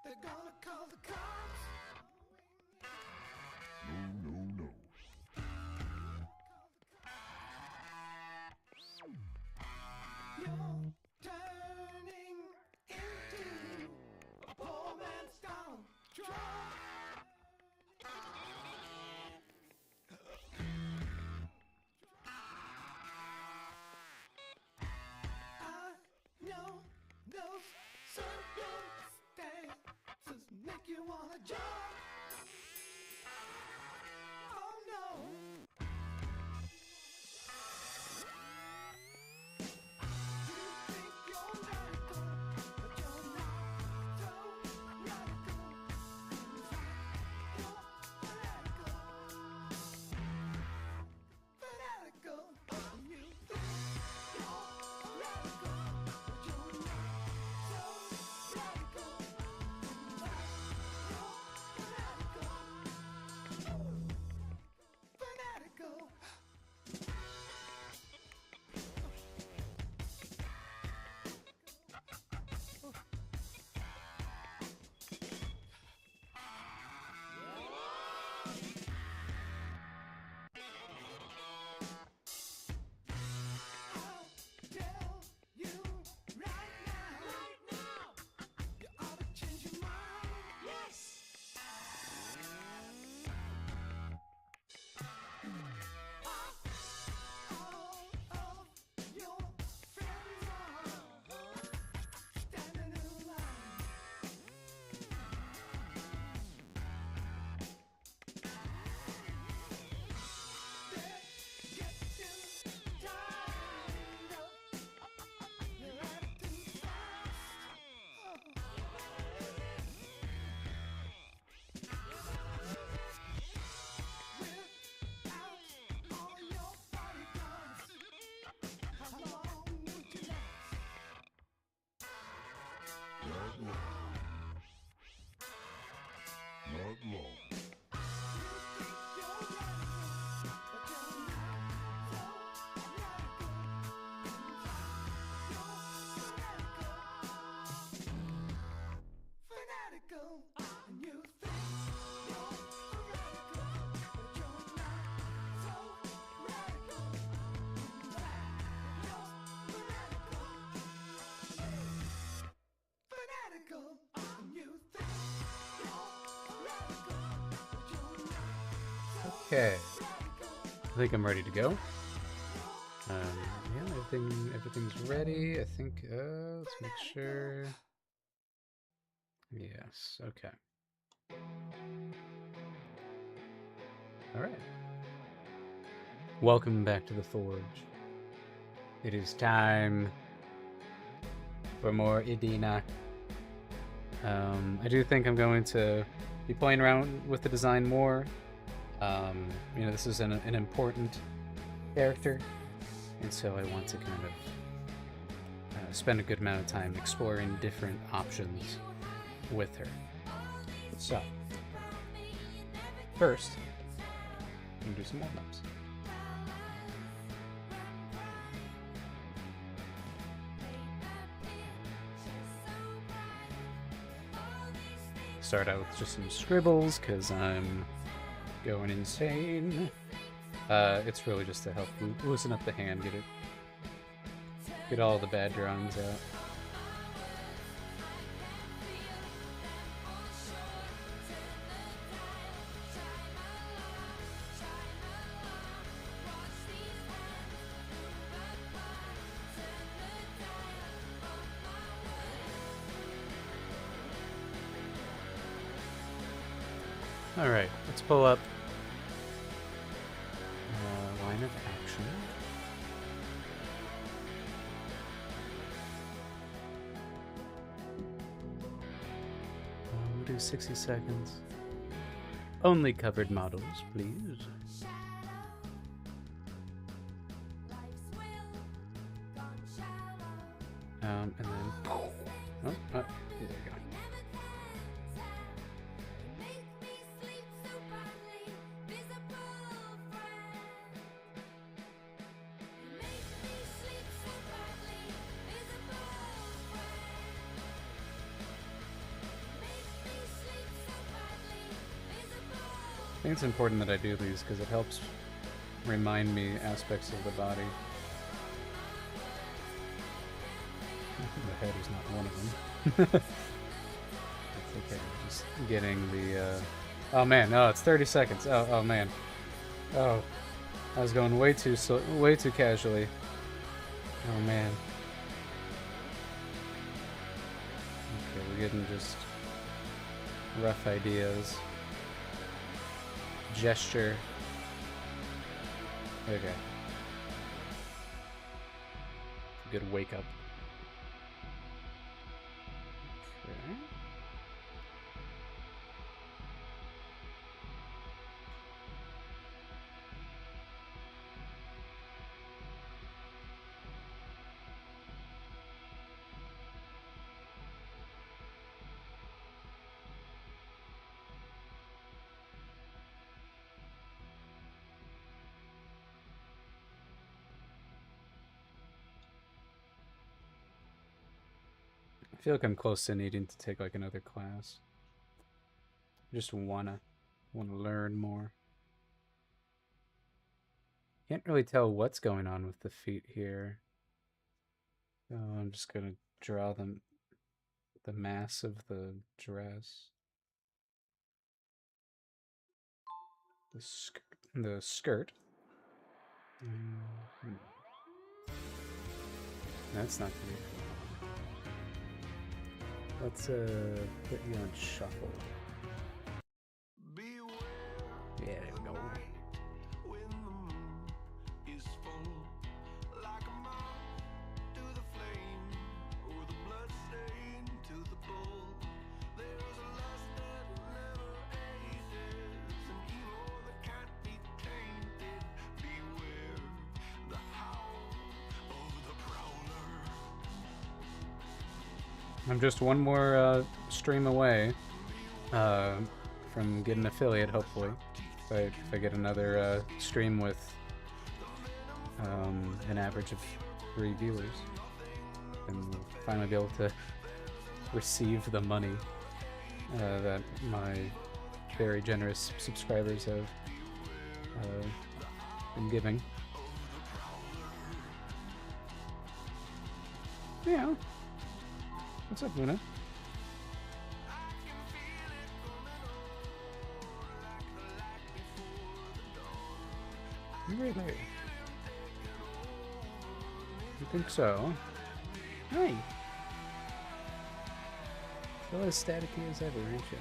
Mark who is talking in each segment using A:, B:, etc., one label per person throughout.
A: They're gonna call the cops.
B: No, no, no.
A: You're turning into a poor man's Donald Trump. I know those circumstances make you wanna jump. Oh no. You think you're radical, but you're not so radical. You're fanatical. You think you're radical, but you're not so radical. You're fanatical. I'll tell you right now, you ought to change your mind. Yes. All of your friends are standing in line. They're getting tired of your attitude fast. Without all your bodyguards, how long would you last?
B: Not long. Not long.
A: You think you're radical, but you're not so radical. You're fanatical, and you think you're radical, but you're not so radical. You're fanatical, and you think you're radical, but you're not so
C: Okay,
A: radical.
C: I think I'm ready to go. Yeah, everything's ready. I think, let's make sure. Yes, okay. All right. Welcome back to the Forge. It is time for more Idina. I do think I'm going to be playing around with the design more. You know, this is an important character, and so I want to kind of spend a good amount of time exploring different options with her. So, first, I'm gonna do some warm-ups. Start out with just some scribbles, because I'm going insane. It's really just to help loosen up the hand, get all the bad drawings out. Alright, let's pull up line of action. We'll do 60 seconds. Only covered models, please. And then... Oh, there we go. think it's important that I do these because it helps remind me aspects of the body. The head is not one of them. That's okay. Just getting the. Oh man, no, it's 30 seconds. Oh man. Oh, I was going way too casually. Oh man. Okay, we're getting just rough ideas. Gesture. Okay. Good wake up. Okay. I feel like I'm close to needing to take like another class. Just wanna learn more. Can't really tell what's going on with the feet here. So I'm just gonna draw the mass of the dress. The skirt. That's not good. Let's put you on shuffle. Yeah, there we go. I'm just one more stream away from getting an affiliate, hopefully. If I get another stream with an average of 3 viewers, then we'll finally be able to receive the money that my very generous subscribers have been giving. Yeah. What's up, Luna? You're right there. You think so? Hi. Still as staticky as ever, aren't you?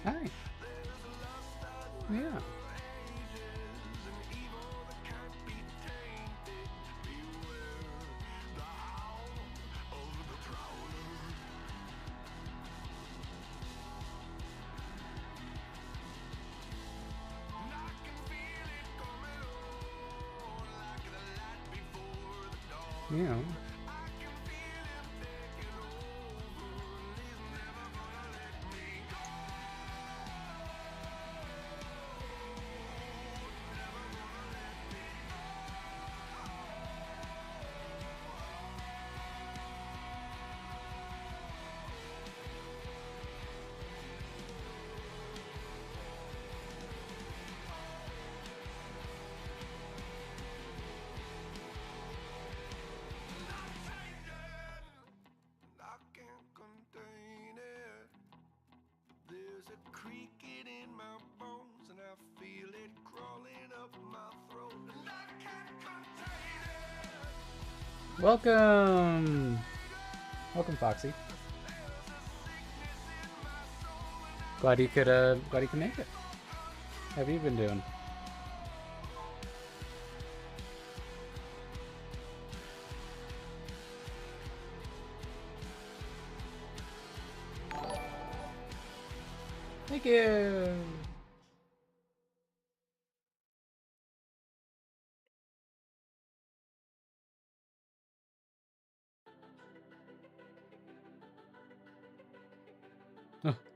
C: Hi. Yeah. Yeah. Welcome! Welcome, Foxy. Glad you could make it. How have you been doing? Thank you!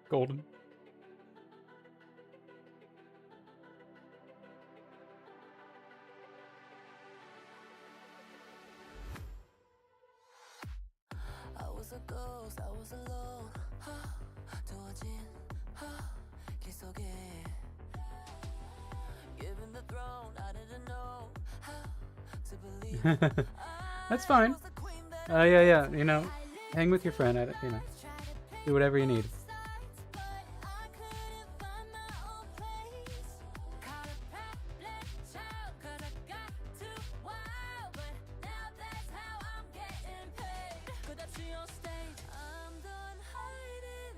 C: Golden.
A: I was a ghost, I was alone. 두어진 길 속에 given the throne, I didn't know how to believe.
C: That's fine. Yeah. You know, hang with your friend. You know, do whatever you need.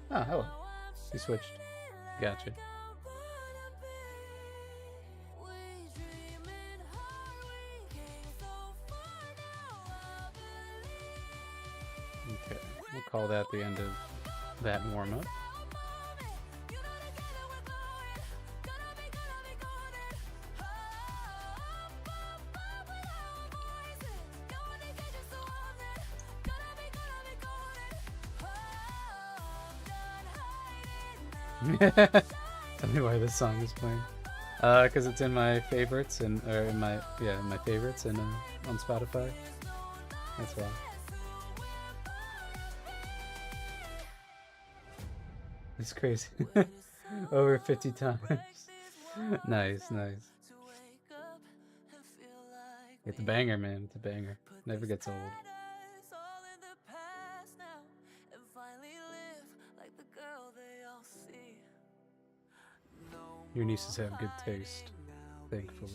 C: Oh, hello. He switched. Gotcha. Okay, we'll call that the end of that warm-up. Tell me why this song is playing. Because it's in my favorites and in my favorites and on Spotify. That's why. It's crazy. Over 50 times. Nice. It's a banger, man. It's a banger. Never gets old. Your nieces have good taste, thankfully.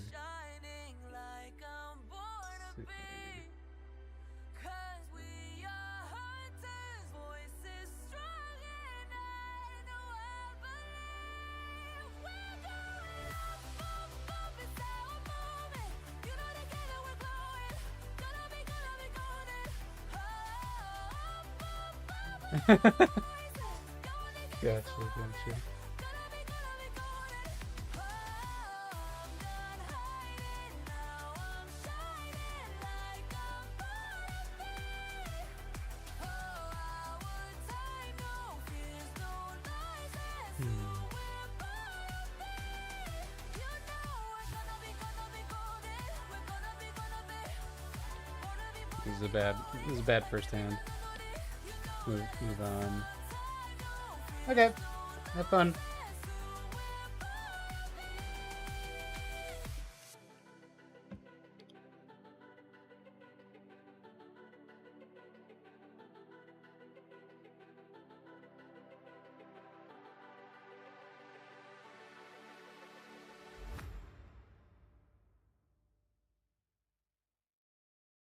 C: Gotcha. This is a bad first hand. Move on. Okay, have fun.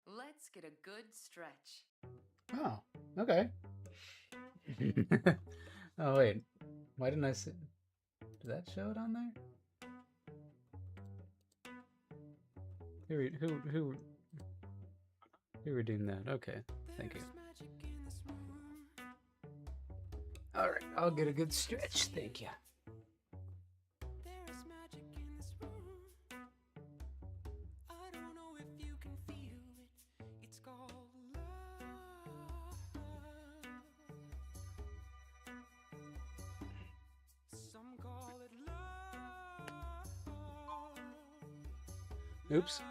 D: Let's get a good stretch.
C: Oh, okay. Oh wait, why didn't I see? Did that show it on there? Who redeemed that? Okay, thank you. All right, I'll get a good stretch. Thank you. Oops.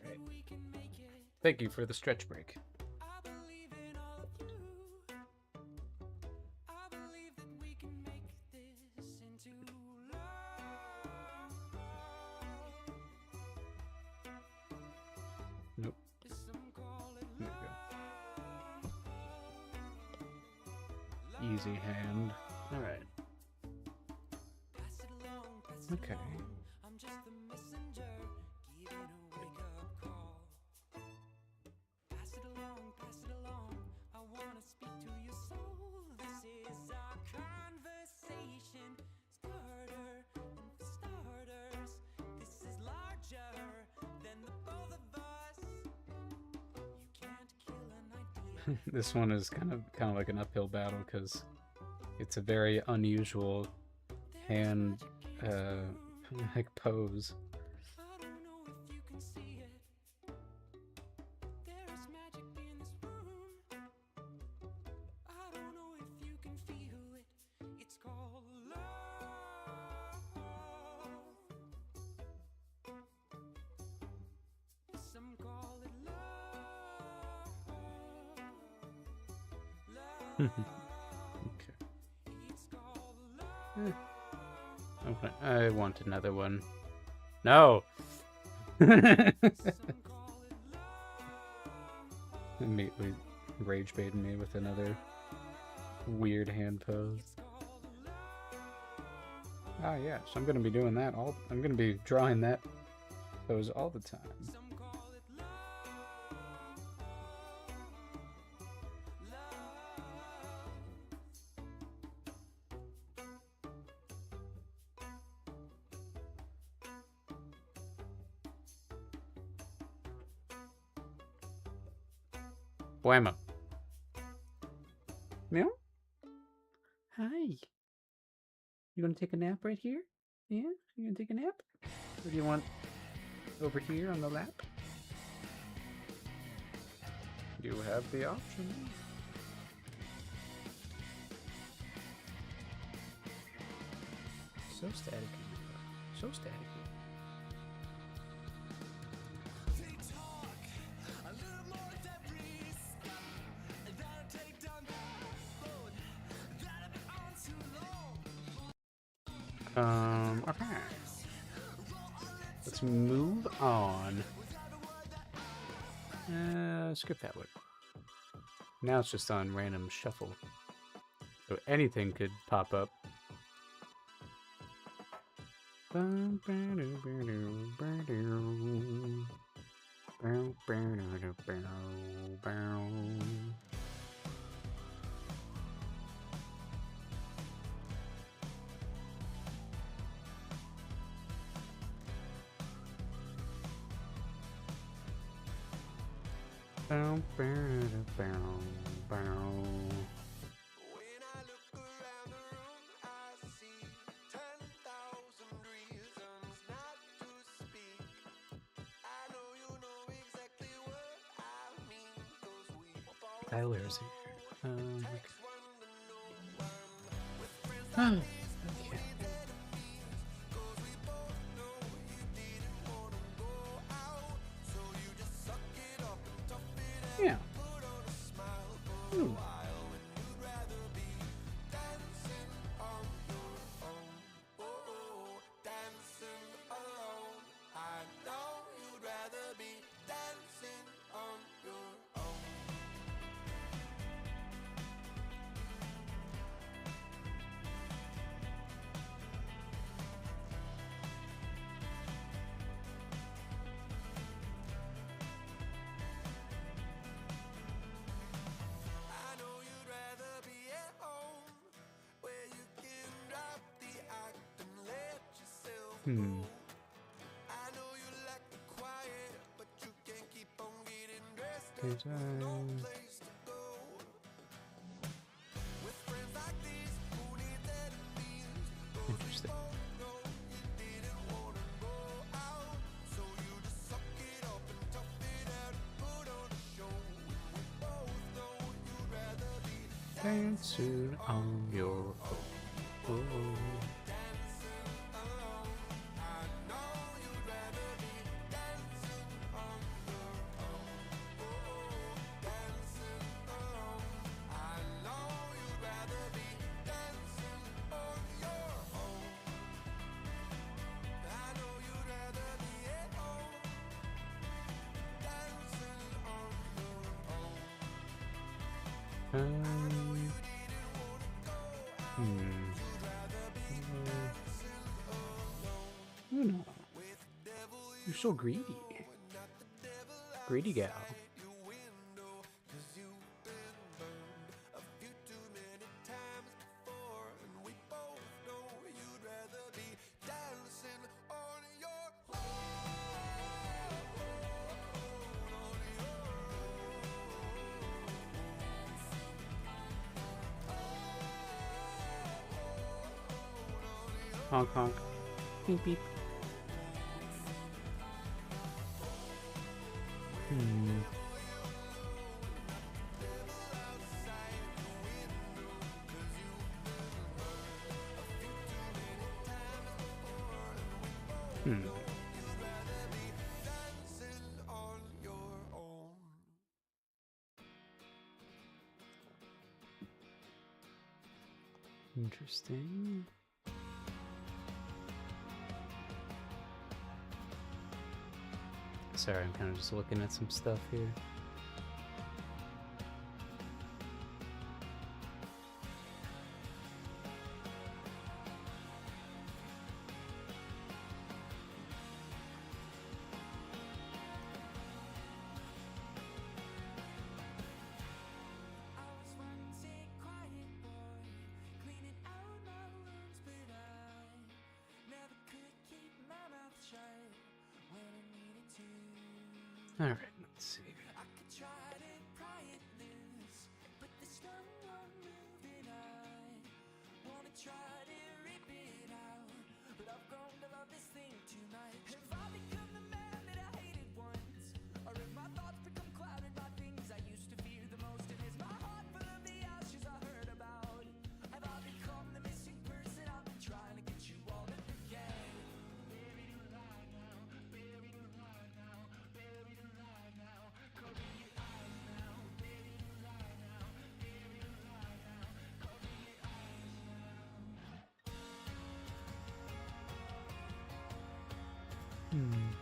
C: Right. Thank you for the stretch break. Nope. There we go. Easy hand. All right. Okay. This one is kind of like an uphill battle because it's a very unusual hand like pose. Okay. Okay. I want another one. No! Immediately rage baited me with another weird hand pose. Ah, yes, I'm gonna be doing that I'm gonna be drawing that pose all the time. Bueno. Meow? Hi. You gonna take a nap right here? Yeah? You gonna take a nap? Or do you want over here on the lap? You have the option. So staticky. So staticky. Okay. Let's move on. Skip that one. Now it's just on random shuffle. So anything could pop up. Tyler's here. Okay. Yeah. Interesting. Dancing on your own. No. You're so greedy. Greedy gal. Honk honk. Beep beep. Interesting. Sorry, I'm kind of just looking at some stuff here. All right, let's see.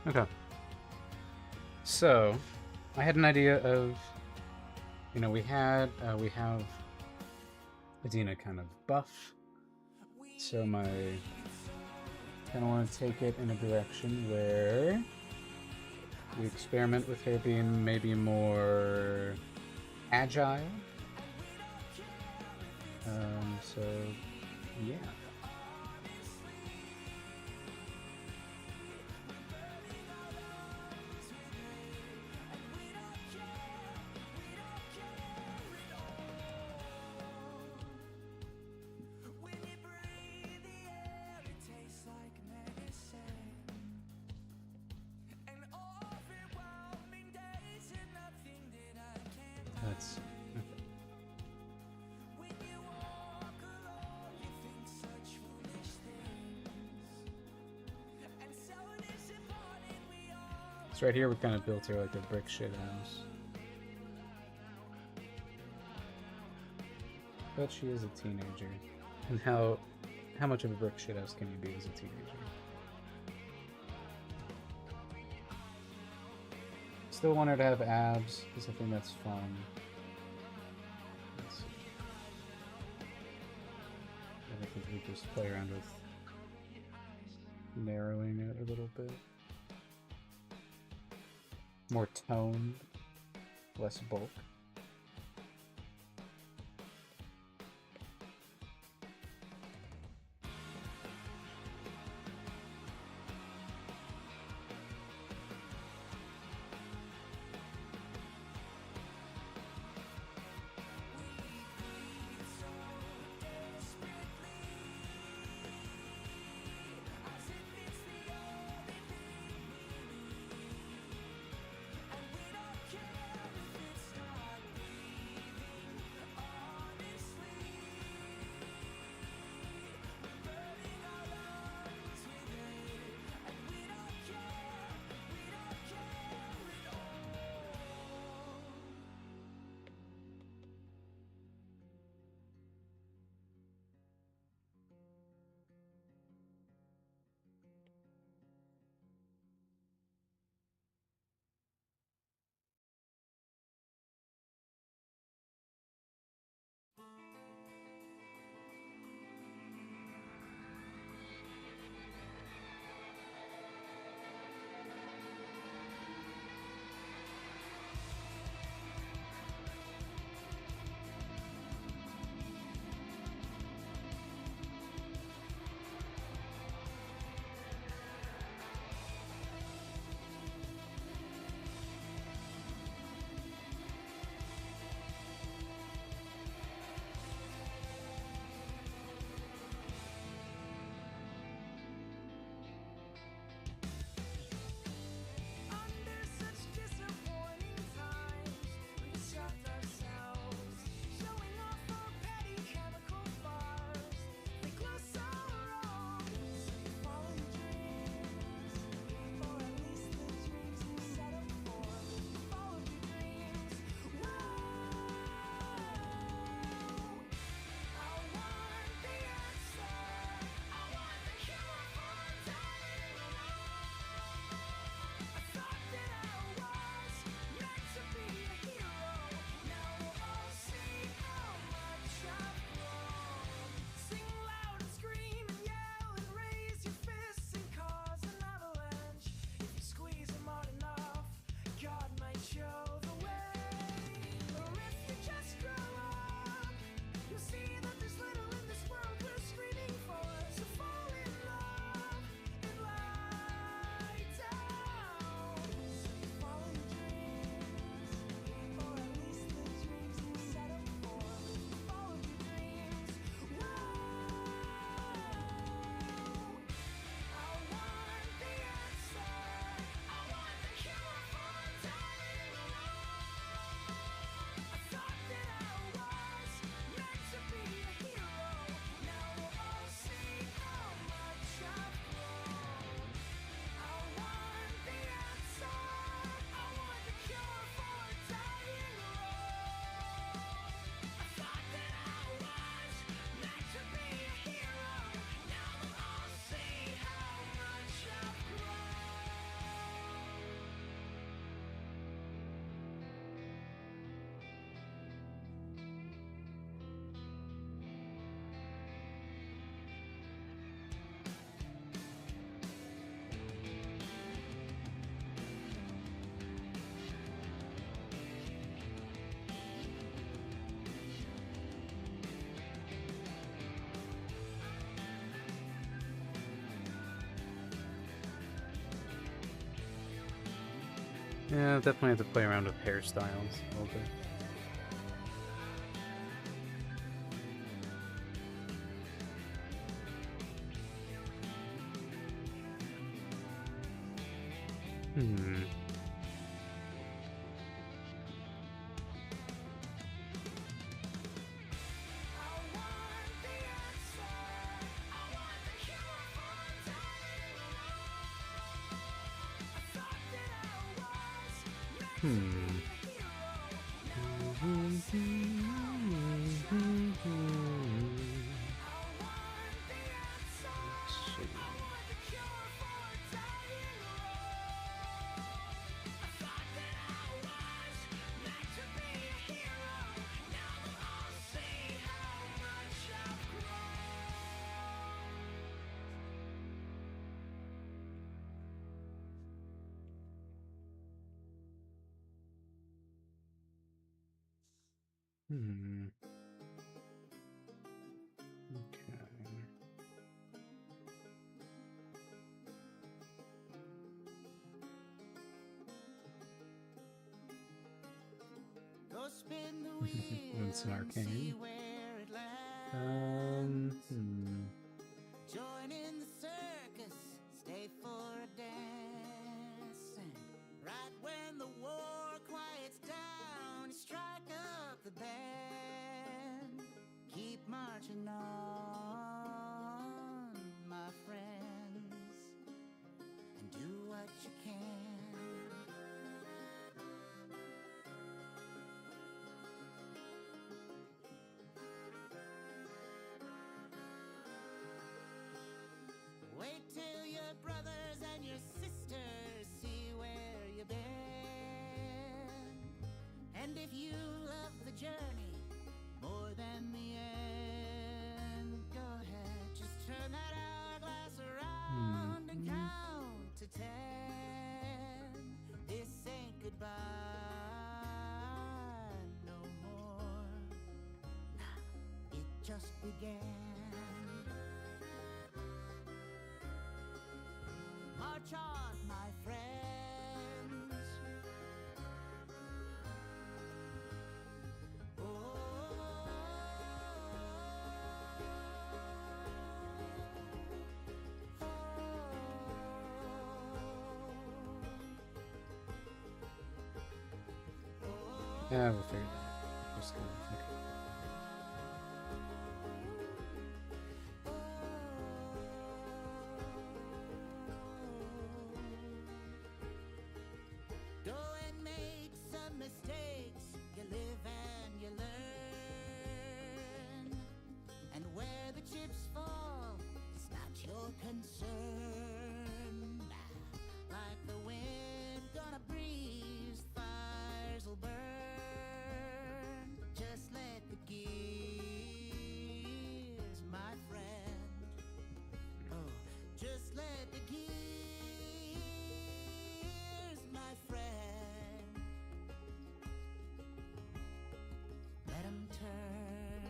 C: Okay. So, I had an idea of, we have Adina kind of buff, so I kind of want to take it in a direction where we experiment with her being maybe more agile. So, yeah. That's so right here we kind of built her like a brick shit house. But she is a teenager. And how much of a brick shit house can you be as a teenager? Still want her to have abs, because I think that's fun. Let's see. I think we just play around with narrowing it a little bit. More toned, less bulk. Yeah, definitely have to play around with hairstyles a little bit. Hmm. Hmm. Let's see. Hmm. Okay.
A: Go spin the wheel
C: It's an
A: and see
C: arcane.
A: where it lands. Join in the circus, stay for a dance. And right when the war quiets down, strike up the band. Keep marching on, my friends, and do what you can. Wait till your brothers and your sisters see where you've been. And if you love the journey more than the end, go ahead, just turn that hourglass around and count to 10. This ain't goodbye no more. Nah, it just began. March on, my friends. Oh,
C: Yeah, we'll figure it out. Just gonna think.
A: Go and make some mistakes. You live and you learn. And where the chips fall, it's not your concern. Like the wind gonna breeze, fires will burn. Just let the gears, my friend. Oh, just let the gears, my friend. Let 'em turn.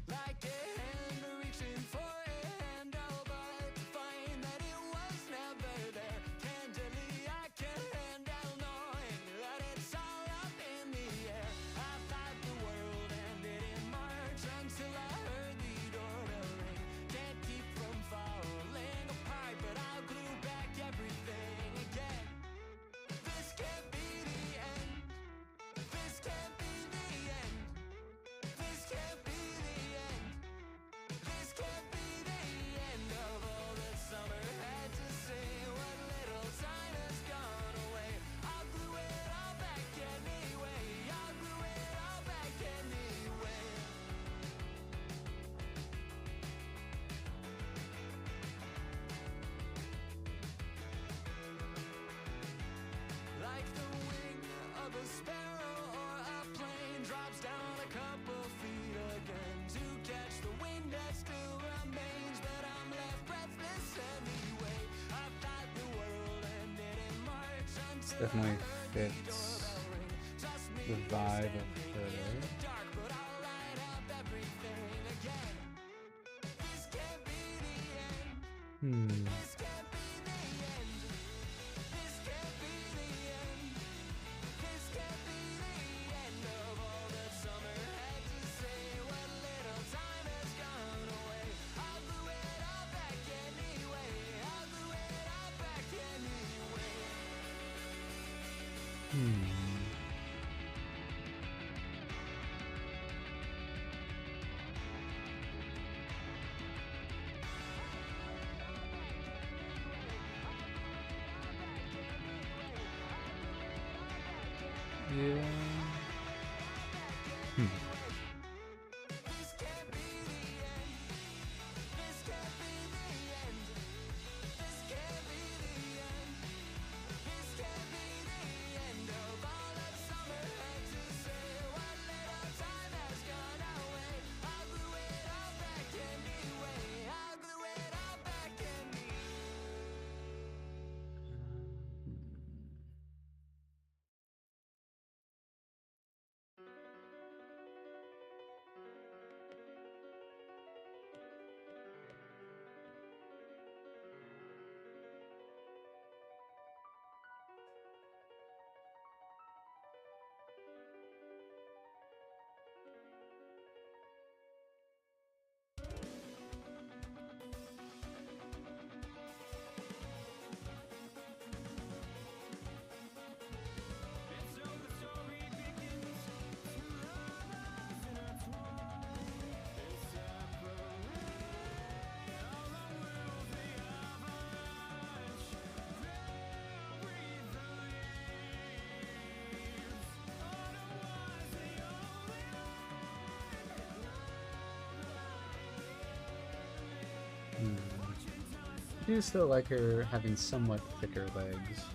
A: Like a hand reaching for a handle, but to find that it was never there. Candidly, I can't handle knowing that it's all up in the air. I thought the world ended in March until I heard the doorbell ring. Can't keep from falling apart, but I'll glue back everything again. This can't be the end. This can't be the end. This can't be the end. This can't be the end of all that summer had to say. What little time has gone away. I'll glue it all back anyway. I'll glue it all back anyway. Like the wing of a sparrow or a plane drops down a couple feet again to catch the wind that still remains, but I'm left breathless anyway. I thought the world ended in March until
C: Definitely
A: I heard the
C: fits
A: doorbell ring. Toss me
C: the
A: a
C: vibe
A: kiss
C: of
A: in the dark, but I'll light up everything again. This can't be the end.
C: Hmm.
A: This can't be the end. This can't be the end. This can't be the end of all that summer had to say. What little time has gone away. I'll glue it all back anyway. I'll glue it all back anyway.
C: Hmm. Yeah. Hmm.
A: This can't be the end. This can't be the end. This can't be the end. This can't be the end of all that summer had to say. What little time has gone away. I'll glue it all back anyway. I'll glue it all back anyway.
C: Hmm. I do still like her having somewhat thicker legs.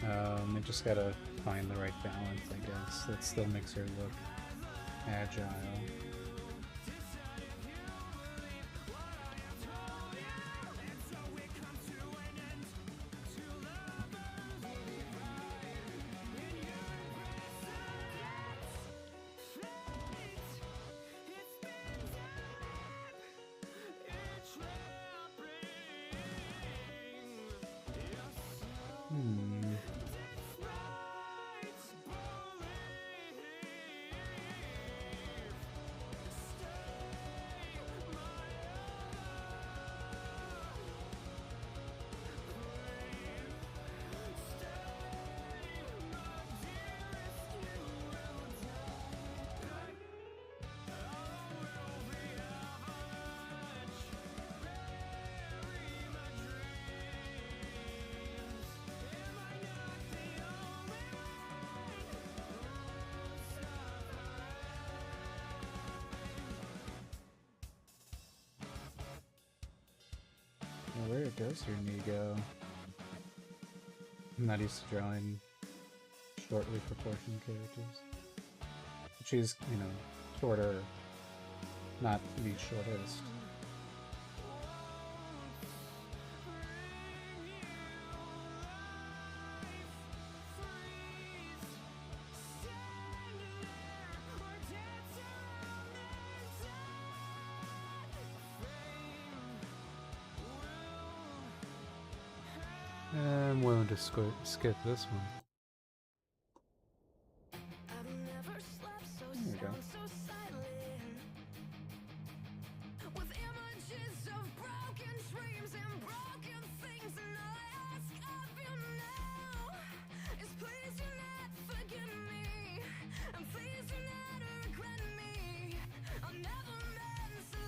C: I just gotta find the right balance, I guess, that still makes her look agile. Hmm. Well, where does your knee go? I'm not used to drawing shortly proportioned characters. She's, you know, shorter, not the shortest. I'm willing to skip this one. There we go.
A: With images of broken dreams and broken things, and all I ask of you now is please do not forget me, and please do not regret me. I'll never meant to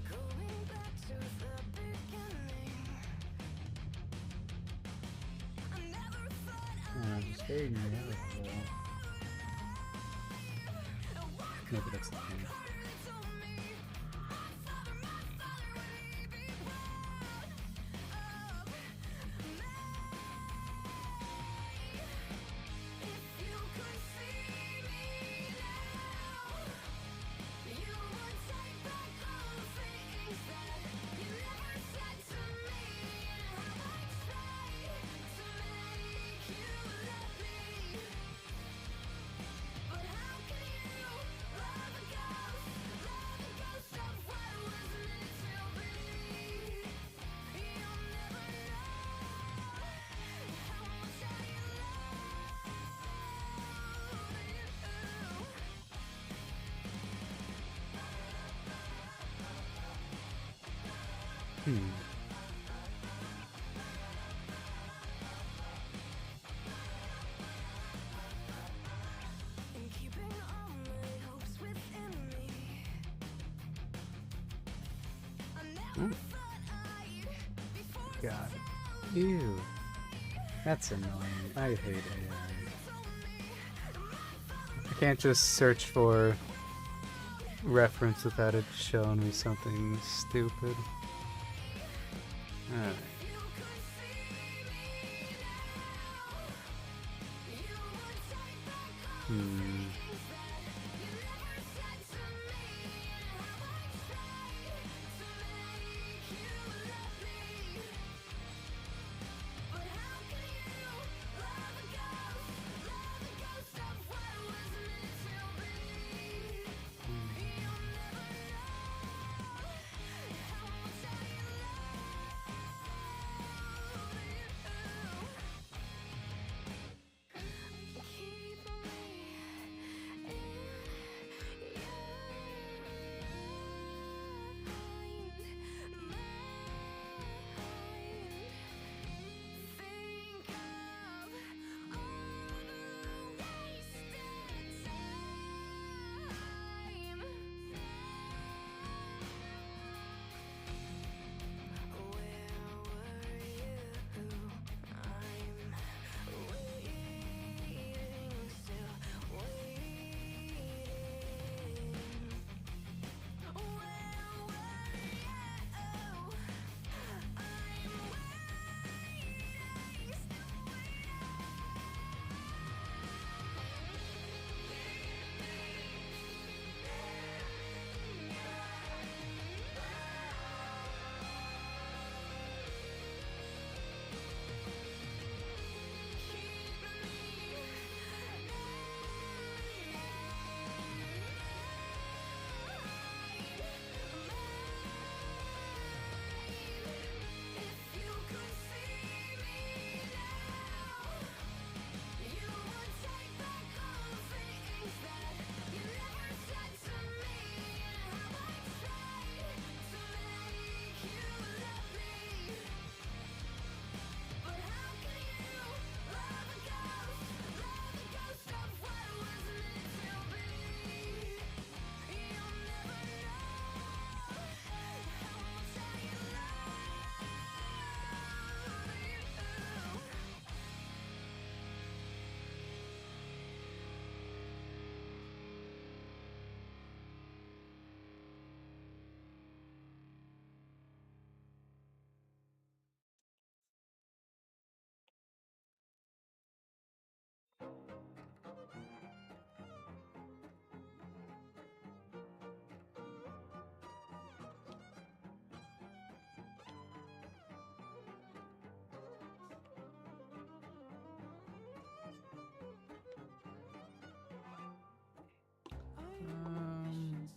A: going back to the beginning. I never thought I'd
C: Just fading me out a little. Maybe that's the thing.
A: You would take back all the things that you never said to
C: Hmm. Ooh. God. Ew. That's annoying. I hate AI. I can't just search for reference without it showing me something stupid. Alright.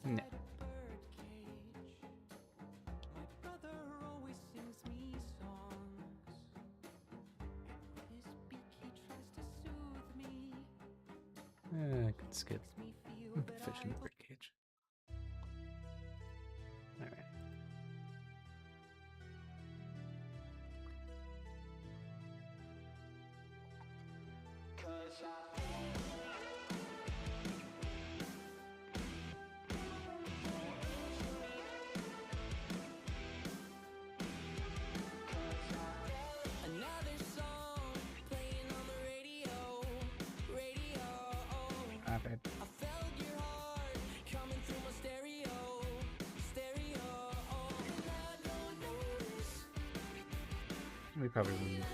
C: No. I could skip fish in the birdcage. All right. Bad. We probably wouldn't.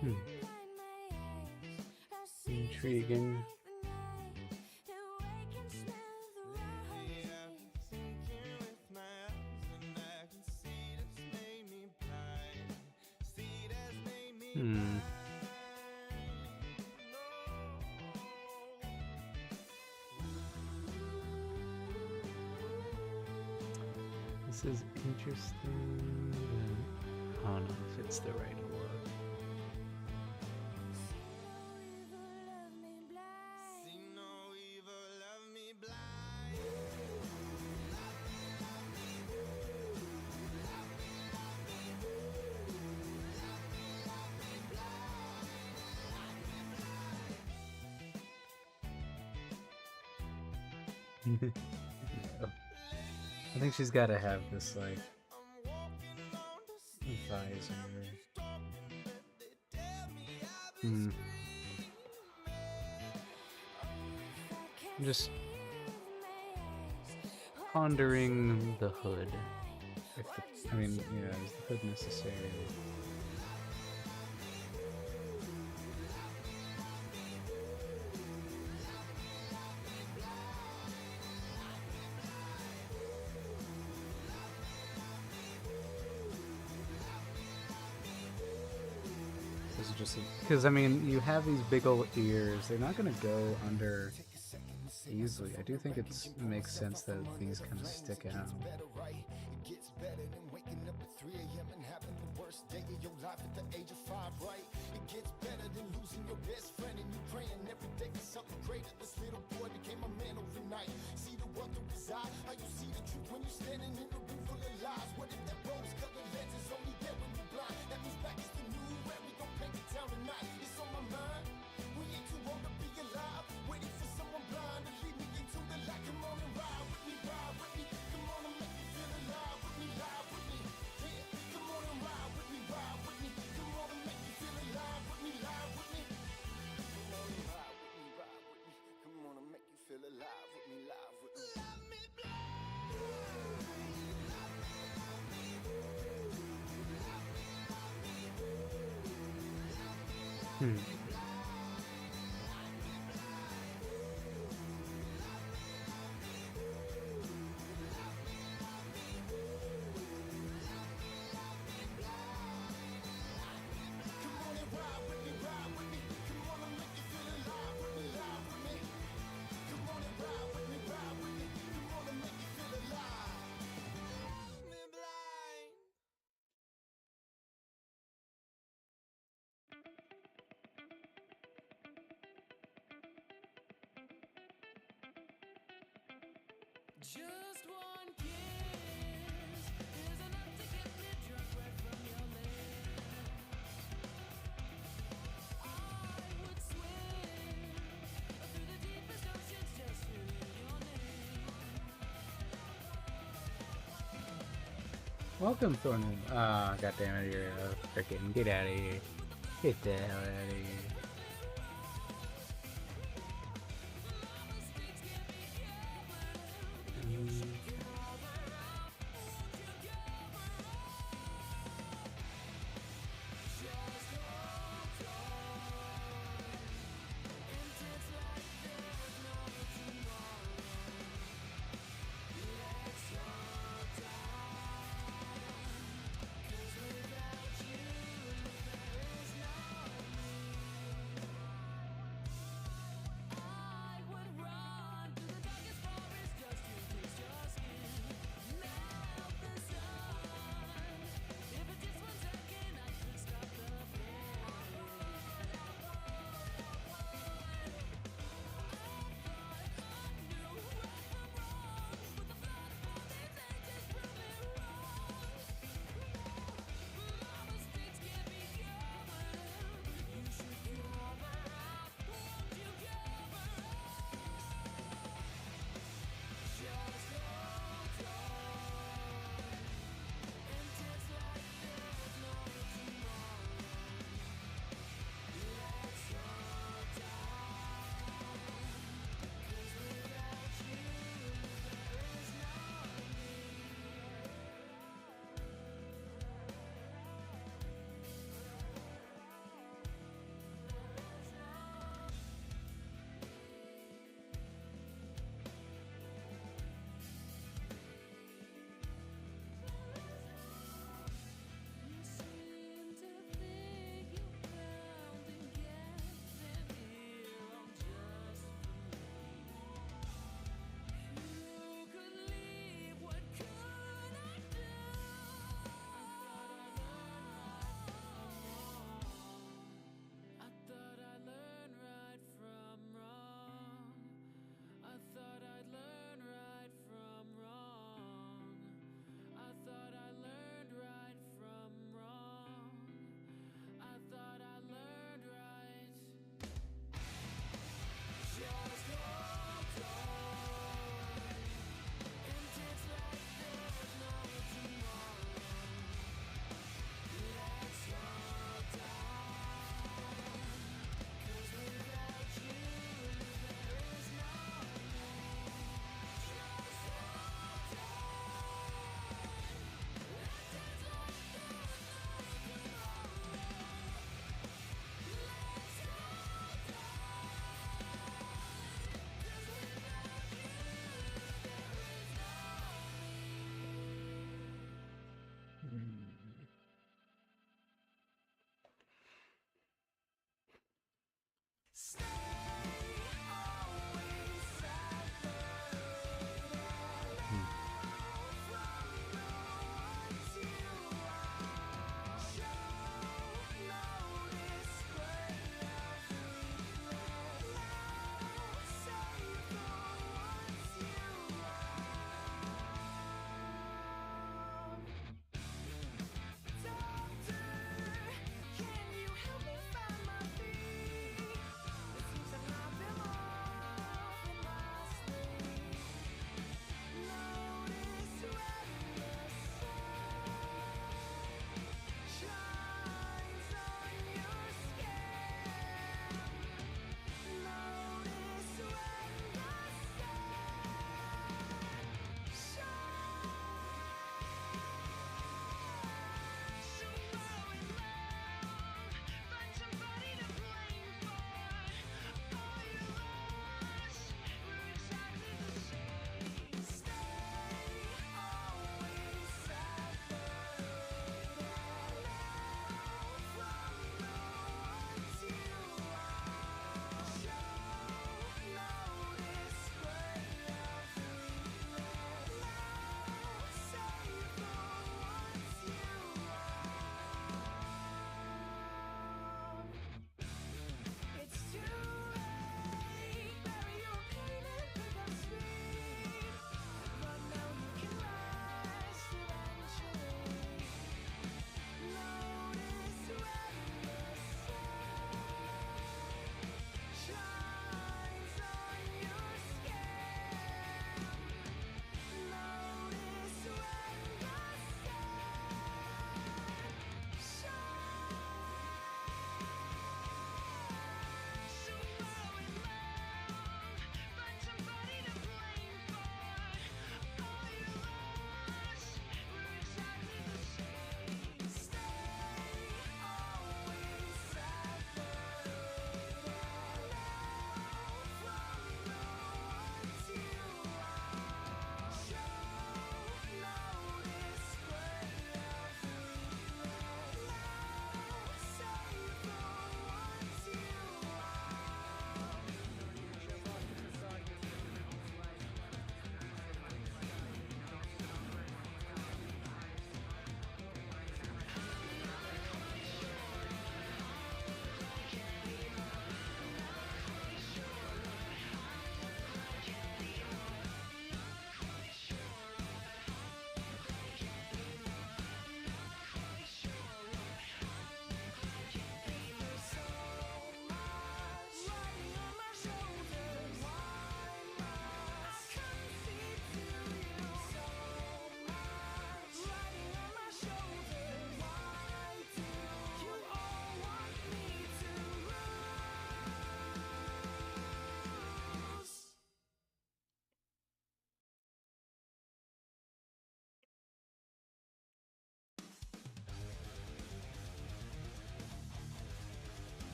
C: Hmm. Intriguing. Hmm. This is interesting. I don't know if it's the right one. No. I think she's got to have this like visor. Hmm. I'm just pondering the hood. If the, I mean, yeah, is the hood necessary? Is it just because I mean, you have these big old ears. They're not gonna go under easily. I do think it makes sense that these kind of stick out. Hmm.
A: Just one kiss is enough to get me drunk right from your lips. I would swim through the deepest oceans just to hear your name.
C: Welcome, Thornton. Ah, goddammit, you're freaking get out of here. Get the hell out of here.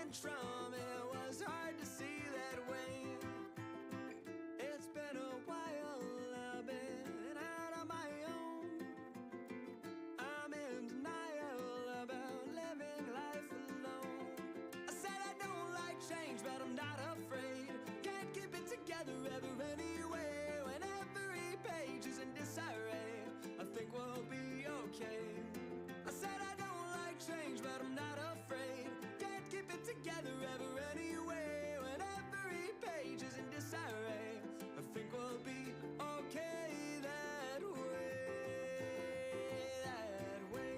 A: changed from. It was hard to see that way. It's been a while, I've been out on my own. I'm in denial about living life alone. I said I don't like change, but I'm not afraid. Can't keep it together ever anyway. When every page is in disarray, I think we'll be okay. I said I don't like change, but I'm not afraid. Can't keep it together ever anyway. When every page is in disarray, I think we'll be okay that way, that way.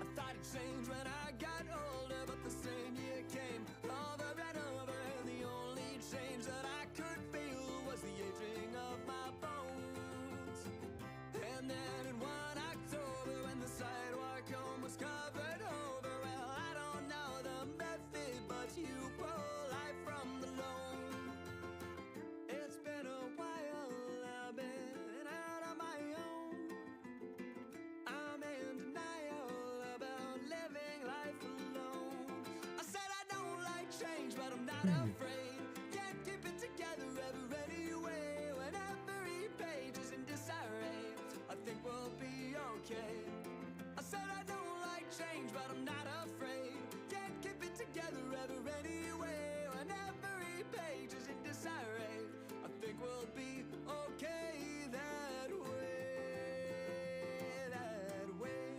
A: I thought it'd change when I got older, but the same year came over and over, and the only change that I could feel was the aging of my bones. And then in one October, when the sidewalk home was covered over, well, I don't know the method, but you pull life from the loam. It's been a while, I've been out on my own. I'm in denial about living life alone. I said I don't like change, but I'm not afraid. Can't keep it together ever anyway. When every page is in disarray, I think we'll be okay. I said I don't like change, but I'm not afraid. Can't keep it together ever anyway. When every page is in disarray, I think we'll be okay that way, that way.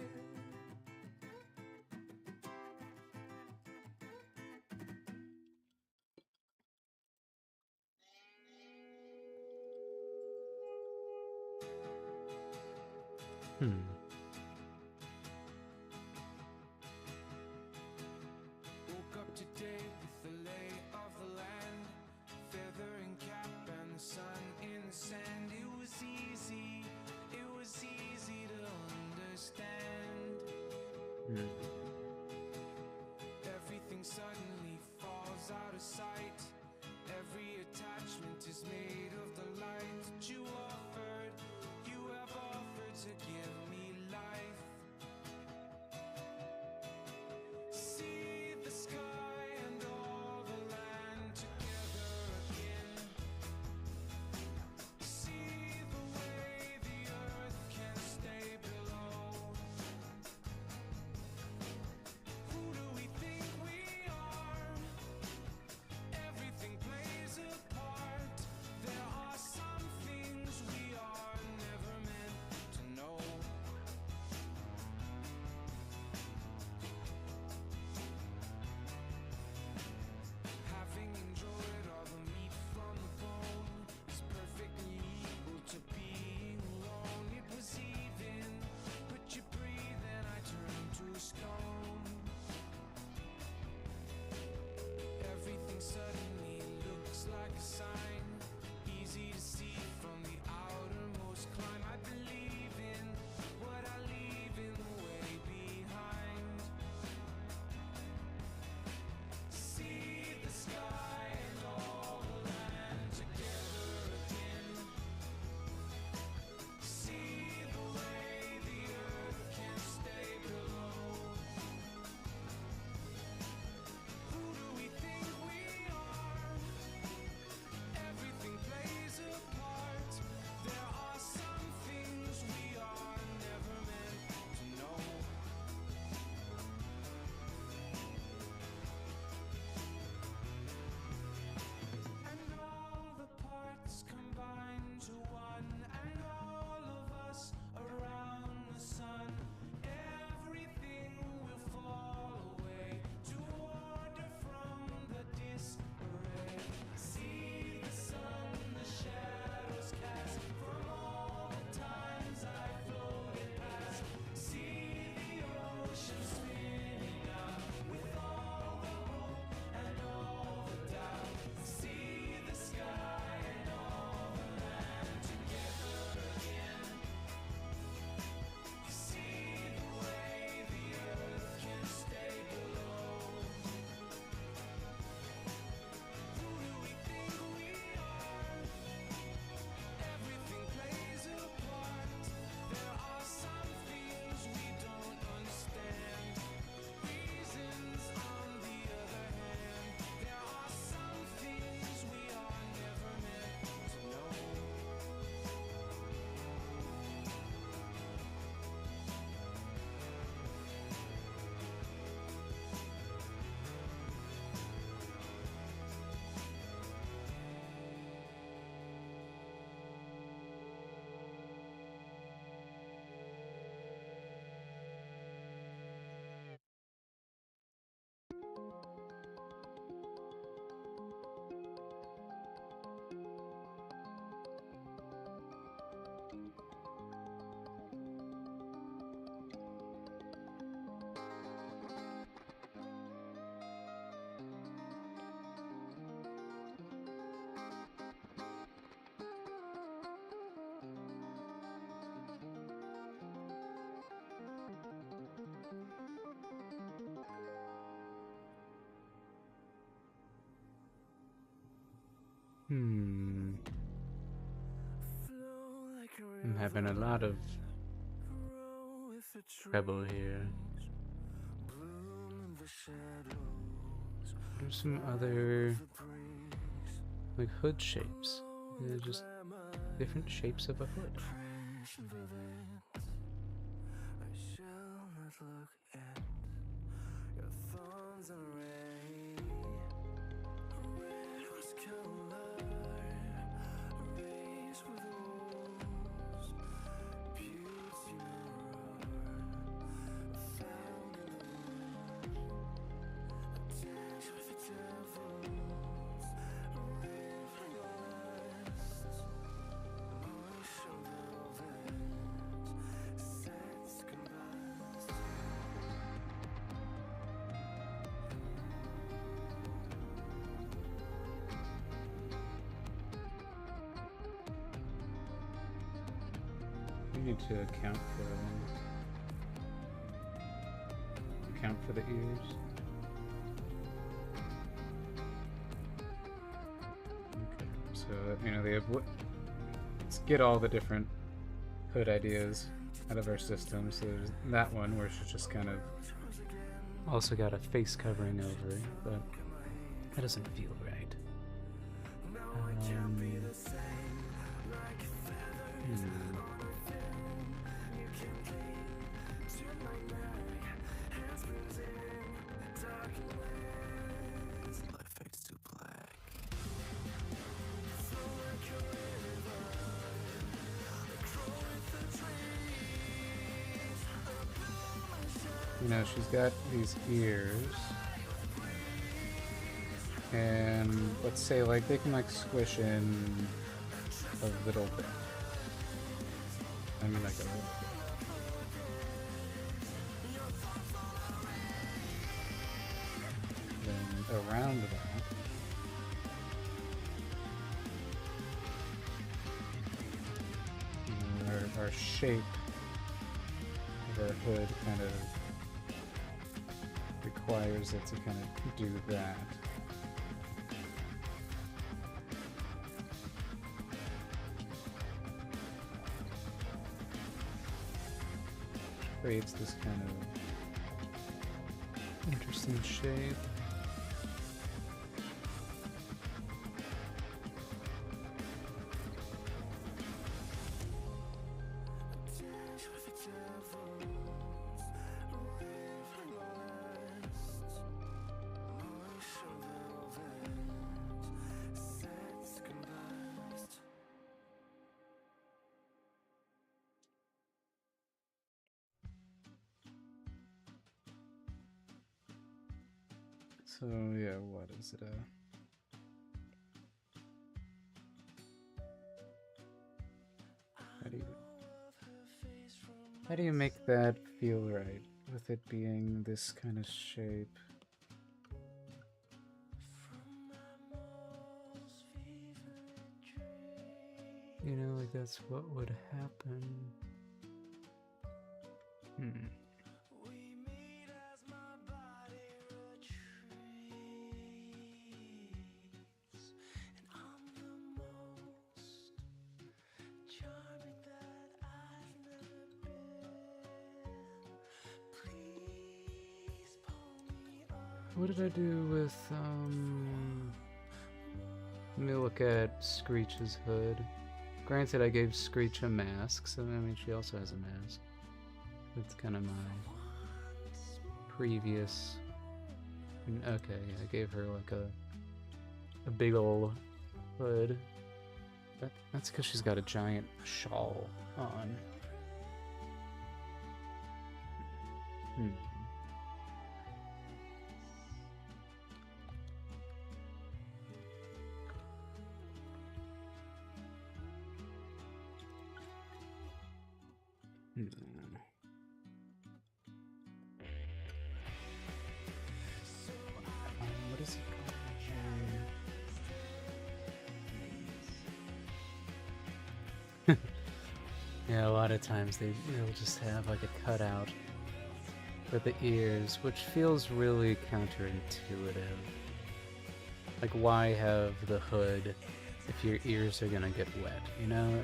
A: Woke up today with the lay of the land, feather and cap and the sun in the sand. It was easy to understand. Everything suddenly falls out of sight. Every attachment is made of the light that you have offered to give me life. See the sky and all the land together again. See the way the earth can stay below.
C: I'm having a lot of trouble here. There's some other like hood shapes. They're just different shapes of a hood. We need to account for the ears. Okay, so you know they have what? Let's get all the different hood ideas out of our system. So there's that one where she's just kind of also got a face covering over it, but that doesn't feel right. You know, she's got these ears, and let's say like they can like squish in a little bit. I mean like a little bit. Then around that, our shape of our hood kind of requires it to kind of do that. Creates this kind of interesting shape. So yeah, what is it? How do you make that feel right with it being this kind of shape? You know, like that's what would happen. What did I do with, let me look at Screech's hood. Granted, I gave Screech a mask, so I mean, she also has a mask. That's kind of my previous... Okay, I gave her like a big ol' hood. That's because she's got a giant shawl on. What is it called? Yeah, a lot of times they'll just have like a cutout for the ears, which feels really counterintuitive. Like, why have the hood if your ears are gonna get wet, you know?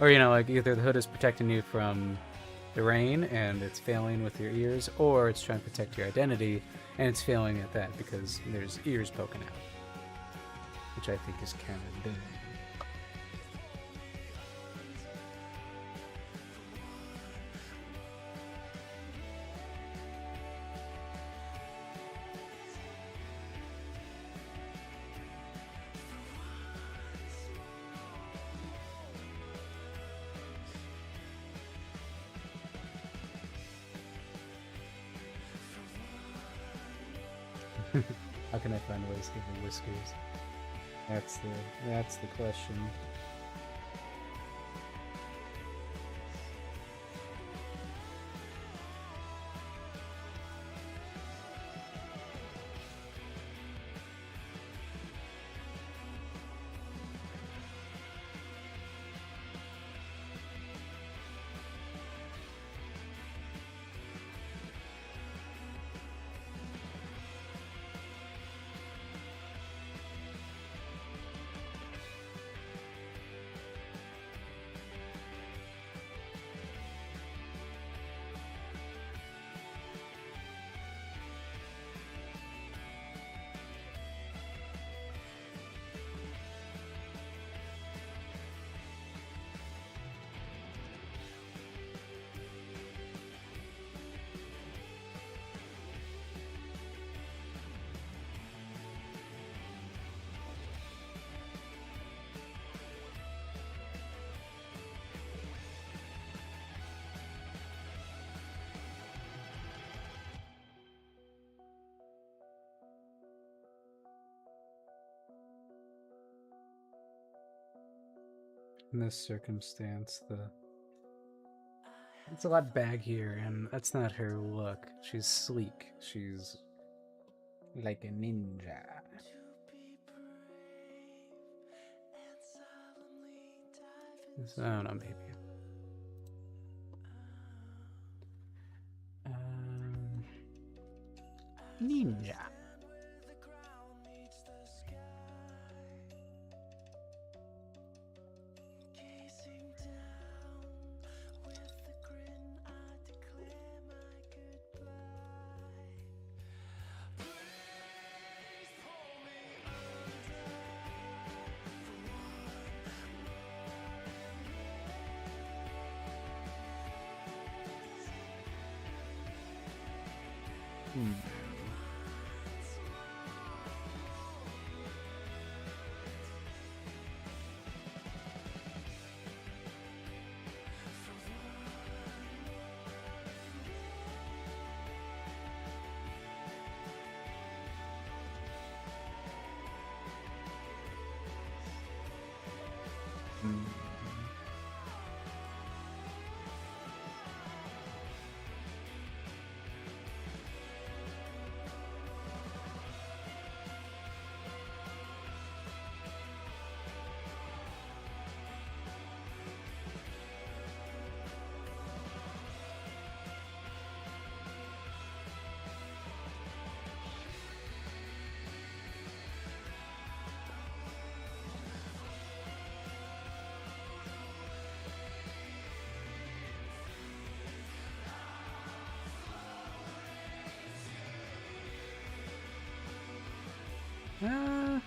C: Or, you know, like either the hood is protecting you from the rain and it's failing with your ears, or it's trying to protect your identity and it's failing at that because there's ears poking out, which I think is kind of dumb. How can I find ways to give her whiskers? That's the question. In this circumstance, it's a lot baggier, and that's not her look. She's sleek. She's like a ninja. So, I don't know, maybe. Ninja.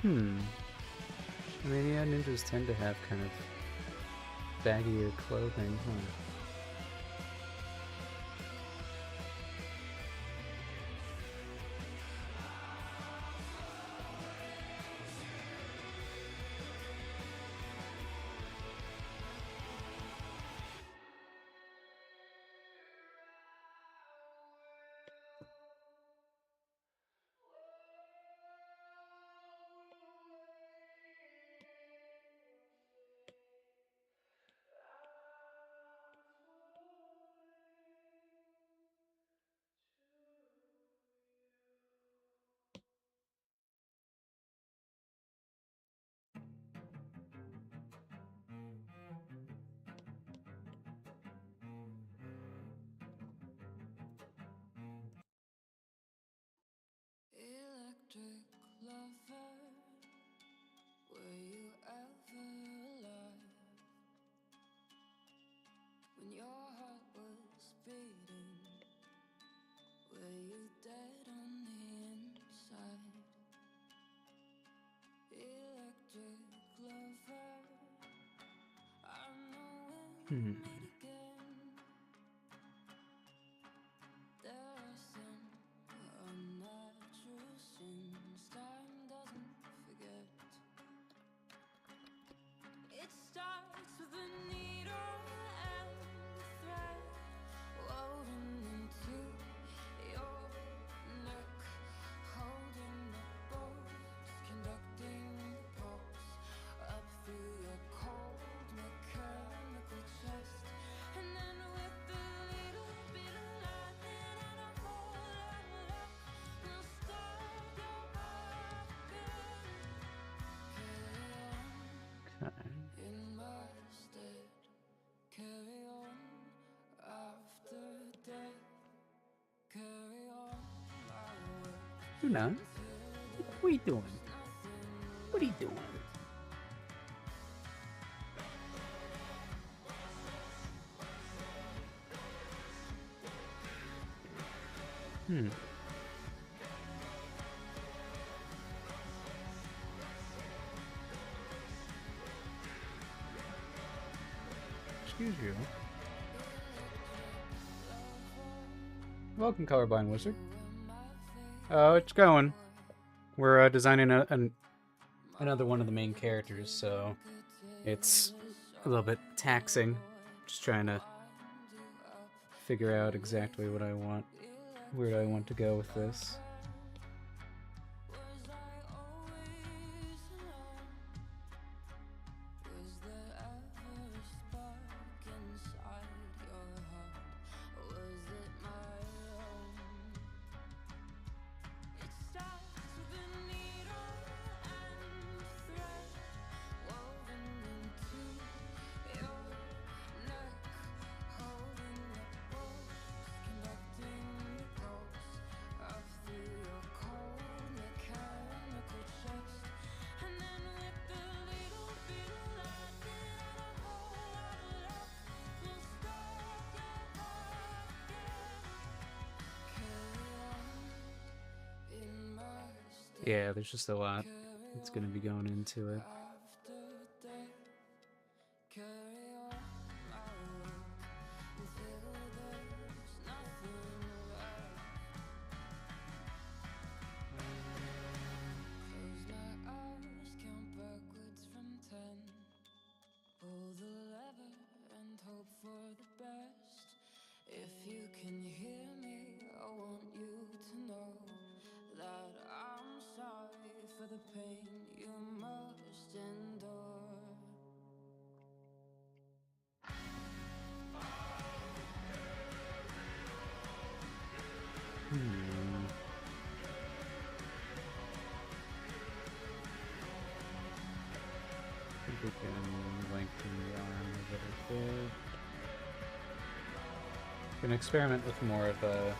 C: I mean, yeah, ninjas tend to have kind of baggier clothing, huh?
A: electric lover, were you ever alive? When your heart was beating, were you dead on the inside? Electric lover, I know we'll meet again. There are some unnatural sins time doesn't forget. It starts with a needle and a thread woven into your neck, holding the bolts, conducting the pulse up through your cold mechanical chest, and then with a little bit of lightning and a whole lot of luck, we'll start your heartbeat. In my stead, carry on after death, carry on my way.
C: Luna, what are you doing? What are you doing? Excuse you. Welcome, colorblind wizard. It's going. We're designing another one of the main characters, so it's a little bit taxing. Just trying to figure out exactly what I want, where do I want to go with this.
A: Was I always alone? Was there ever a spark inside your heart? Was it my own? It starts with a needle and thread woven into your neck, holding the bolts, conducting the pulse up through your cold mechanical chest, and then with a little bit of lightning and a whole lot of luck, we'll start your heartbeat. Carry on in my stead.
C: Yeah, there's just a lot that's going to be going into it.
A: After death, carry on my way until there's nothing left. Close my eyes, count backwards from 10. Pull the lever and hope for the best. If you can hear me, I want you to know that I'm sorry for the pain you must endure.
C: I think we can lengthen the arm a little bit. Gonna experiment with more of a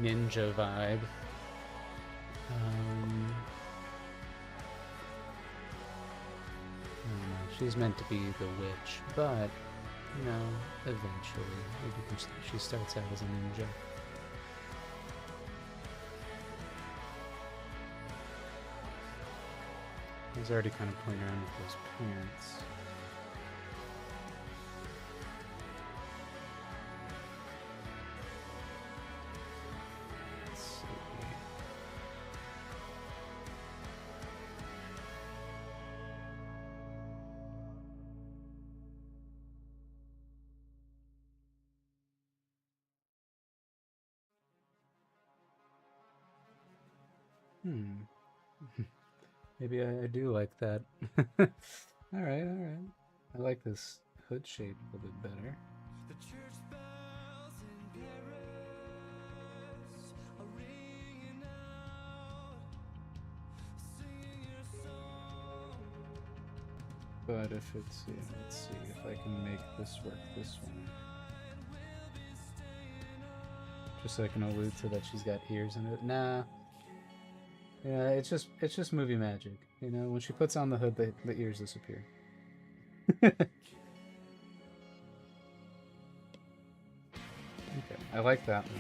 C: ninja vibe. I don't know. She's meant to be the witch, but you know, eventually, maybe she starts out as a ninja. I was already kind of playing around with those pants. Let's see. Maybe I do like that. Alright, alright. I like this hood shape a little bit better.
A: The church bells in Paris are ringing out, singing your song.
C: But if it's, yeah, let's see if I can make this work this one. Just so I can allude to that she's got ears in it. Nah. Yeah, it's just movie magic. You know, when she puts on the hood, the ears disappear. Okay, I like that one.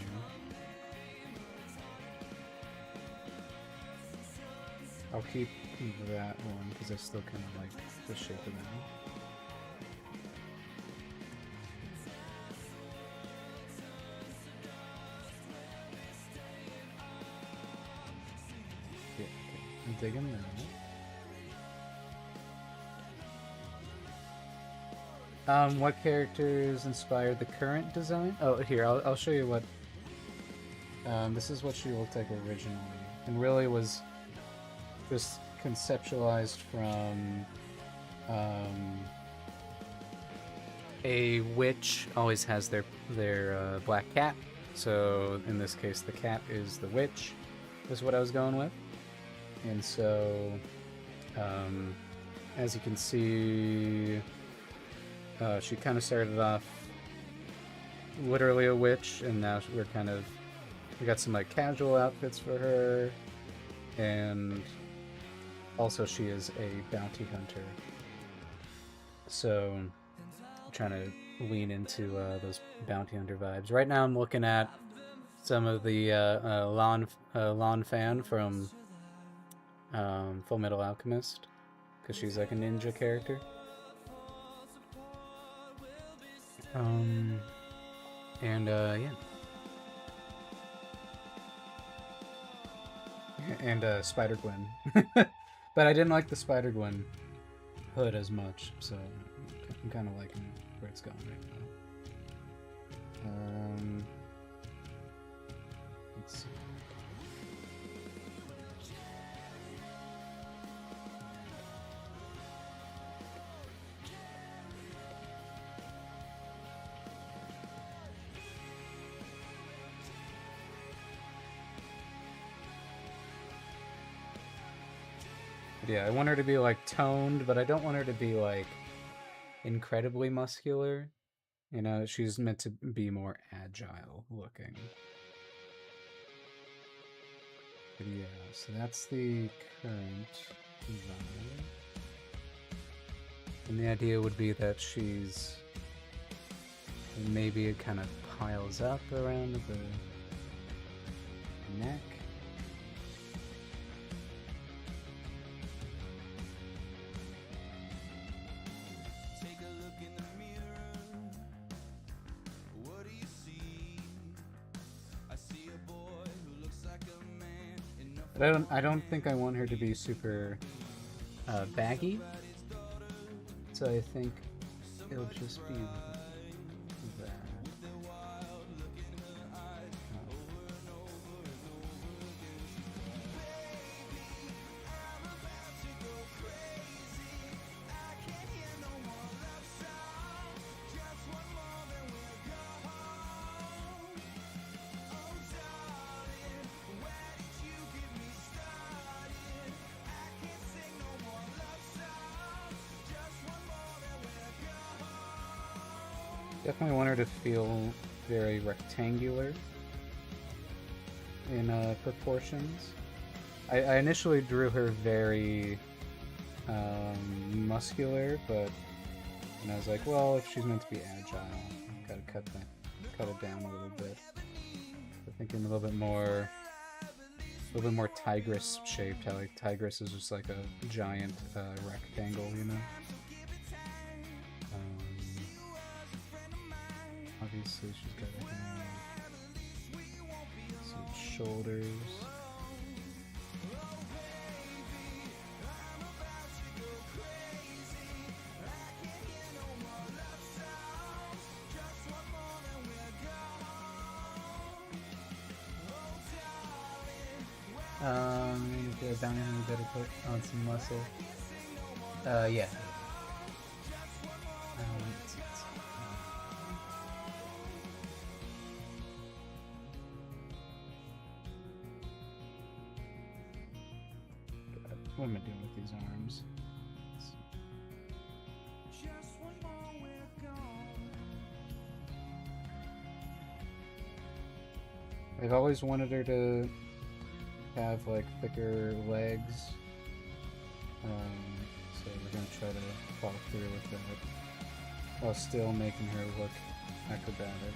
C: I'll keep that one because I still kind of like the shape of that one. Yeah, okay. I'm digging that. What characters inspired the current design? Oh, here, I'll show you what... this is what she looked like originally. And really was just conceptualized from... a witch always has their black cat. So, in this case, the cat is the witch, is what I was going with. And so, as you can see... she kind of started off literally a witch, and now we got some like casual outfits for her, and also she is a bounty hunter. So I'm trying to lean into those bounty hunter vibes. Right now I'm looking at some of the Lan Fan from Full Metal Alchemist, because she's like a ninja character. Yeah. And Spider-Gwen. But I didn't like the Spider-Gwen hood as much, so I'm kind of liking where it's going right now. Let's see. Yeah, I want her to be like toned, but I don't want her to be like incredibly muscular. You know, she's meant to be more agile looking. But yeah, so that's the current design. And the idea would be that she's... maybe it kind of piles up around the neck. But I don't think I want her to be super baggy. So I think it'll just be that. Definitely want her to feel very rectangular in proportions. I initially drew her very muscular, but I was like, well, if she's meant to be agile, I've got to cut it down a little bit. So thinking a little bit more tigress shaped. How like tigress is just like a giant rectangle, you know. Obviously, she's got some shoulders. The bounty hunter better put on some muscle. Yeah. What am I doing with these arms? I've always wanted her to have like thicker legs. So we're gonna try to follow through with that while still making her look acrobatic.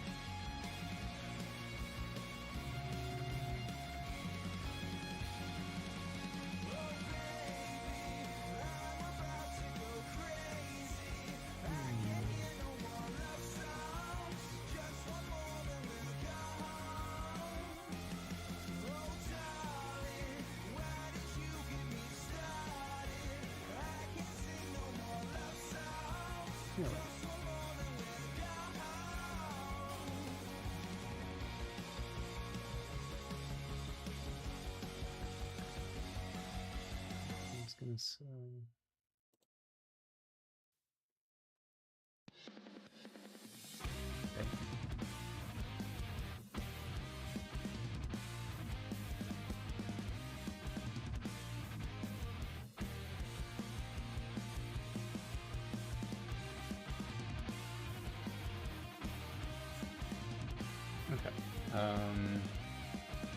C: So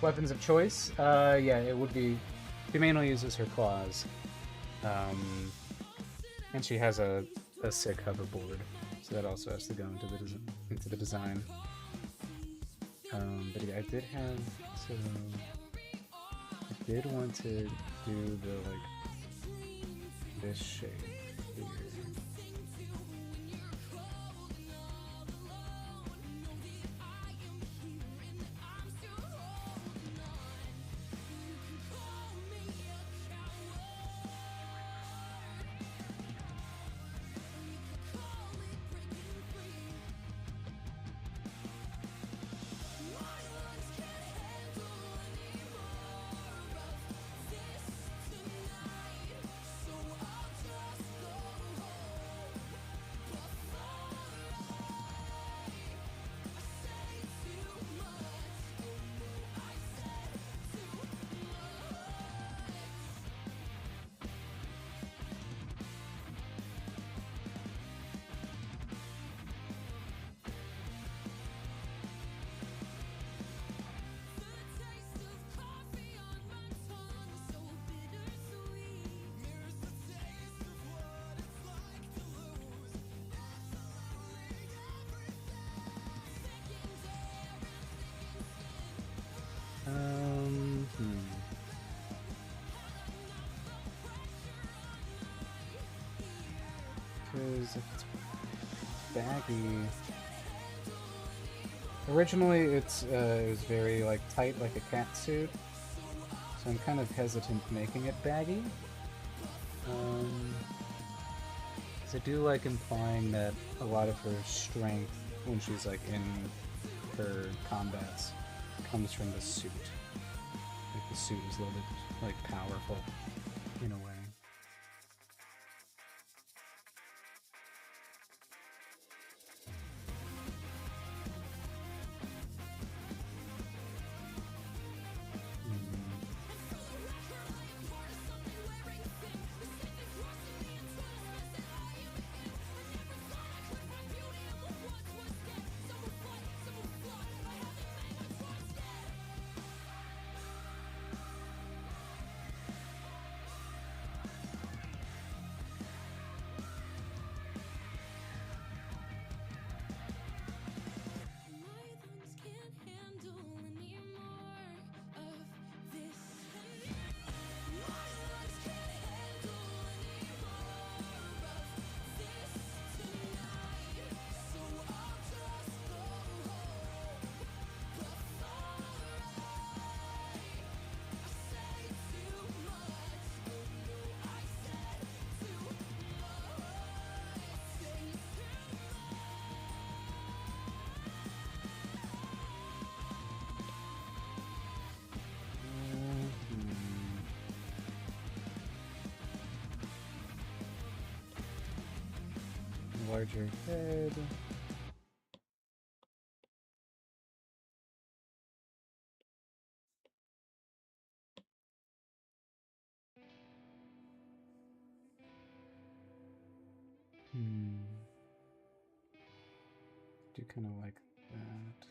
C: weapons of choice. Yeah, it would be. She mainly uses her claws. And she has a sick hoverboard, so that also has to go into the design. But yeah, I did want to do the this shape here. Because if it's baggy, originally it was very tight, like a cat suit. So I'm kind of hesitant making it baggy. Because I do like implying that a lot of her strength when she's in her combats comes from the suit. Like the suit is a little bit powerful in a way. Larger head. Do kind of like that.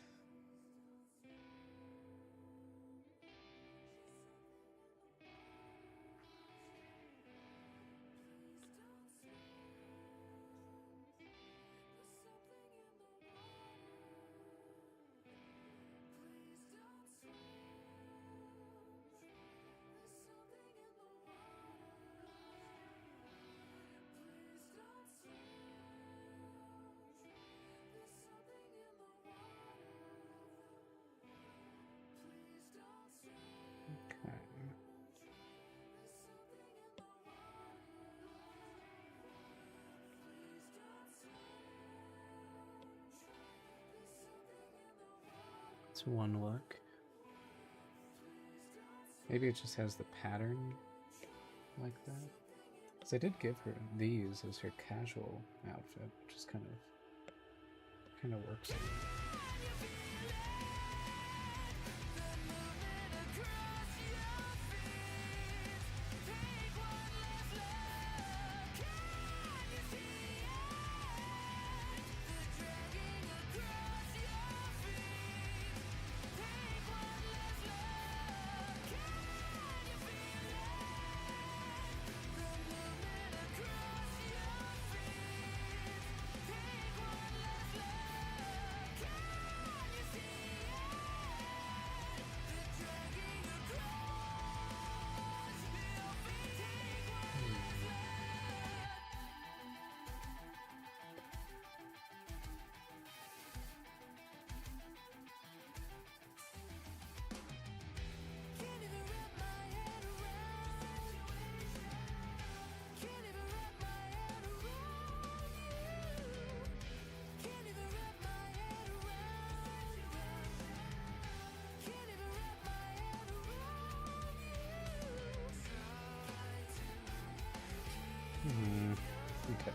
C: That's one look. Maybe it just has the pattern like that. Because I did give her these as her casual outfit, which is kind of works. Okay.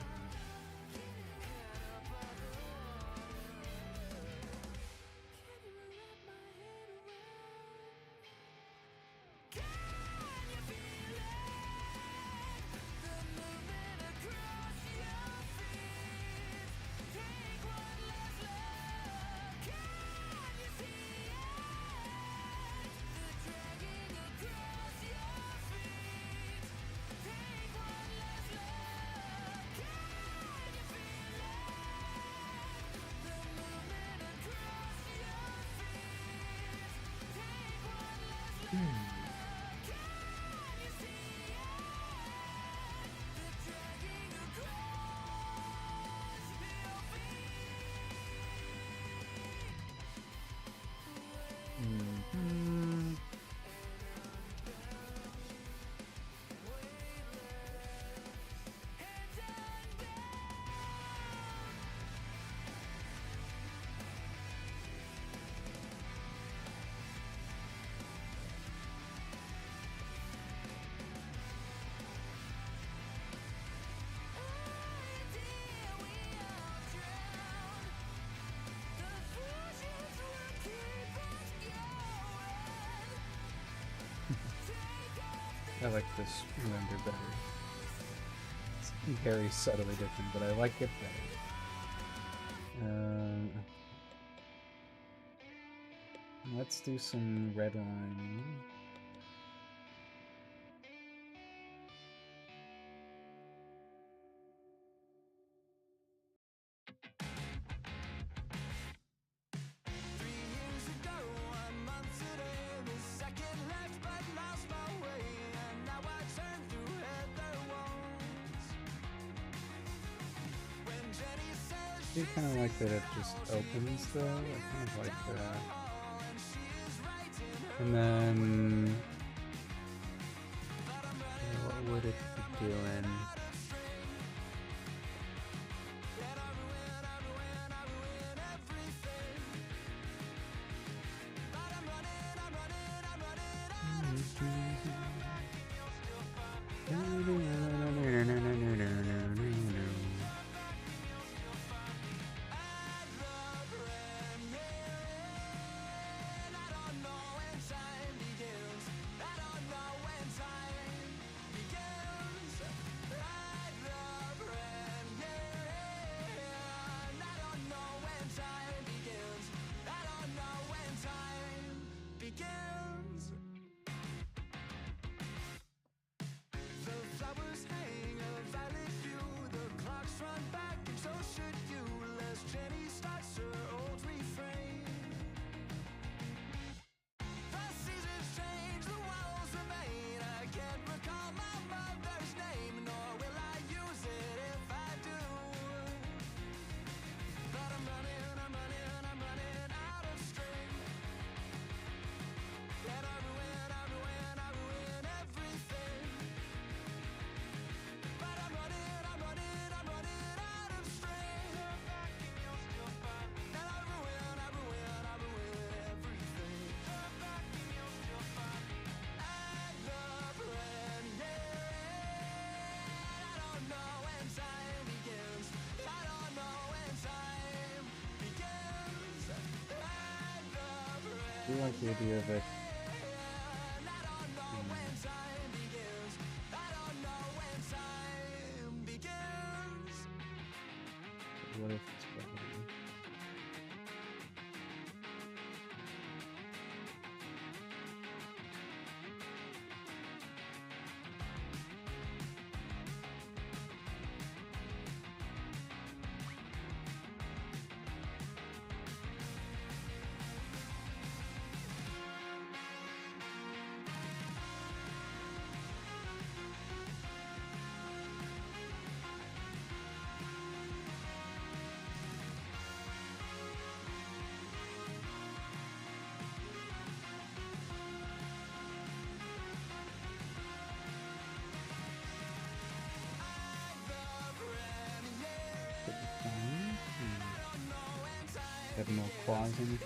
C: I like this render better. It's very subtly different, but I like it better. Let's do some red line. I kind of like that it just opens though. I kind of like that. And then what would it be doing? do like the idea of it. What if it's probably... Have more claws in it.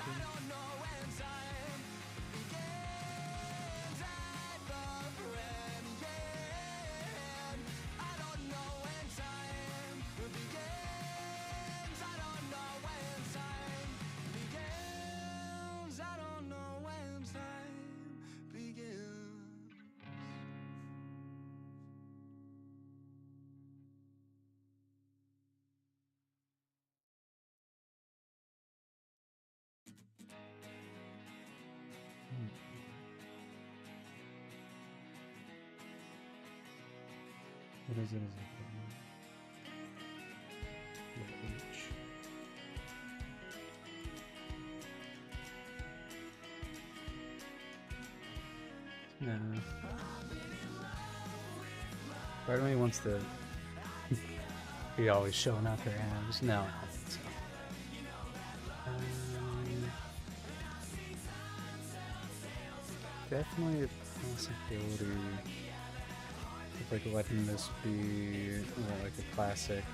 C: What is it? No. Part of me wants to be always showing off her abs. No, I don't think so. Definitely a possibility of like letting this be like a classic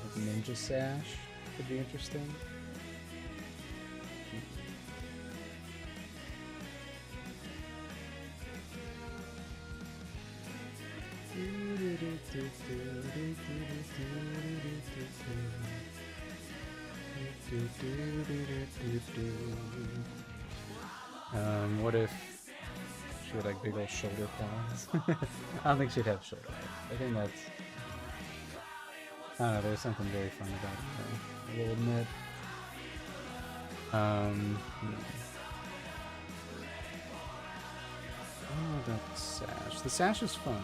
C: like ninja sash could be interesting. What if she had like big old shoulder pads? I don't think she'd have shoulder pads. I think that's... I don't know, there's something very fun about it, though. I will admit. I don't know about the sash. The sash is fun.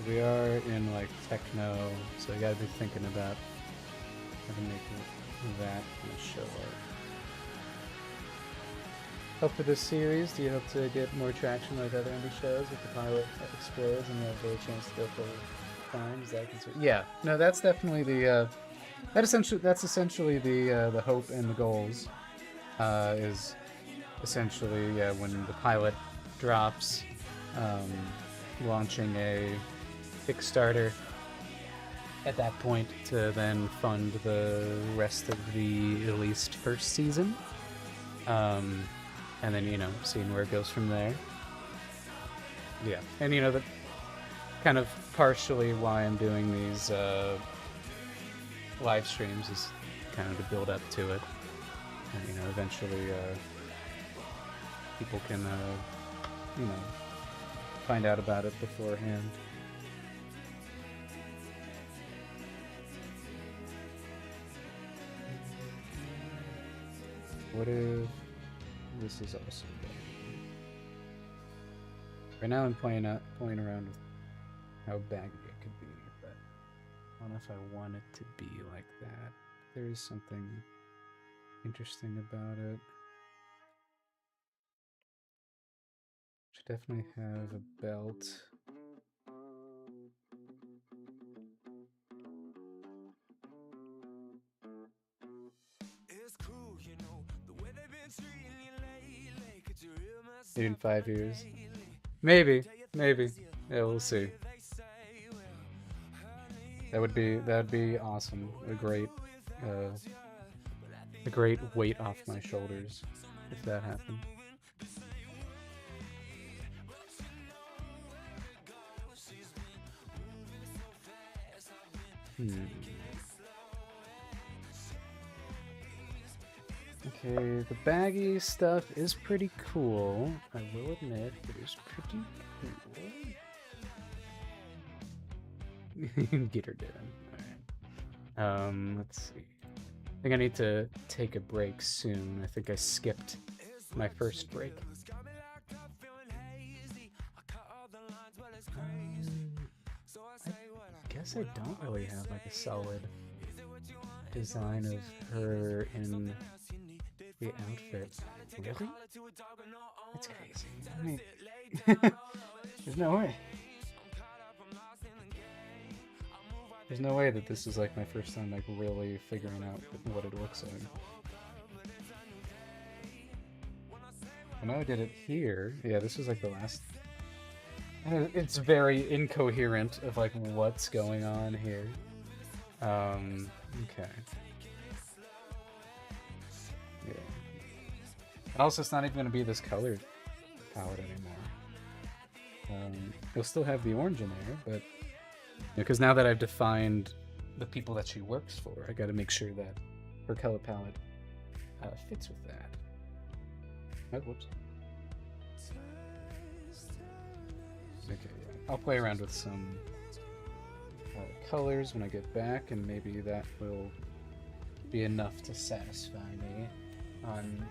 C: We are in like techno, so you gotta be thinking about how to make that kind of show up. Hope for this series, do you hope to get more traction like other indie shows if the pilot explodes and you have a chance to go full time? Is that considered? Yeah, no, that's definitely the that's essentially the hope and the goals. Is essentially when the pilot drops, launching a Kickstarter at that point to then fund the rest of the at least first season, and then seeing where it goes from there. Yeah, and that kind of partially why I'm doing these live streams is kind of to build up to it, and eventually people can find out about it beforehand. What if this is also bad? Right now I'm playing around with how baggy it could be, but I don't know if I want it to be like that. There is something interesting about it. Should definitely have a belt. Maybe in 5 years. Maybe. Yeah, we'll see. That would be awesome. A great weight off my shoulders if that happened. Okay, the baggy stuff is pretty cool. I will admit, it is pretty cool. Get her down. Alright. Let's see. I think I need to take a break soon. I think I skipped my first break. I guess I don't really have like a solid design of her in the outfit. Really? That's crazy. I mean, there's no way. There's no way that this is like my first time like really figuring out what it looks like. I know I did it here. Yeah, this was like the last. It's very incoherent of like what's going on here. Okay. Yeah. Also, it's not even going to be this colored palette anymore. You'll still have the orange in there, but because now that I've defined the people that she works for, I got to make sure that her color palette fits with that. Oh, whoops. Okay, yeah. I'll play around with some colors when I get back, and maybe that will be enough to satisfy me on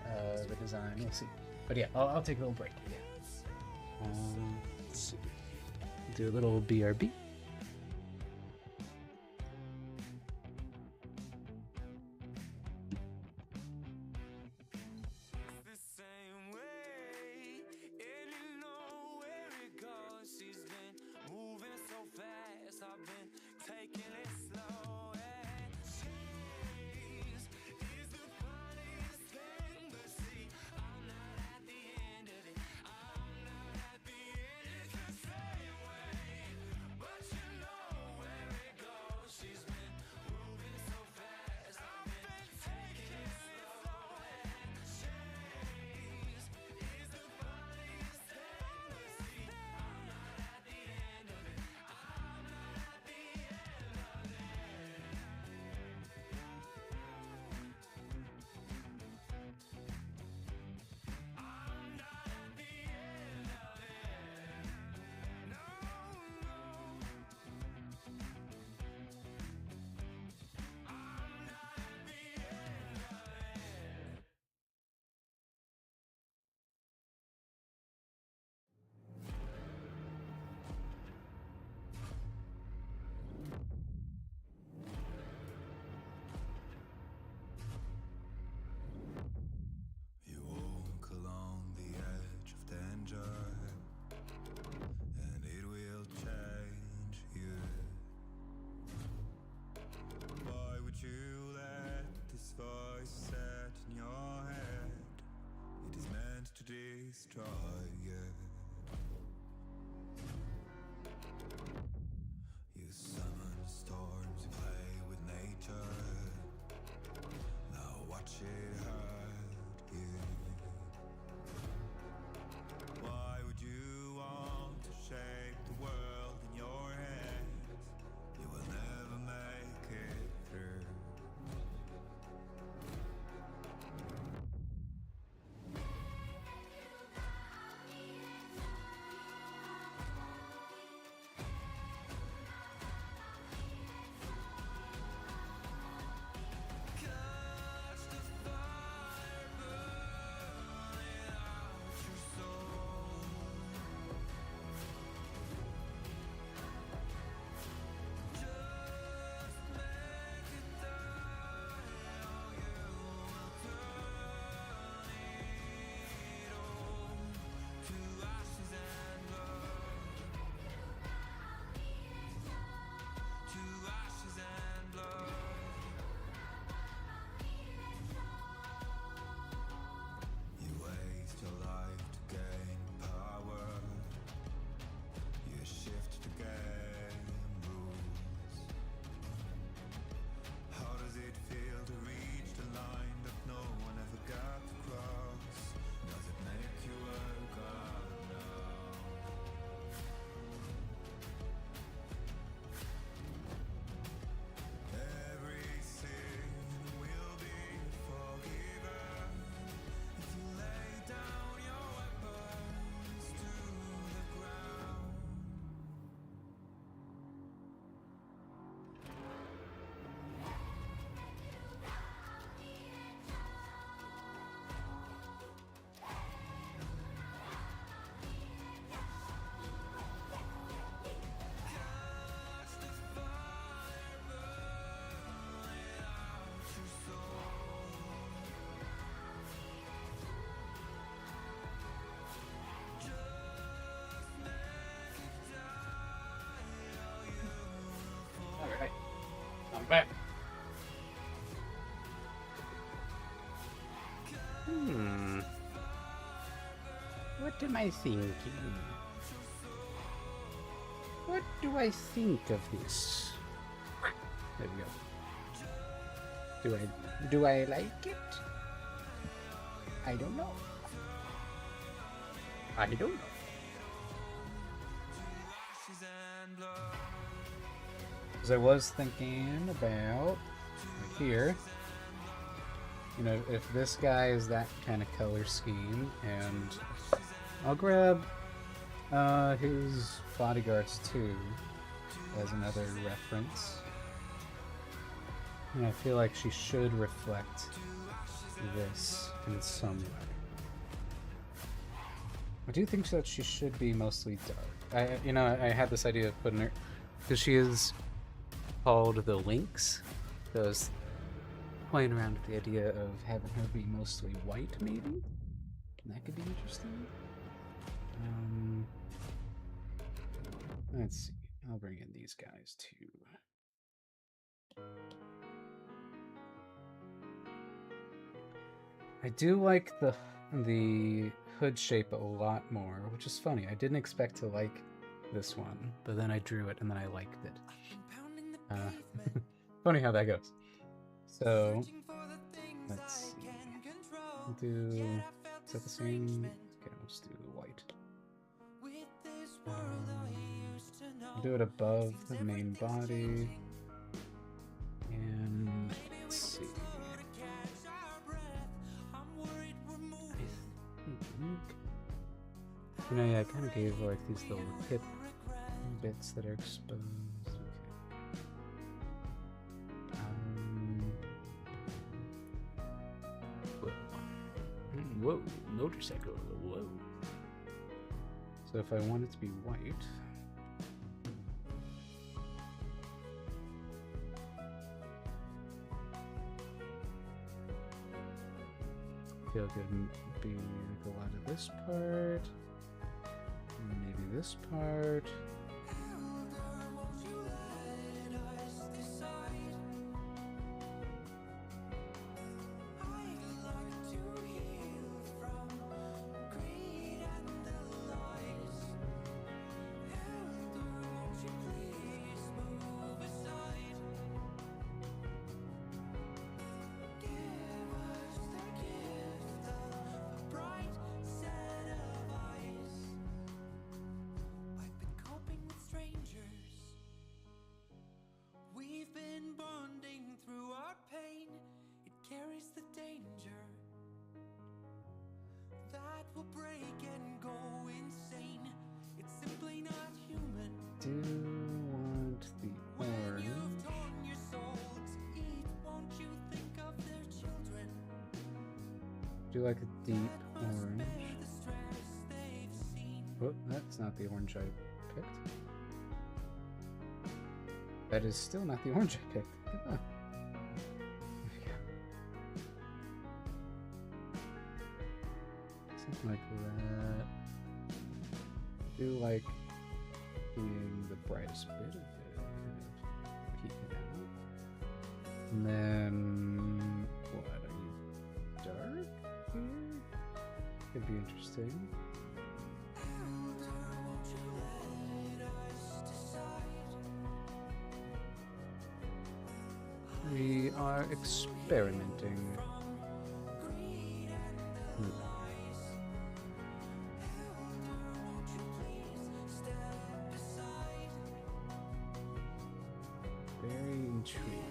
C: the design. We'll see. But yeah, I'll take a little break. Yeah. Let's see. Do a little BRB.
A: Destroy it. You summon storms, you play with nature. Now watch it hurt you. Why would you want to shape the world in your hands? You will never make it through.
C: What am I thinking? What do I think of this? There we go. Do I like it? I don't know. I don't know. Because I was thinking about here, you know, if this guy is that kind of color scheme, and I'll grab his bodyguards too as another reference. And I feel like she should reflect this in some way. I do think that she should be mostly dark. I had this idea of putting her, because she is called the Lynx. So I was playing around with the idea of having her be mostly white, maybe? That could be interesting. Let's see. I'll bring in these guys too. I do like the hood shape a lot more, which is funny. I didn't expect to like this one, but then I drew it and then I liked it. Funny how that goes. So let's see. We'll do, is that the same? Okay, let's do the white. We'll do it above the main body. And let's see. You know, yeah, I kind of gave like these little hip bits that are exposed. Okay. Whoa, motorcycle, whoa. So if I want it to be white, I feel like it'd be like a lot of this part. Maybe this part. Do want the orange. Do like a deep orange. Oh, that's not the orange I picked. That is still not the orange I picked. There we go. Something like that. Do like being the brightest bit of it, kind of peeking out. And then, what, are you dark here? Could be interesting. We are experimenting. Very intriguing.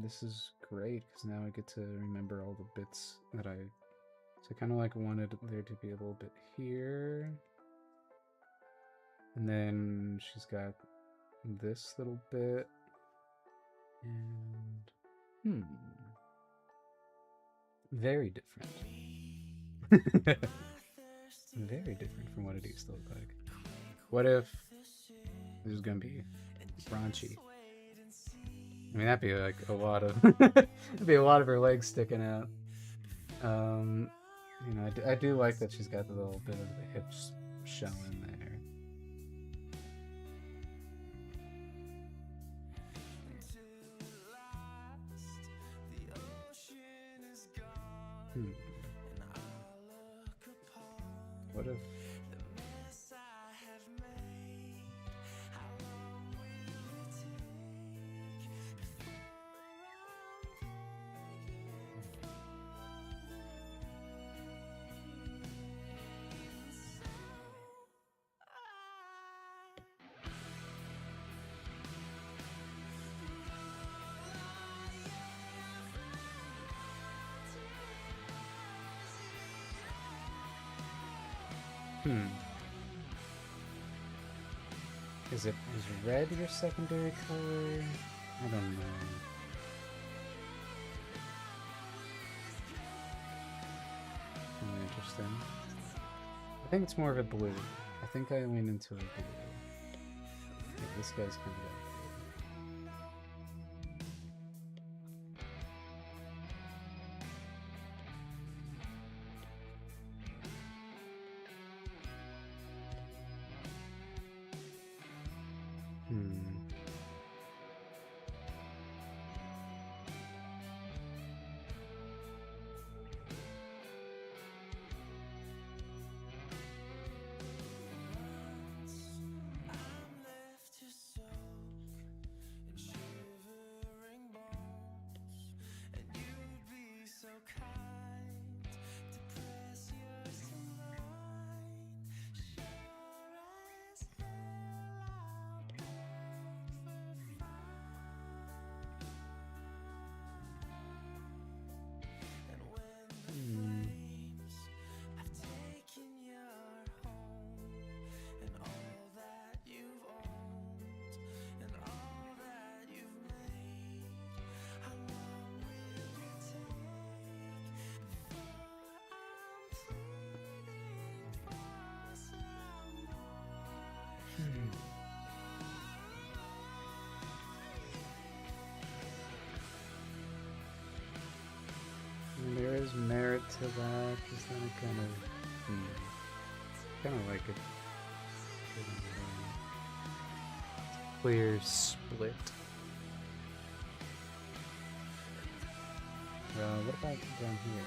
C: This is great because now I get to remember all the bits that I kind of like wanted there to be a little bit here. And then she's got this little bit. And very different. Very different from what it used to look like. What if this is gonna be raunchy? I mean, that'd be like a lot of that'd be a lot of her legs sticking out. You know, I do like that she's got a little bit of the hips showing there. What if... Is red your secondary color? I don't know. Interesting. I think it's more of a blue. I think I lean into a blue. Yeah, this guy's kind of there is merit to that, just then it kind of like it. Clear split. What about down here?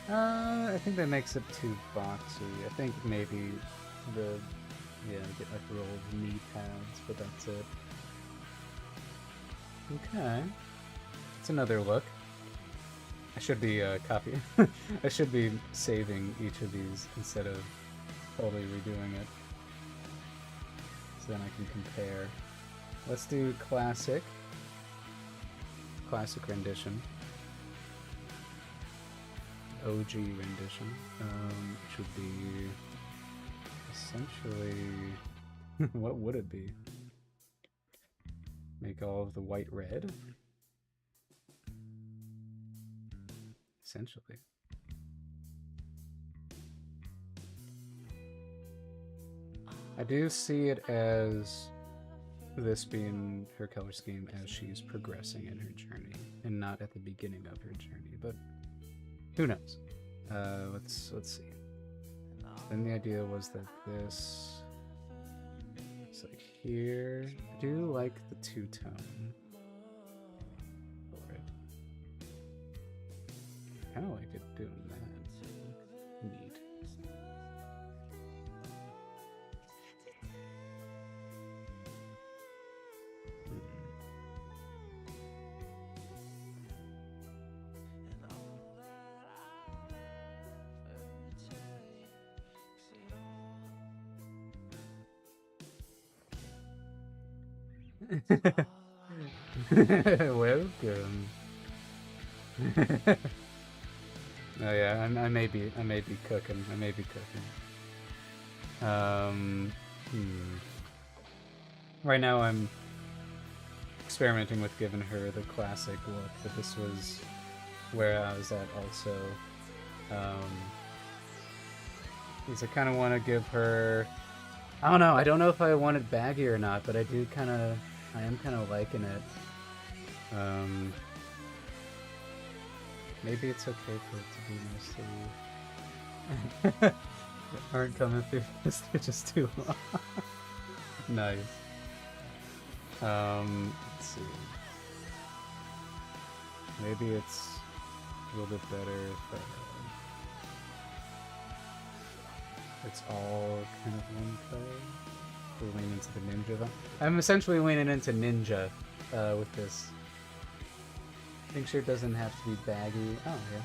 C: I think that makes it too boxy. I think maybe get like little knee pads, but that's it. Okay. It's another look. I should be copying. I should be saving each of these instead of totally redoing it. So then I can compare. Let's do classic. Classic rendition. OG rendition, which would be essentially, what would it be? Make all of the white red? Essentially. I do see it as this being her color scheme as she's progressing in her journey, and not at the beginning of her journey, but who knows? Let's see. Then the idea was that this is like here. I do like the two-tone for it. I kind of like it doing that. Neat. Welcome. Oh yeah, I may be cooking. I may be cooking. Right now I'm experimenting with giving her the classic look, but this was where I was at also Because I kind of want to give her. I don't know. I don't know if I want it baggy or not, but I do kind of. I am kind of liking it. Maybe it's okay for it to be mostly. Aren't coming through this just too long. Nice. Let's see. Maybe it's a little bit better if it's all kind of one color. We lean into the ninja vibe. I'm essentially leaning into ninja with this. Pink shirt doesn't have to be baggy. Oh, yeah.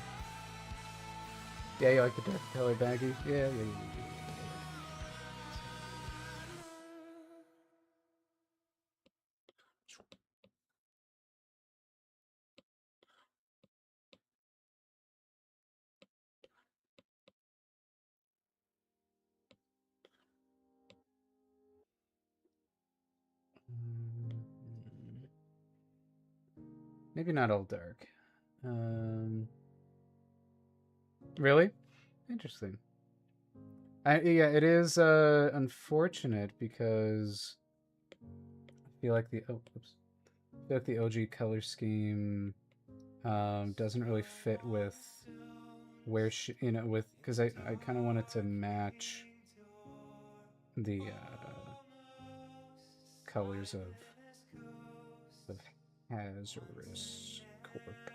C: Yeah, you like the dark color baggy? Yeah. Maybe not all dark. Really? Interesting. Yeah, it is unfortunate because I feel like the OG color scheme doesn't really fit with where she, with because I kind of wanted to match the colors of Hazardous Corp,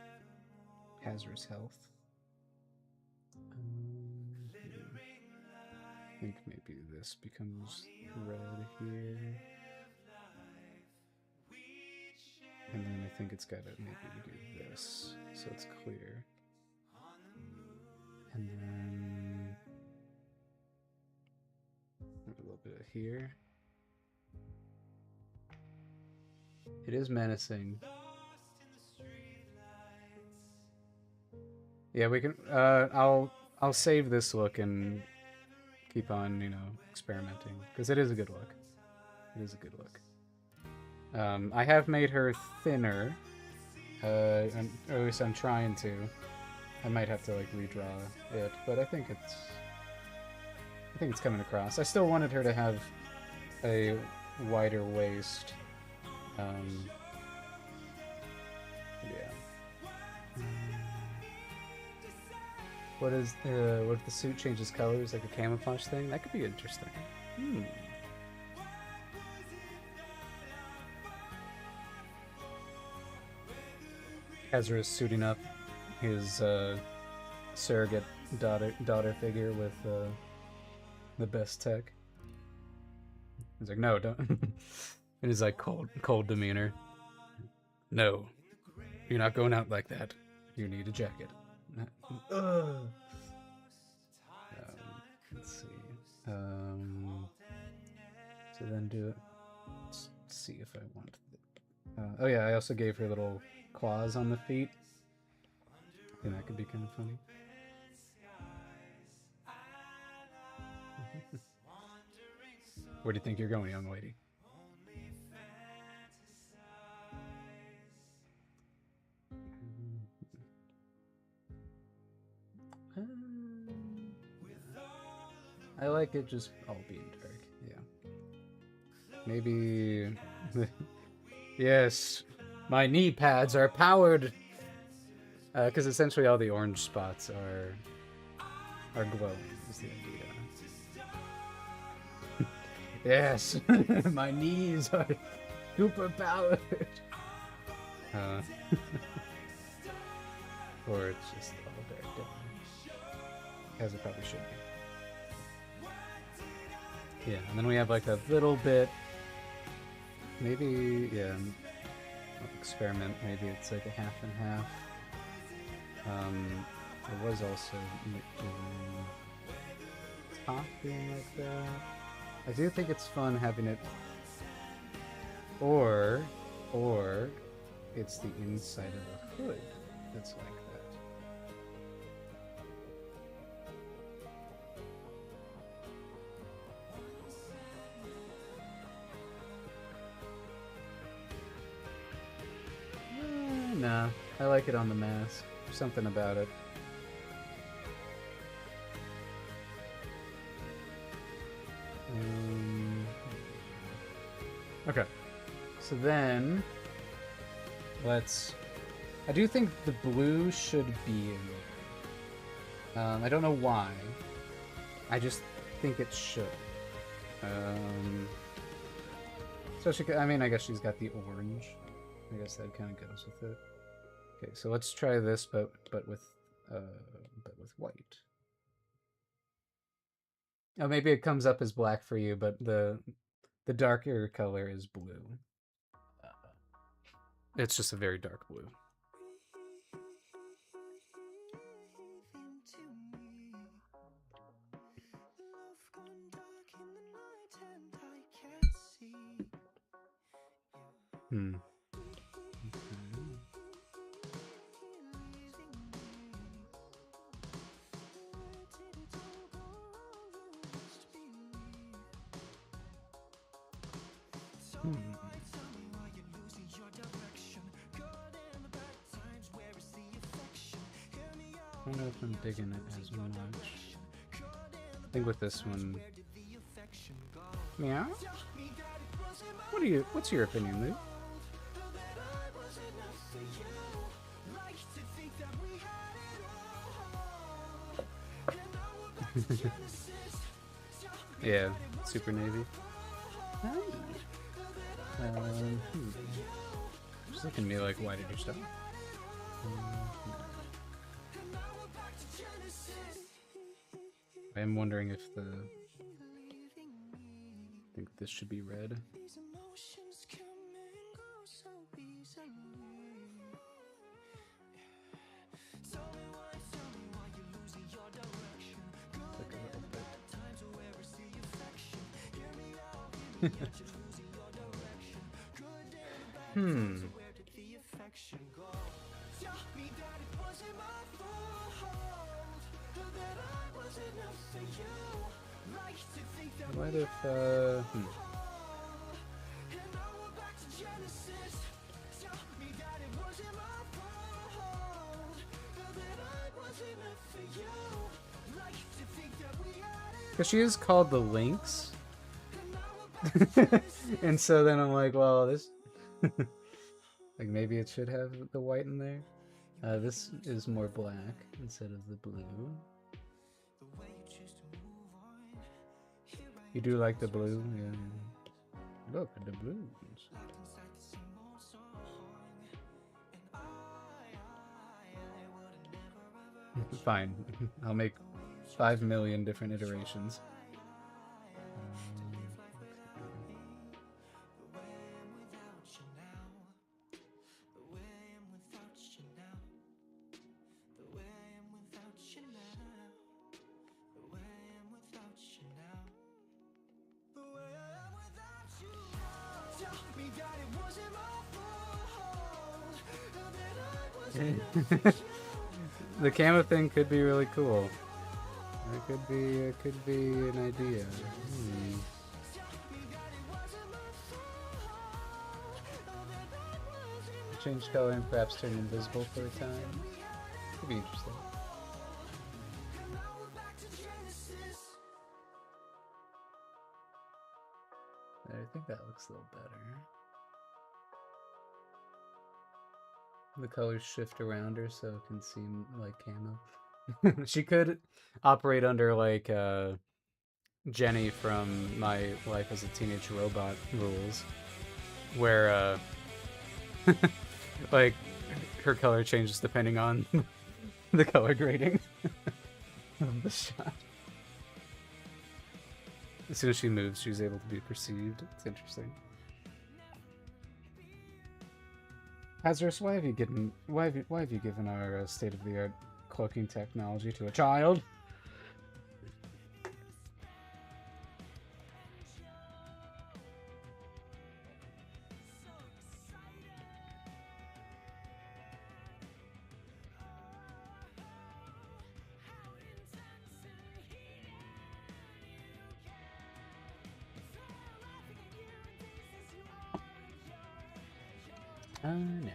C: Hazardous Health. I think maybe this becomes red here. And then I think it's got to maybe do this so it's clear. And then a little bit here. It is menacing. Yeah, we can. I'll save this look and keep on, experimenting because it is a good look. It is a good look. I have made her thinner. Or at least I'm trying to. I might have to redraw it, but I think it's coming across. I still wanted her to have a wider waist. Yeah. What if the suit changes colors like a camouflage thing? That could be interesting. Ezra's suiting up his surrogate daughter figure with the best tech. He's like, no, don't. And he's like cold demeanor. No, you're not going out like that. You need a jacket. Let's see. So then do it. Let's see if I want. Oh yeah, I also gave her little claws on the feet. I think that could be kind of funny. Where do you think you're going, young lady? I like it just all being dark. Yeah. Maybe. Yes, my knee pads are powered. Because essentially all the orange spots are glowing. Is the idea. Yes, my knees are super powered. Or it's just all dark down. As it probably should be. Yeah, and then we have a little bit. Maybe, yeah. I'll experiment. Maybe it's a half and half. There was also top being like that. I do think it's fun having it, or it's the inside of the hood that's like that. Nah, I like it on the mask. There's something about it. Okay. So then, let's... I do think the blue should be in there. I don't know why. I just think it should. Especially, I mean, I guess she's got the orange. I guess that kind of goes with it. Okay, so let's try this, but with white. Oh, maybe it comes up as black for you, but the darker color is blue. It's just a very dark blue. Hmm. I don't know if I'm digging it as much. I think with this one... Meow? What's your opinion, Luke? Yeah, Super Navy. Just looking at me like, why did you stop? I am wondering if I think this should be red. Like a little bit. What if, Because she is called the Lynx. And so then I'm like, well, this... like, maybe it should have the white in there. This is more black instead of the blue. You do like the blue? Yeah. Look at the blues. Fine. I'll make 5 million different iterations. The camo thing could be really cool. It could be an idea. Change color and perhaps turn invisible for a time. Could be interesting. I think that looks a little better. The colors shift around her so it can seem like camo. She could operate under like Jenny from My Life as a Teenage Robot rules, where like her color changes depending on the color grading of the shot. As soon as she moves, she's able to be perceived. It's interesting. Hazardous, why have you given our state-of-the-art cloaking technology to a child? No.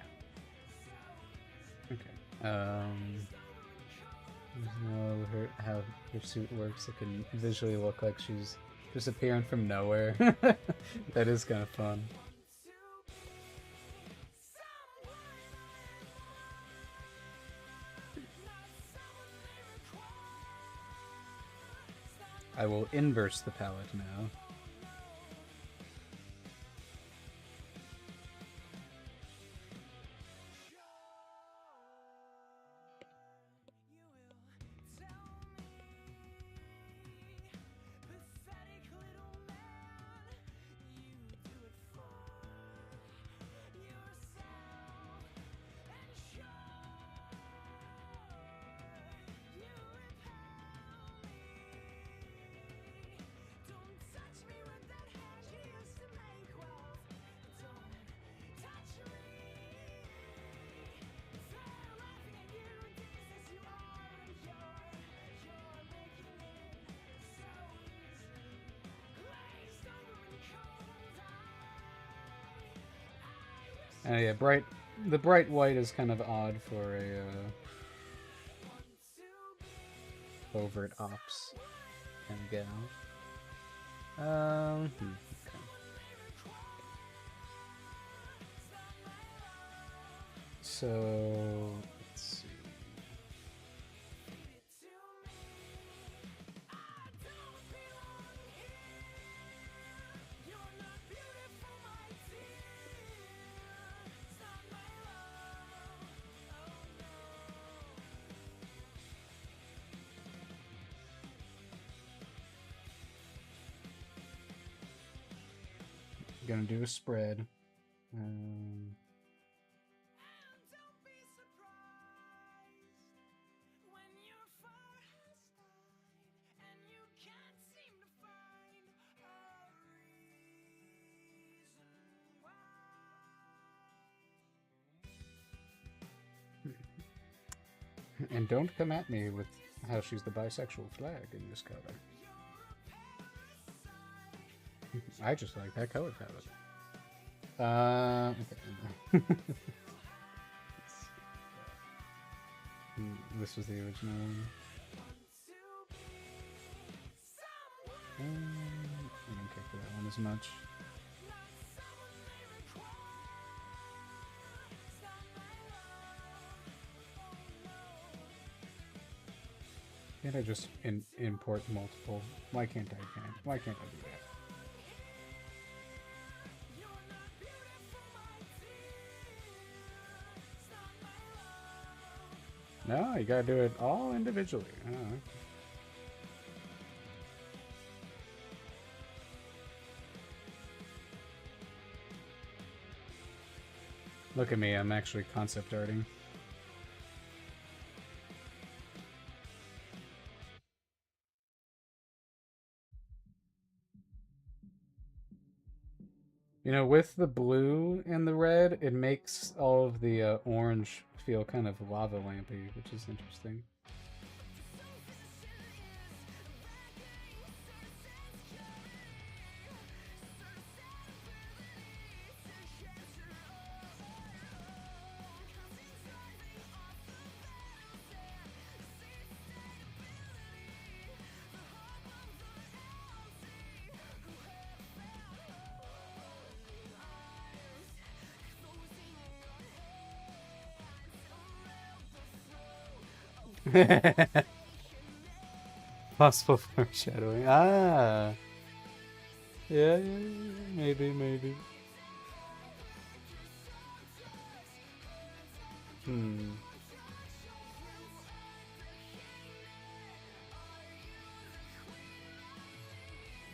C: Okay. How her suit works, it can visually look like she's just appearing from nowhere. That is kind of fun. I will inverse the palette now. Yeah, the bright white is kind of odd for a overt ops kind of gal. Okay. So let's see. Gonna do a spread. And don't come at me with how she's the bisexual flag in this color. I just like that color palette. Okay. This was the original one. I don't care for that one as much. Can't I just import multiple? Why can't I do that? No, you gotta do it all individually. Oh. Look at me, I'm actually concept arting. You know, with the blue and the red, it makes all of the orange feel kind of lava lampy, which is interesting. Possible foreshadowing. Ah. Yeah, maybe.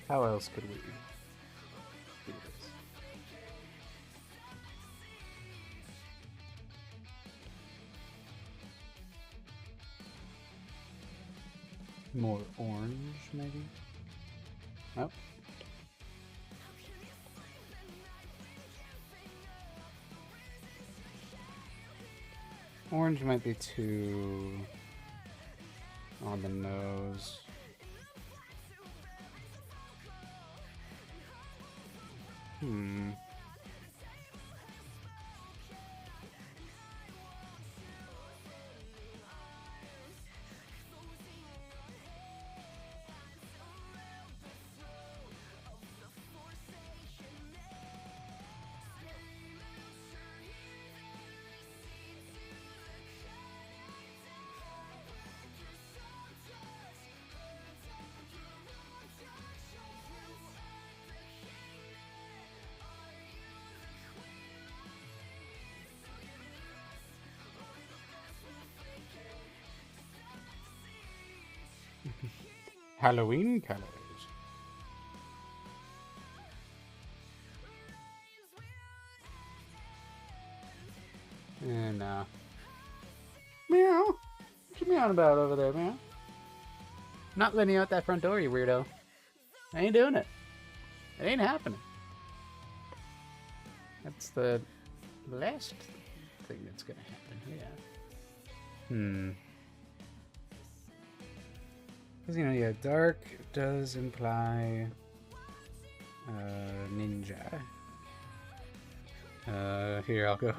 C: How else could we do this? More orange, maybe? Oh. Orange might be too on the nose. Halloween colors. And meow. What you meowing about over there, meow? Not letting you out that front door, you weirdo. I ain't doing it. It ain't happening. That's the last thing that's gonna happen. Yeah. Because, you know, yeah, dark does imply ninja. Here, I'll go.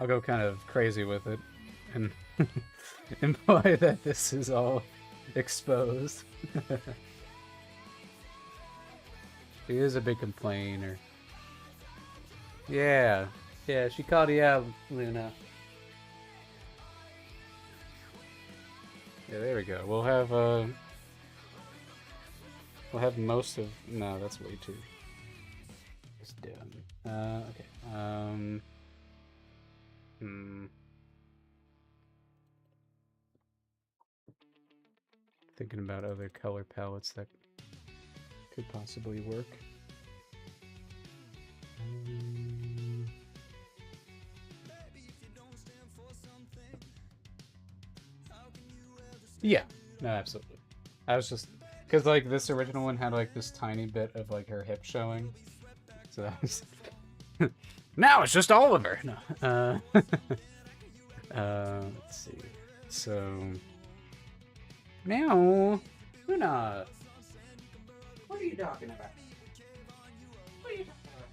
C: I'll go kind of crazy with it and imply that this is all exposed. She is a big complainer. Yeah, she called you out, Luna. Yeah, there we go. We'll have most of. No, that's way too. It's done. Okay. Thinking about other color palettes that could possibly work. Yeah, no, absolutely. I was just because like this original one had like this tiny bit of like her hip showing, so that was. Now it's just Oliver. No. Let's see. So now, Luna, what are you talking about? What are you talking about?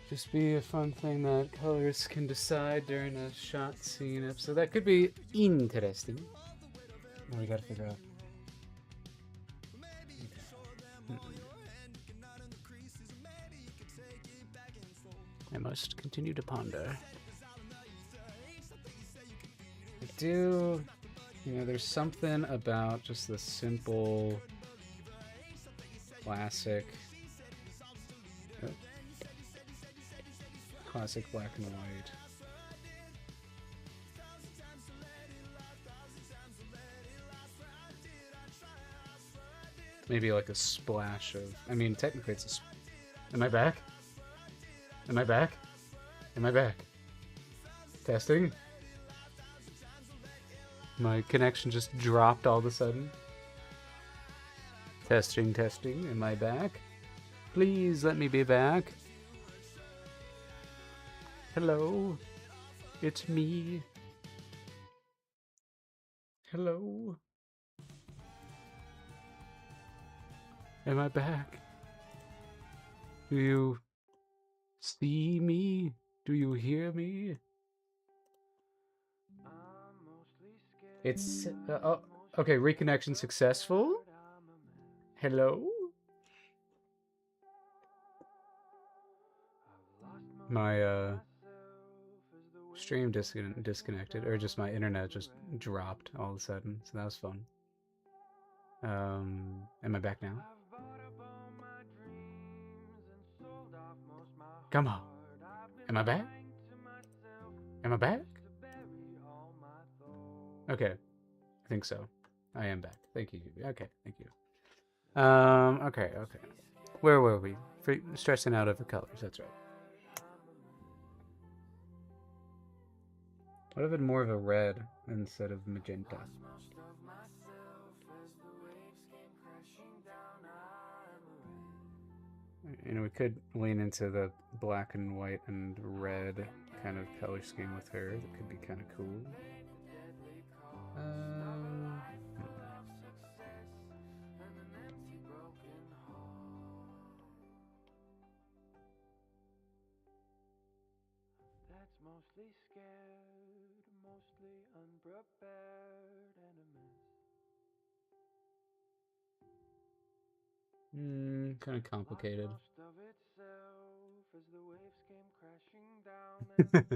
C: Just be a fun thing that colors can decide during a shot scene episode. That could be interesting. Now we gotta figure out. I must continue to ponder. I do, you know, there's something about just the simple, classic black and white. Maybe like a splash of. I mean, technically it's a. Am I back? Am I back? Am I back? Testing? My connection just dropped all of a sudden. Testing, testing. Am I back? Please let me be back. Hello, it's me. Hello. Am I back? Do you see me? Do you hear me? It's oh, okay. Reconnection successful. Hello. My stream disconnected, or just my internet just dropped all of a sudden, so that was fun. Am I back now? Come on. Am I back? Am I back? Okay. I think so. I am back. Thank you. Okay, thank you. Okay. Where were we? Stressing out over colors, that's right. What if it more of a red instead of magenta? You know, we could lean into the black and white and red kind of color scheme with her. That could be kind of cool.
A: That's mostly scared, mostly unprepared, and a mess.
C: Kind of complicated.
A: Most of itself as the waves came crashing down and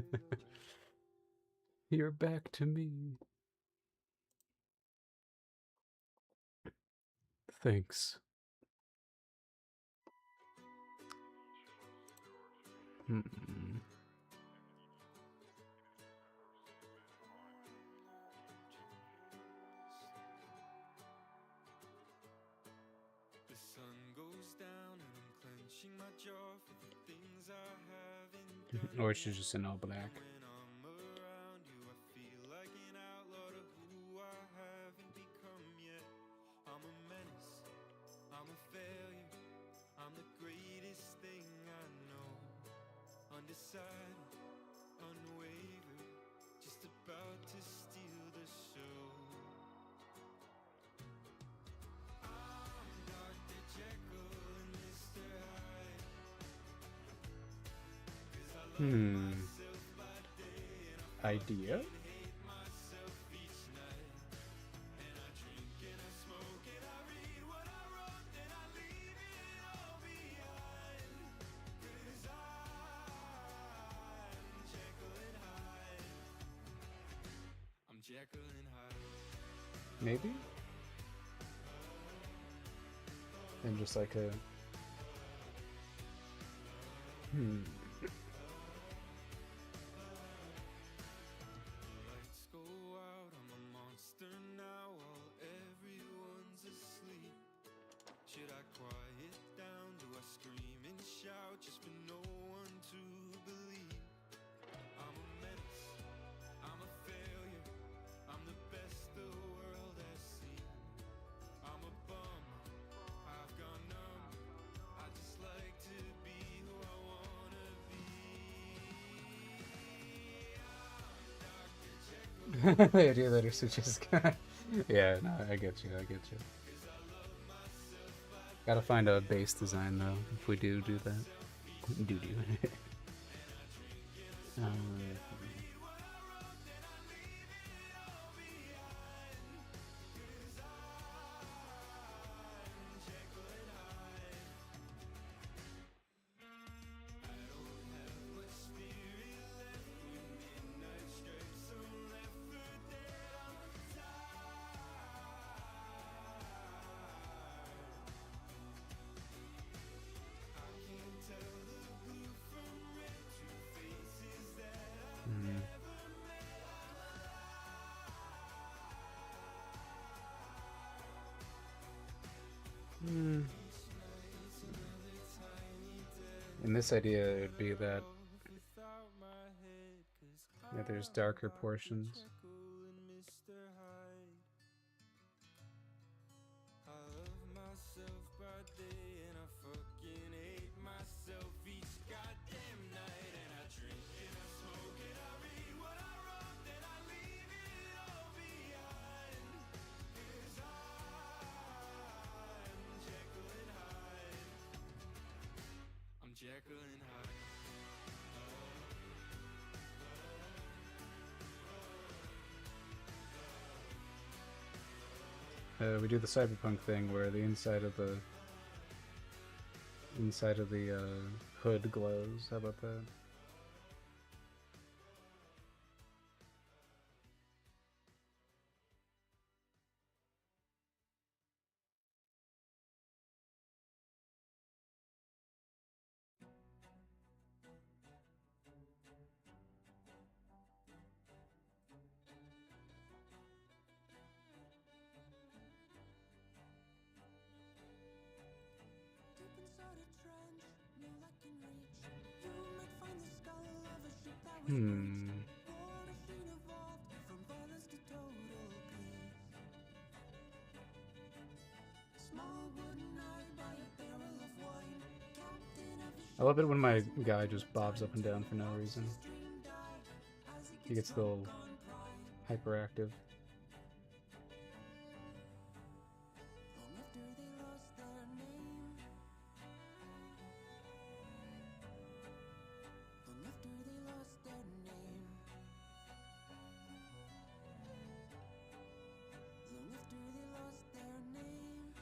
C: You're back to me. Thanks. Hmm.
A: The sun goes down and I'm clenching my jaw for the things I haven't done.
C: Or she's just in all black.
A: When I'm around you, I feel like an outlaw to who I haven't become yet. I'm a menace, I'm a failure, I'm the greatest thing I know. Undecided, unwavered, just about to steal the show. I'm Dr. Jekyll and Mr. Hyde. 'Cause I love myself by day and I
C: Idea?
A: hate myself each night. And I drink and I smoke and I read what I wrote, then I leave it all behind. 'Cause I'm Jekyll and Hyde. I'm Jekyll and Hyde.
C: Maybe? And just like a...
A: Lights go out, I'm a monster now while everyone's asleep. Should I quiet down? Do I scream and shout just for no one to believe? I'm a menace, I'm a failure, I'm the best the world has seen. I'm a bum, I've gone numb, I just like to be who I wanna be.
C: The idea that her switch is yeah, no, I get you, I get you. Gotta find a base design though, if we do that. Do. In this idea, it would be that there's darker portions.
A: I love myself by day and I fucking hate myself each goddamn night. And I drink and I smoke and I read what I wrote, then I leave it all behind. 'Cause I'm Jekyll and Hyde. I'm Jekyll and Hyde.
C: We do the cyberpunk thing where the inside of the hood glows. How about that?
A: Deep inside a trench, no light can reach. You might find the skull of a ship that was breached. War machine evolved from violence to total peace. Small wooden eye by a barrel of wine. Captain of the
C: I love it when my guy just bobs up and down for no reason. He gets a little hyperactive.
A: long after they lost their name. Long after they lost their name. Long after they lost their name.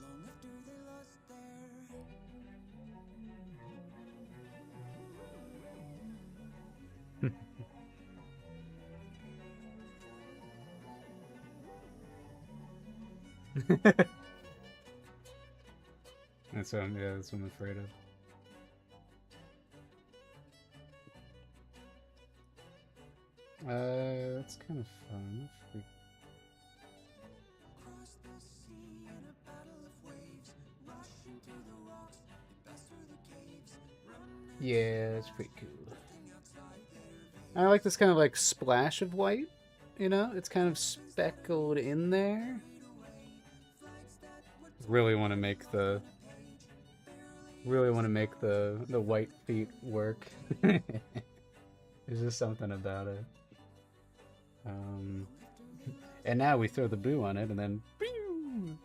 A: Long after they lost their
C: That's what I'm, yeah, that's what I'm afraid of. That's kind of fun.
A: Across the sea in a battle of waves, rushing through the rocks, pass through the caves, running
C: Yeah, that's pretty cool.
A: outside their
C: I like this kind of like splash of white, you know? It's kind of speckled in there. Really want to make the white feet work. There's just something about it. And now we throw the blue on it, and then it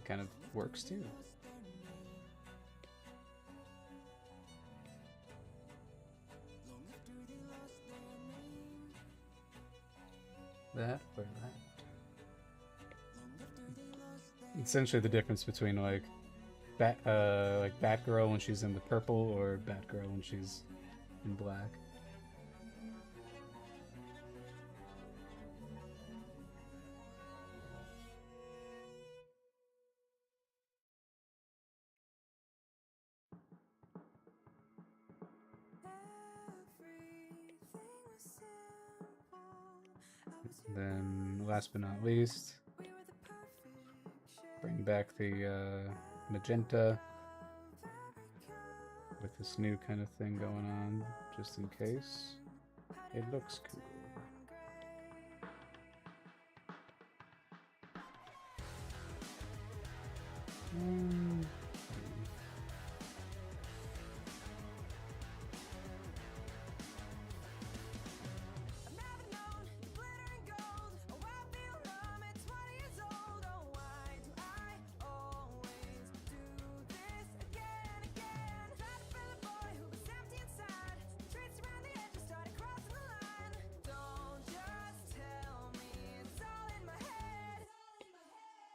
C: kind of works too. That or that. Essentially, the difference between like Batgirl when she's in the purple or Batgirl when she's in black. Then, last but not least, bring back the magenta with this new kind of thing going on, just in case. It looks cool.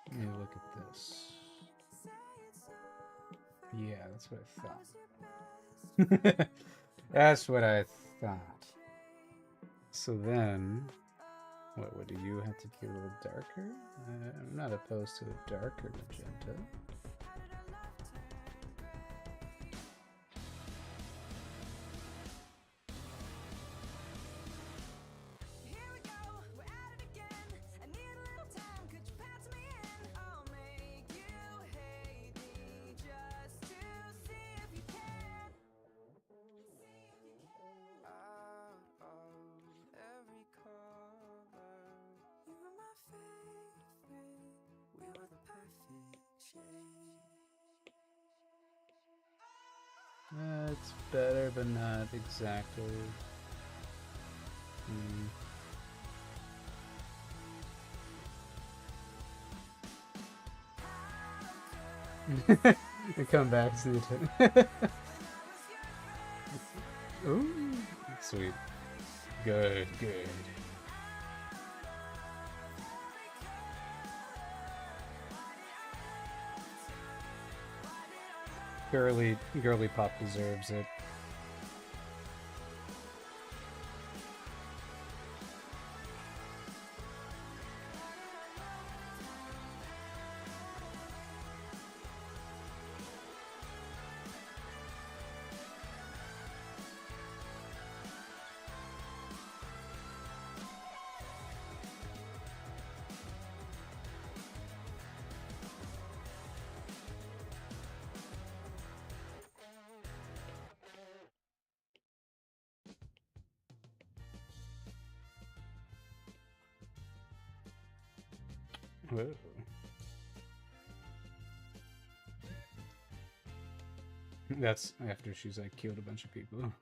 C: Hey, look at this. Yeah, that's what I thought. That's what I thought. So then, what do you have to be a little darker? I'm not opposed to a darker magenta. It's better, but not exactly. We come back to the Ooh, sweet. Good, good. Girly pop deserves it. Whoa. That's after she's like killed a bunch of people.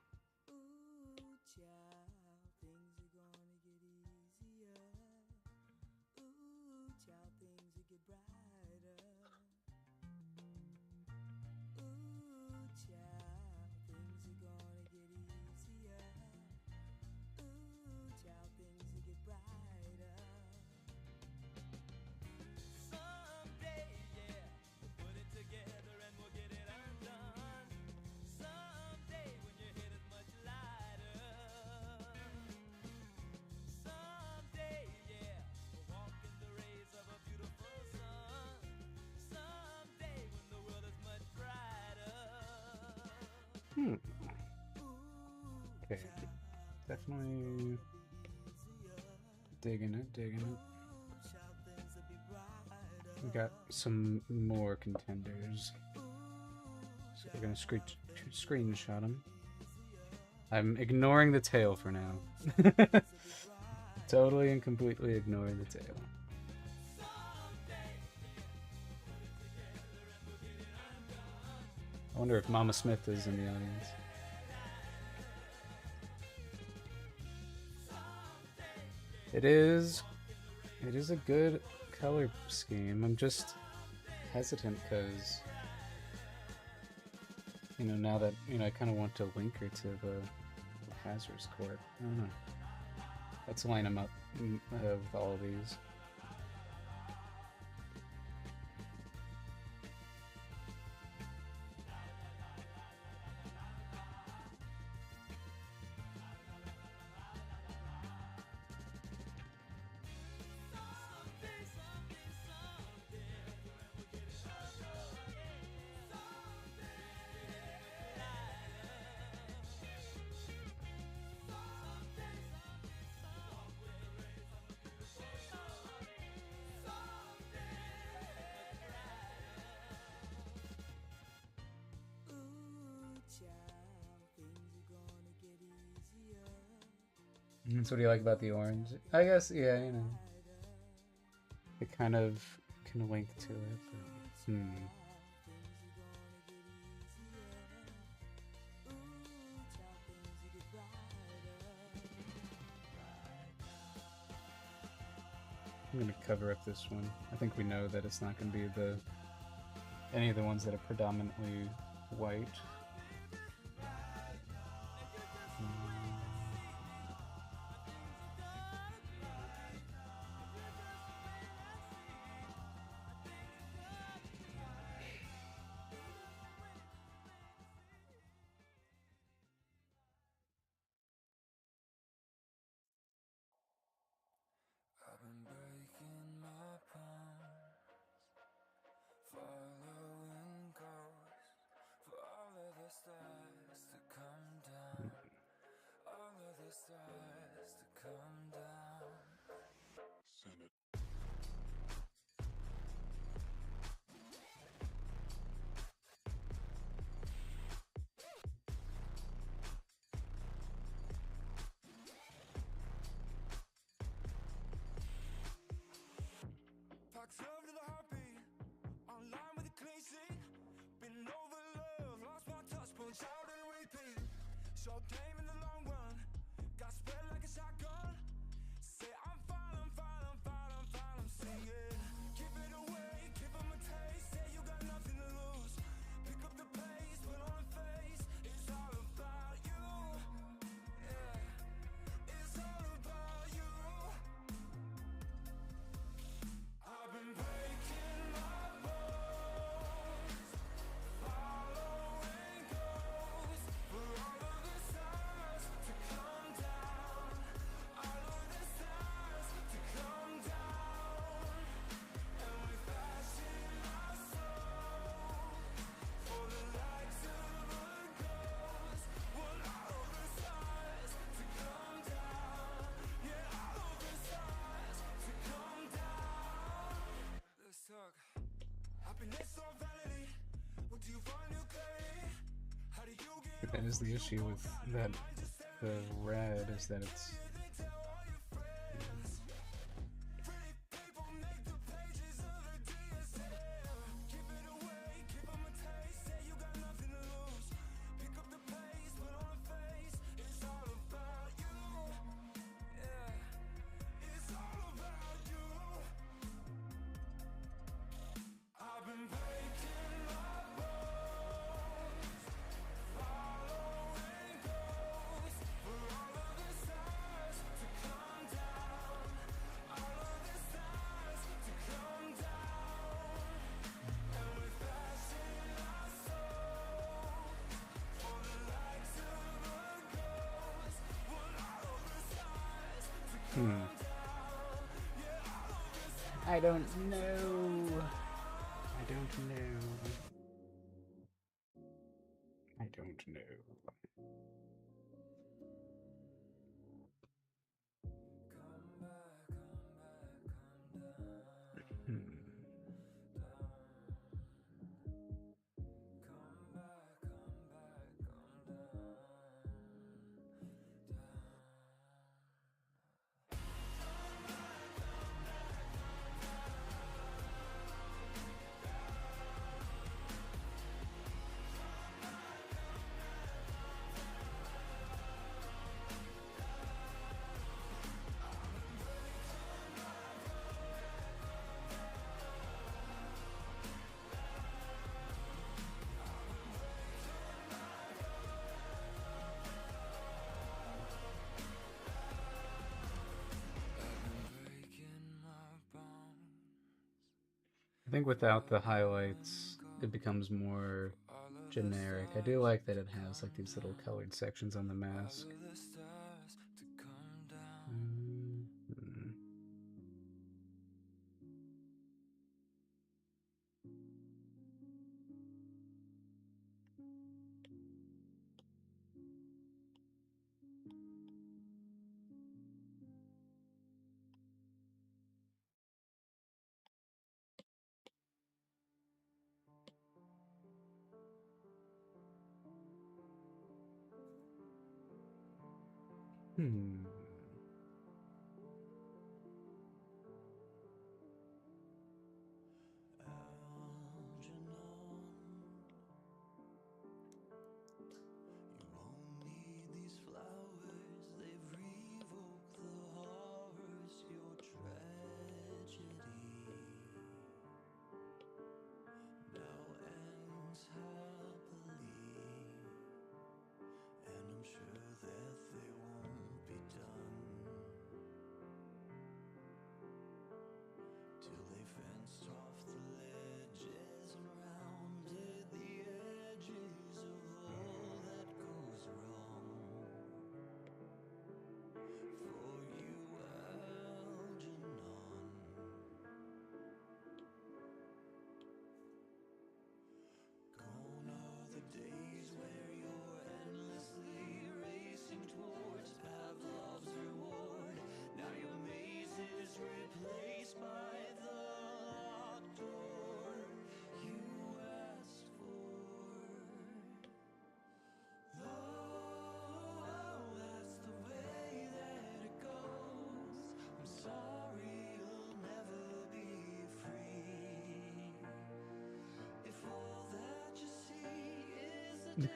C: Okay, definitely digging it, digging it. We got some more contenders. So we're gonna screenshot them. I'm ignoring the tail for now. Totally and completely ignoring the tail. I wonder if Mama Smith is in the audience. It is a good color scheme. I'm just hesitant because, you know, now that, you know, I kind of want to link her to the Hazard's Court. I don't know. Let's line them up with all of these. So what do you like about the orange? I guess, yeah, you know. It kind of can link to it, but, I'm gonna cover up this one. I think we know that it's not gonna be any of the ones that are predominantly white.
A: I've been breaking my bones, following ghosts for all of the stars to come down, all of the stars to come down.
B: Senate.
A: Fox love to the heartbeat, online with the clean sheet. Been over love, lost my touch, punch out and repeat. Short game in the long run, got spread like a shotgun. Say I'm fine, I'm fine, I'm fine, I'm fine, I'm singing. Give it away, give 'em a taste. Say you got nothing to lose. Pick up the pace, put on a face. It's all about you. Yeah, it's all about you. I've been breaking my bones, following ghosts for all of the stars to come down, all of the stars to come down, and we fashion our souls for the likes of a ghost. Want all of the stars to come down, yeah, all of the stars to come down. Let's talk. Happiness or vanity? What do you find your clarity? How do you get
C: That is the issue with that. The red is that it's.
A: people make the pages of the DSL? Give it away, give 'em a taste. Say you got nothing to lose. Pick up the pace, put on a face. It's all about you. Yeah, it's all about you. I've been breaking my bones, following ghosts for all of the stars to come down, all of the stars to come down, and we fashion our souls for the likes of a ghost. Want all of the stars to come down, yeah, all of the stars.
C: I don't know. I don't know. I don't know. think without the highlights, it becomes more generic. I do like that it has like these little colored sections on the mask. Mm-hmm.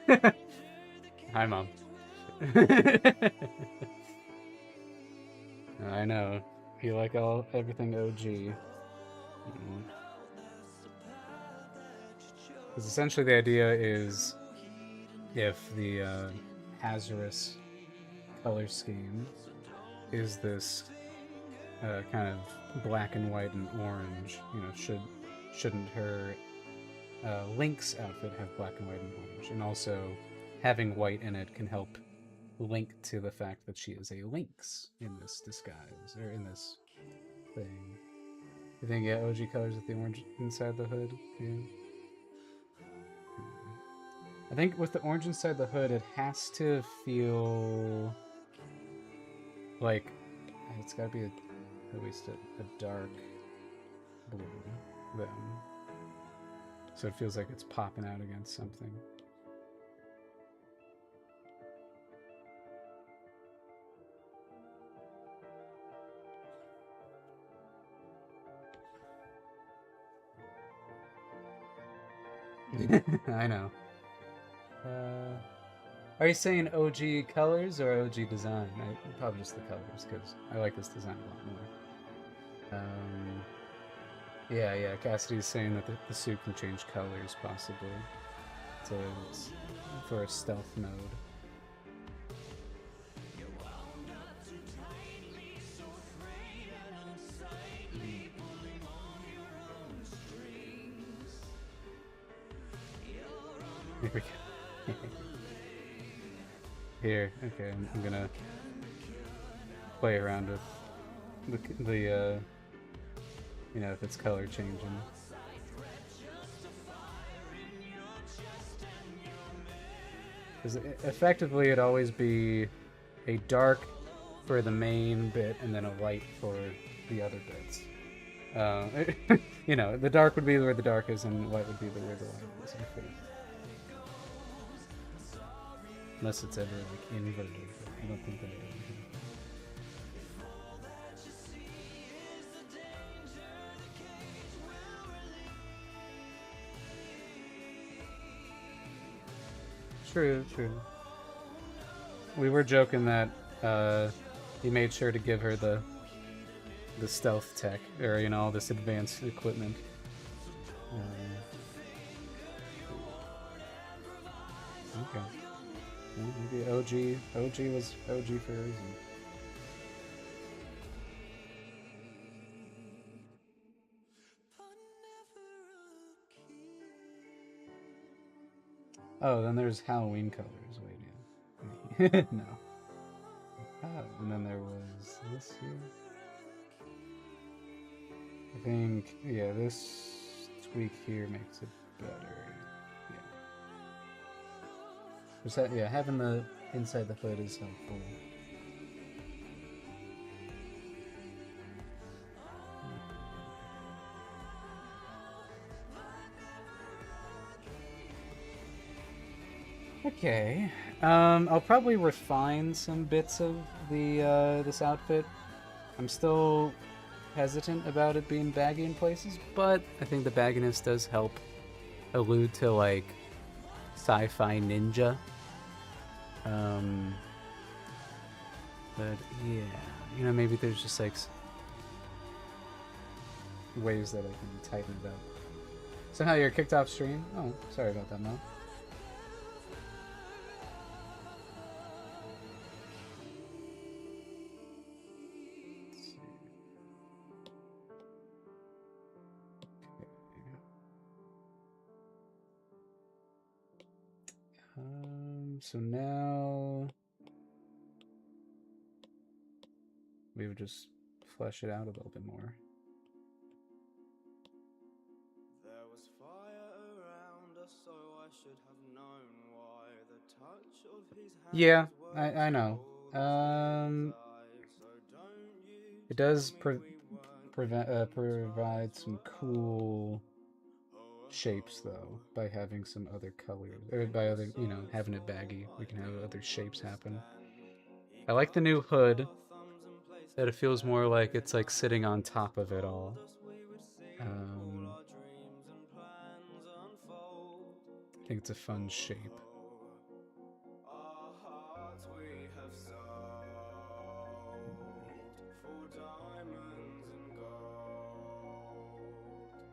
C: Hmm. Hi, Mom. I know. You like everything OG. Because essentially the idea is if the Hazardous color scheme is this kind of black and white and orange, shouldn't her Link's outfit have black and white and orange? And also, having white in it can help link to the fact that she is a lynx in this disguise, or in this thing. You think, yeah, OG colors with the orange inside the hood? Yeah. I think with the orange inside the hood, it has to feel like it's got to be at least a dark blue, then. So it feels like it's popping out against something. I know. Are you saying OG colors or OG design? Probably just the colors, because I like this design a lot more. Yeah. Cassidy's saying that the suit can change colors, possibly. So it's for a stealth mode. Here we go. Here, okay, I'm gonna play around with the if it's color changing. Because effectively it'd always be a dark for the main bit and then a light for the other bits. The dark would be where the dark is and white would be where the light is, I think. Unless it's ever like inverted. I don't think that it is. True. We were joking that he made sure to give her the stealth tech, or all this advanced equipment. Okay. Maybe OG was OG for a reason. Oh, then there's Halloween colors. Wait, yeah. No. And then there was this here. I think, yeah, this tweak here makes it better. Yeah. Just yeah, having the inside the hood is helpful. Okay. I'll probably refine some bits of the this outfit. I'm still hesitant about it being baggy in places, but I think the bagginess does help allude to like sci-fi ninja. But yeah, you know, maybe there's just like ways that I can tighten it up. Somehow you're kicked off stream. Oh, sorry about that, Mo. So now we would just flesh it out a little bit more.
A: There was fire around us, so I should have known why the touch of his hands.
C: Yeah, I know. It does provide some cool shapes though by having some other colors, or by other, you know, having it baggy. We can have other shapes happen. I like the new hood, that it feels more like it's like sitting on top of it all. I think it's a fun shape.
A: Our hearts we have sold for diamonds and gold.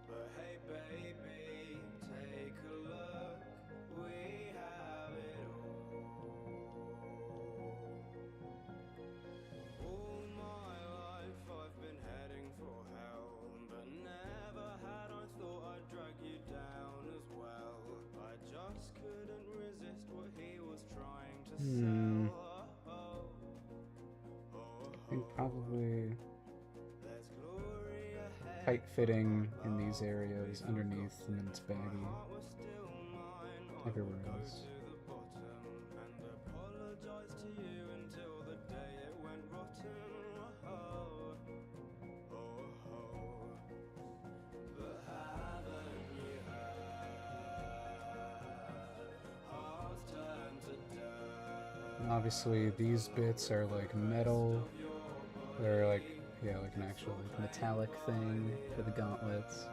A: But hey baby, take a look, we have it all my life I've been heading for hell, but never had I thought I'd drag you down as well. I just couldn't resist what he was trying to sell.
C: I think probably tight fitting in these areas underneath, and then it's baggy everywhere else. And obviously these bits are like metal. They're like, yeah, like an actual like metallic thing for the gauntlets.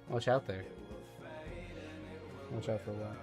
C: Watch out there. Watch out for what?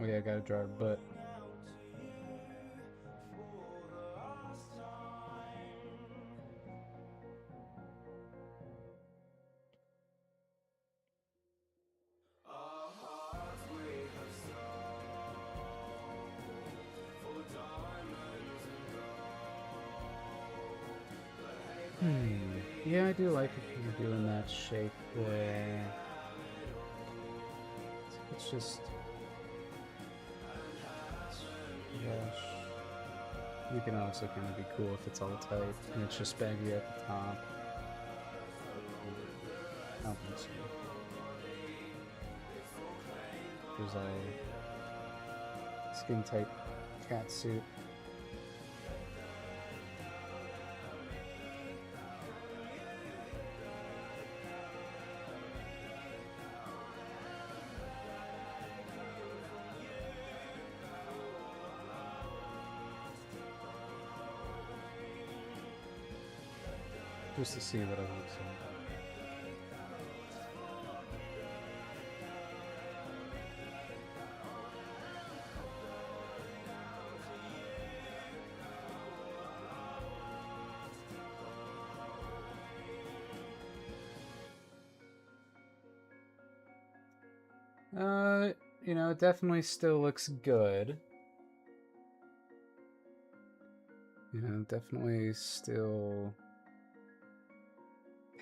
C: Oh yeah, I gotta draw her butt. Yeah, I do like it you're doing that shape there. It's just... gosh. You can also kind of be cool if it's all tight and it's just baggy at the top. I don't think so. There's a skin tight cat suit. just to see what it looks like. You know, it definitely still looks good. You know, definitely still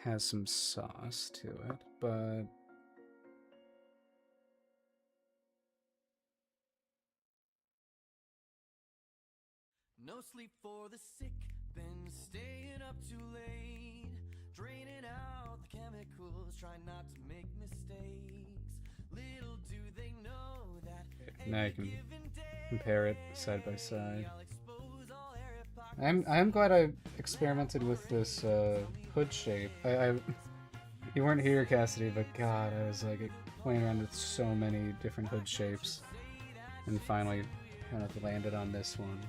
C: has some sauce to it, but
A: no sleep for the sick, been staying up too late, draining out the chemicals, trying not to make mistakes. Little do they know that
C: now you can compare it side by side. I'm glad I experimented with this hood shape. You weren't here, Cassidy, but God, I was like playing around with so many different hood shapes, and finally kind of landed on this one.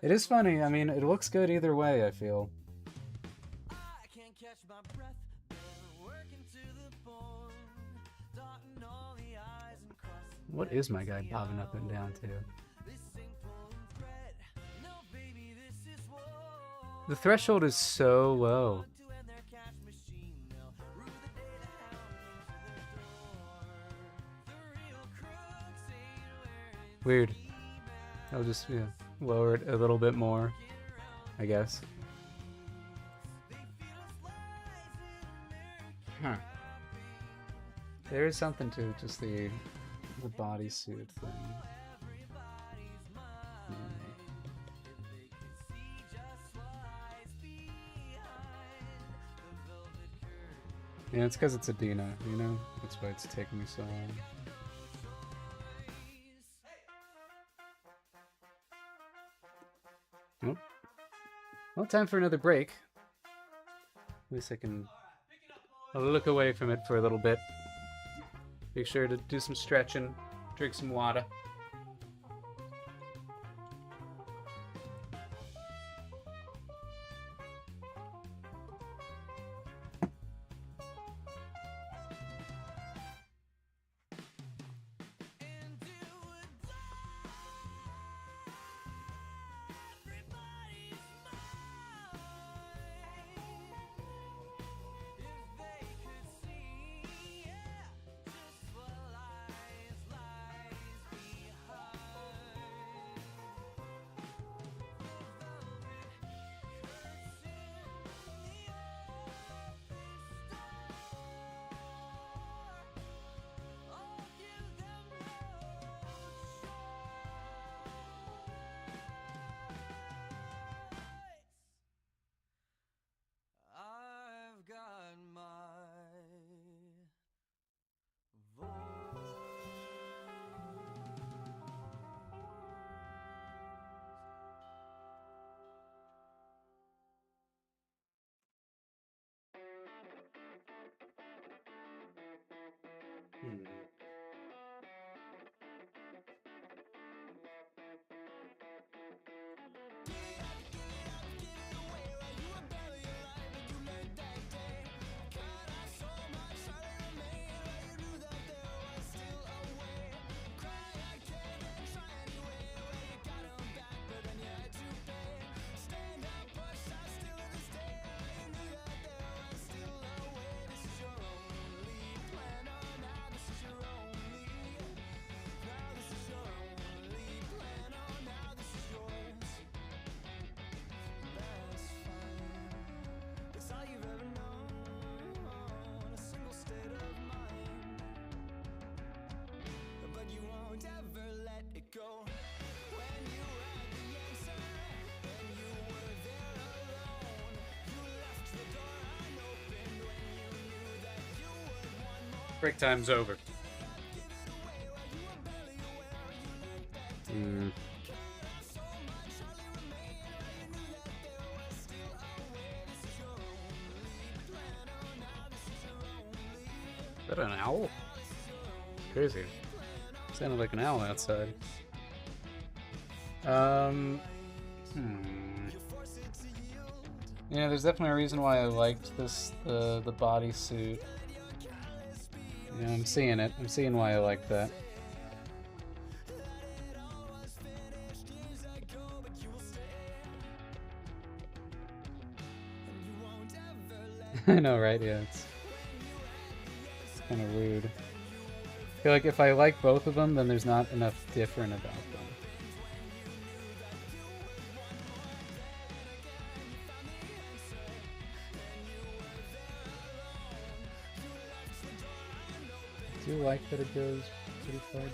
C: It is funny. I mean, it looks good either way, I feel. What is my guy bobbing up and down to? The threshold is so low. Weird. I'll just lower it a little bit more, I guess. Huh. There is something to just the bodysuit thing. Yeah, it's because it's Adina, you know? That's why it's taking me so long. Nope. Well, time for another break. At least I'll look away from it for a little bit. Make sure to do some stretching, drink some water. Break time's over. Hmm. Is that an owl? Crazy. Sounded like an owl outside. Yeah, there's definitely a reason why I liked this, the bodysuit. Yeah, I'm seeing it. I'm seeing why I like that. I know, right? Yeah, it's kind of rude. I feel like if I like both of them, then there's not enough different about them. I do like that it goes pretty far down.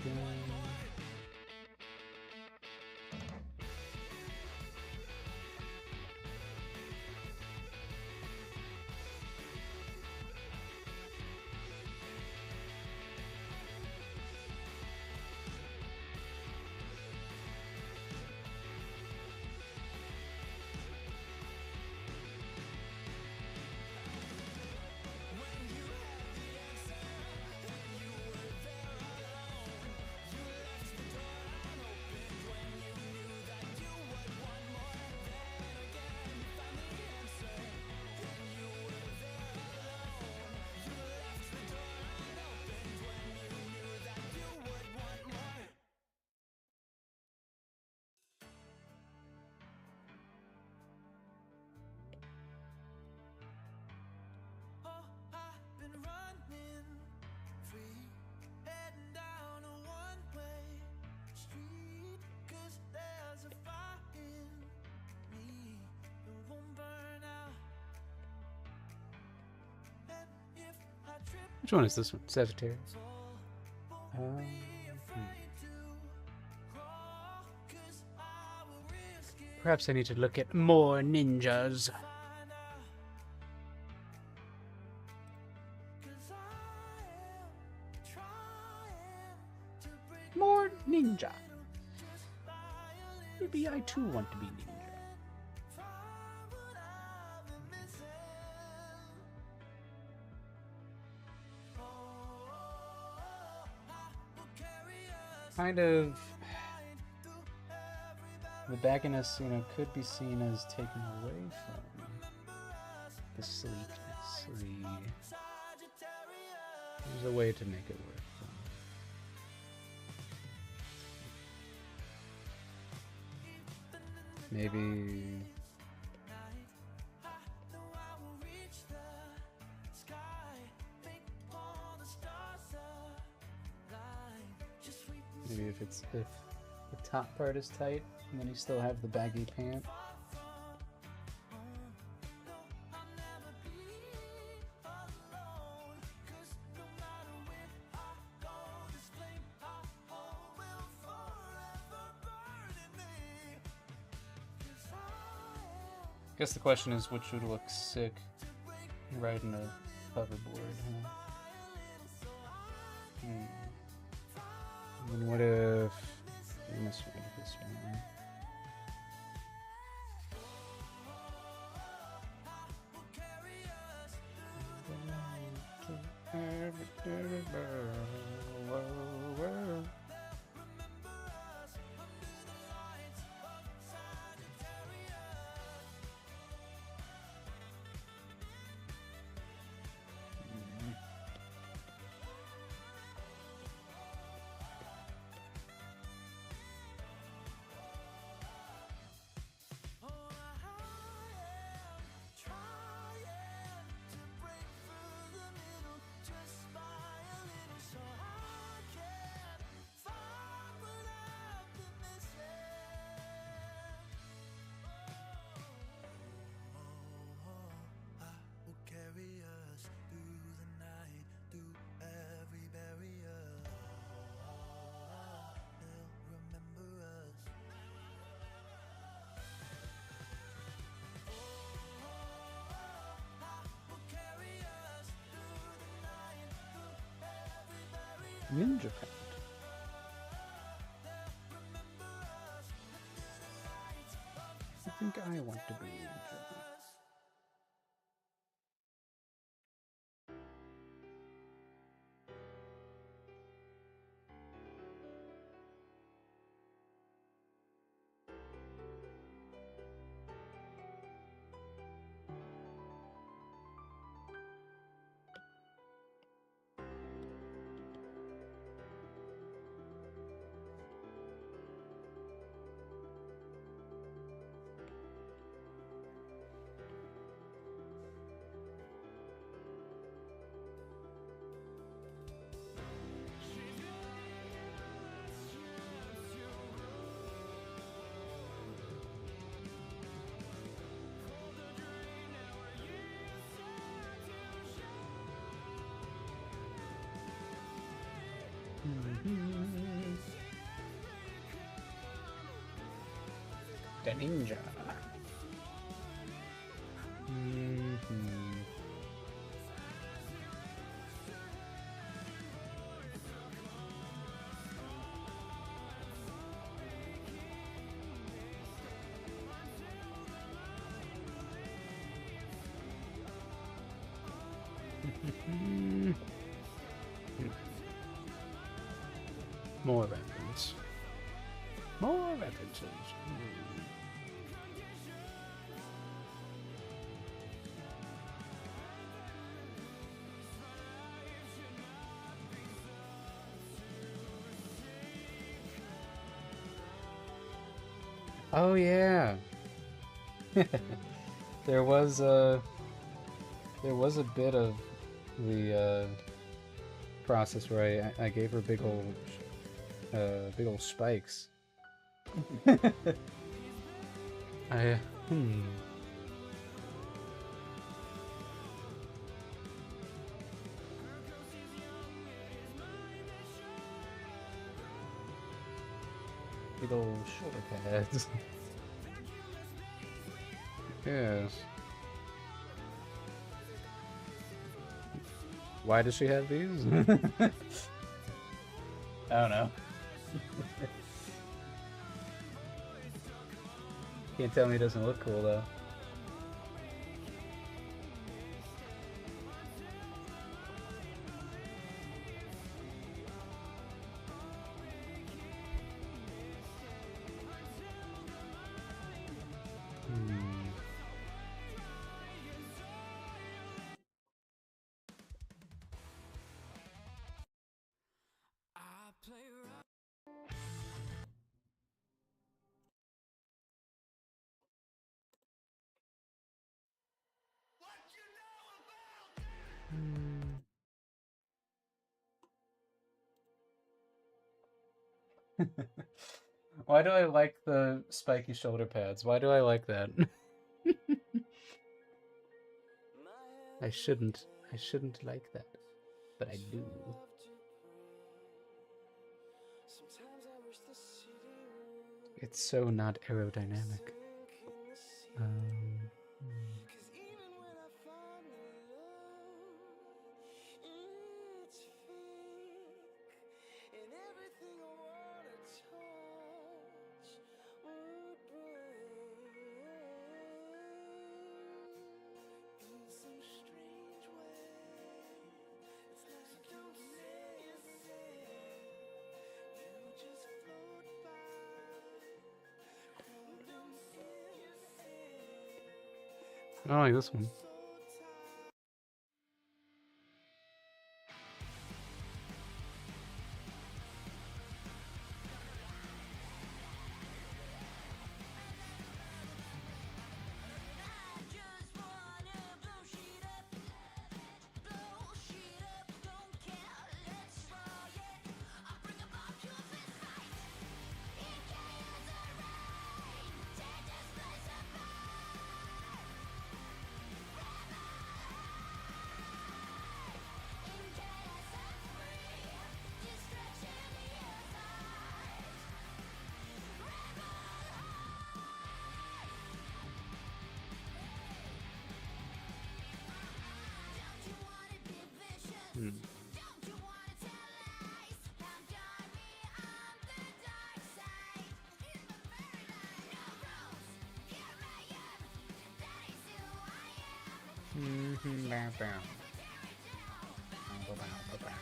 C: Which one is this one? Sagittarius. Perhaps I need to look at more ninjas. More ninja. Maybe I too want to be ninja. Kind of, the bagginess, you know, could be seen as taken away from the sleekness. There's a way to make it work. Maybe if the top part is tight and then you still have the baggy pant. I guess the question is which would look sick riding a hoverboard, huh? And what if I misread this one? Ninja pant. think I want to be. The ninja. More reference. More references. Oh yeah. There was a bit of the process where I gave her big old spikes. I big old shoulder pads. Yes. Why does she have these? I don't know. Can't tell me it doesn't look cool though. Why do I like the spiky shoulder pads? Why do I like that? I shouldn't like that, but I do. It's so not aerodynamic. I like this one. Mm-hmm. Bow, bow. Bow, bow, bow, bow.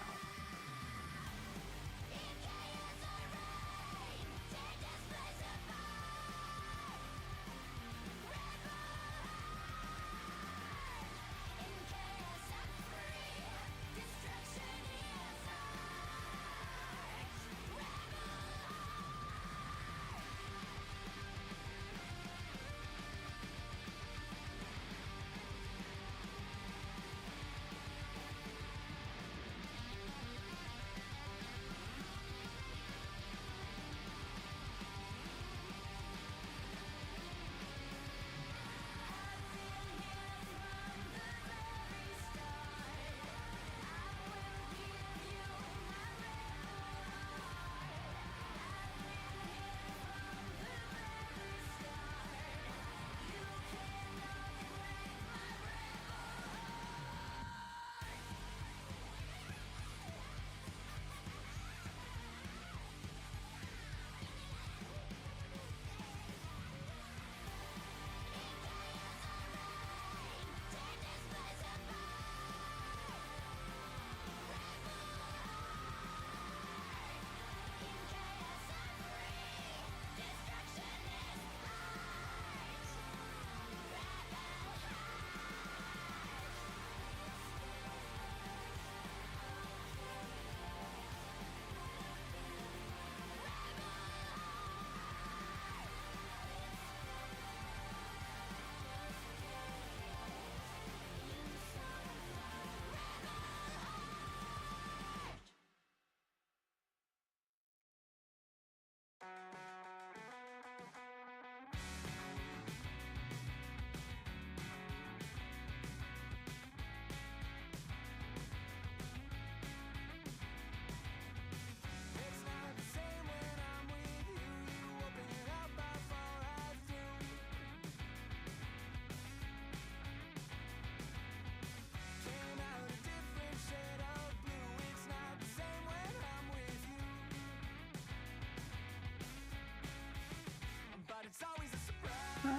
C: Hey,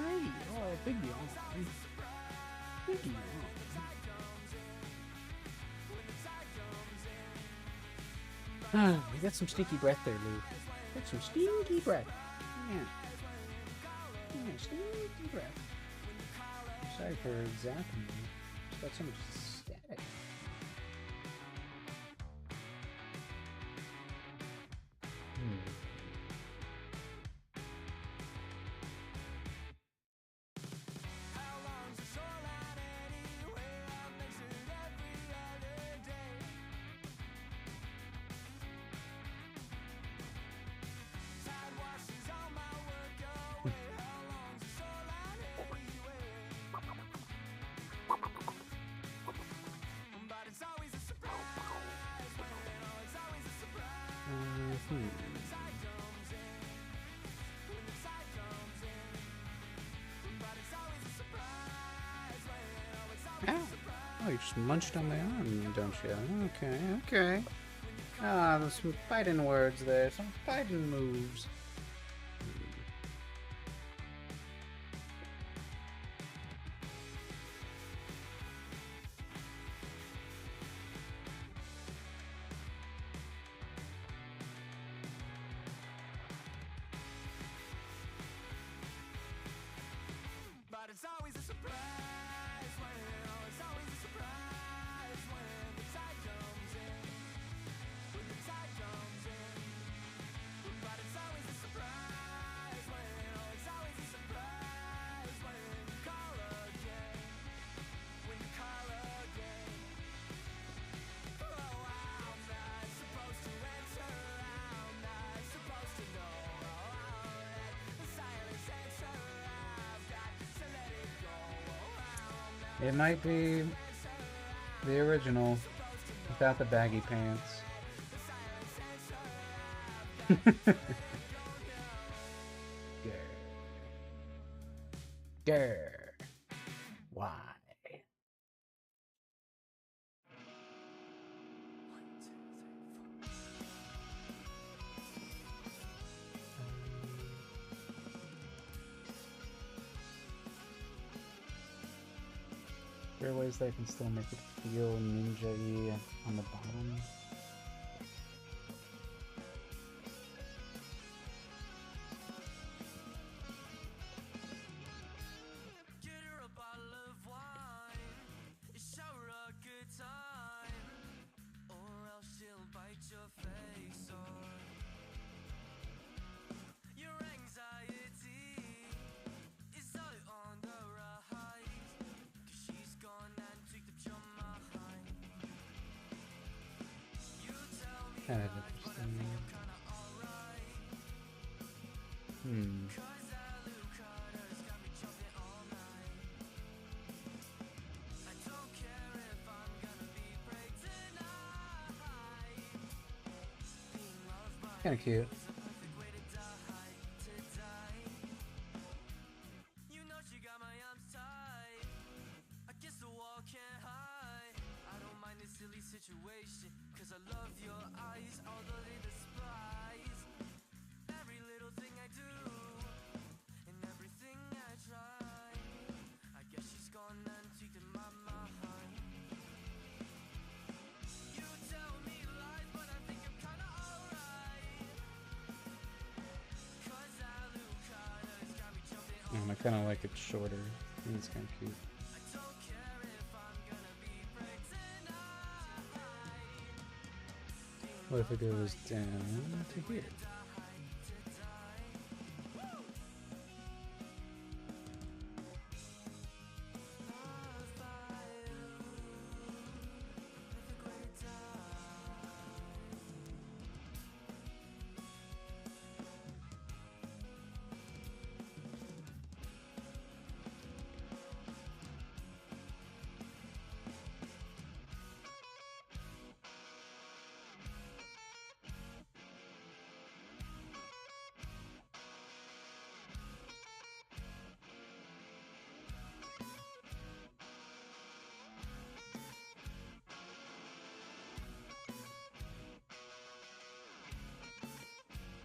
C: oh, big deal. Big deal. You got some stinky breath there, Lou. Got some stinky breath. Yeah. Yeah, stinky breath. I'm sorry for zapping you. Just got so much static. Oh, you just munched on my arm, don't you? Okay, okay. Ah, there's some fighting words there, some fighting moves.
A: But it's always a surprise when, oh, it's always a surprise when the tide comes in. When the tide comes in. But it's always a surprise when, oh, it's always a surprise when you call again. When you call again. Oh, I'm not supposed to answer. I'm not supposed to know. Oh, that the silence answer. I've got to let it go.
C: It might be the original without the baggy pants. Grr. Why? there are ways that I can still make it feel ninja-y on the bottom?
A: Get her a bottle of wine, show her a good time, or else she'll bite your face off. Your anxiety is all on the rise, 'cause she's gone and tweaked up your mind. You tell me
C: Kind of
A: lies, but I think
C: interesting.
A: I'm kinda alright.
C: Hmm.
A: 'Cause Alucard's got me jumping all night. I don't care if I'm gonna be brave tonight. Being loved by
C: Kind of cute.
A: you is a perfect way to die, to die. You know she got my arms tight. Against the wall, can't hide. I don't mind this silly situation, 'cause I love your eyes, although they despise every little thing I do and everything I try. I guess she's gone and tweaked in my mind. You tell me lies, but I think I'm kinda alright. 'Cause Alucard's got me jumping all
C: I kind of like it shorter. I think it's kind of cute.
A: I don't care if I'm gonna be brave tonight.
C: What if it goes down to here?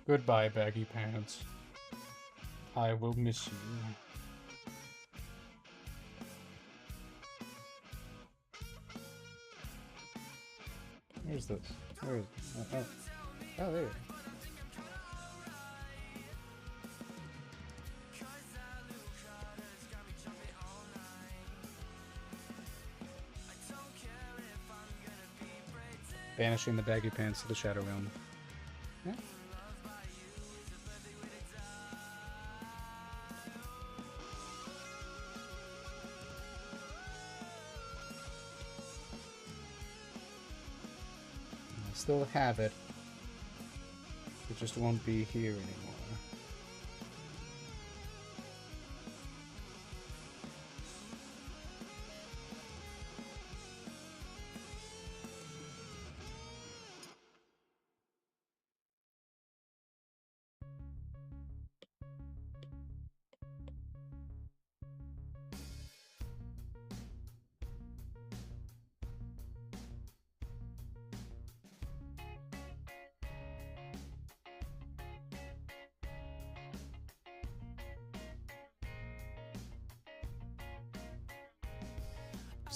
C: Goodbye, baggy pants. I will miss you. Where's this? Where is it? Oh, there. Banishing the baggy pants to the Shadow Realm. Yeah. I still have it. It just won't be here anymore.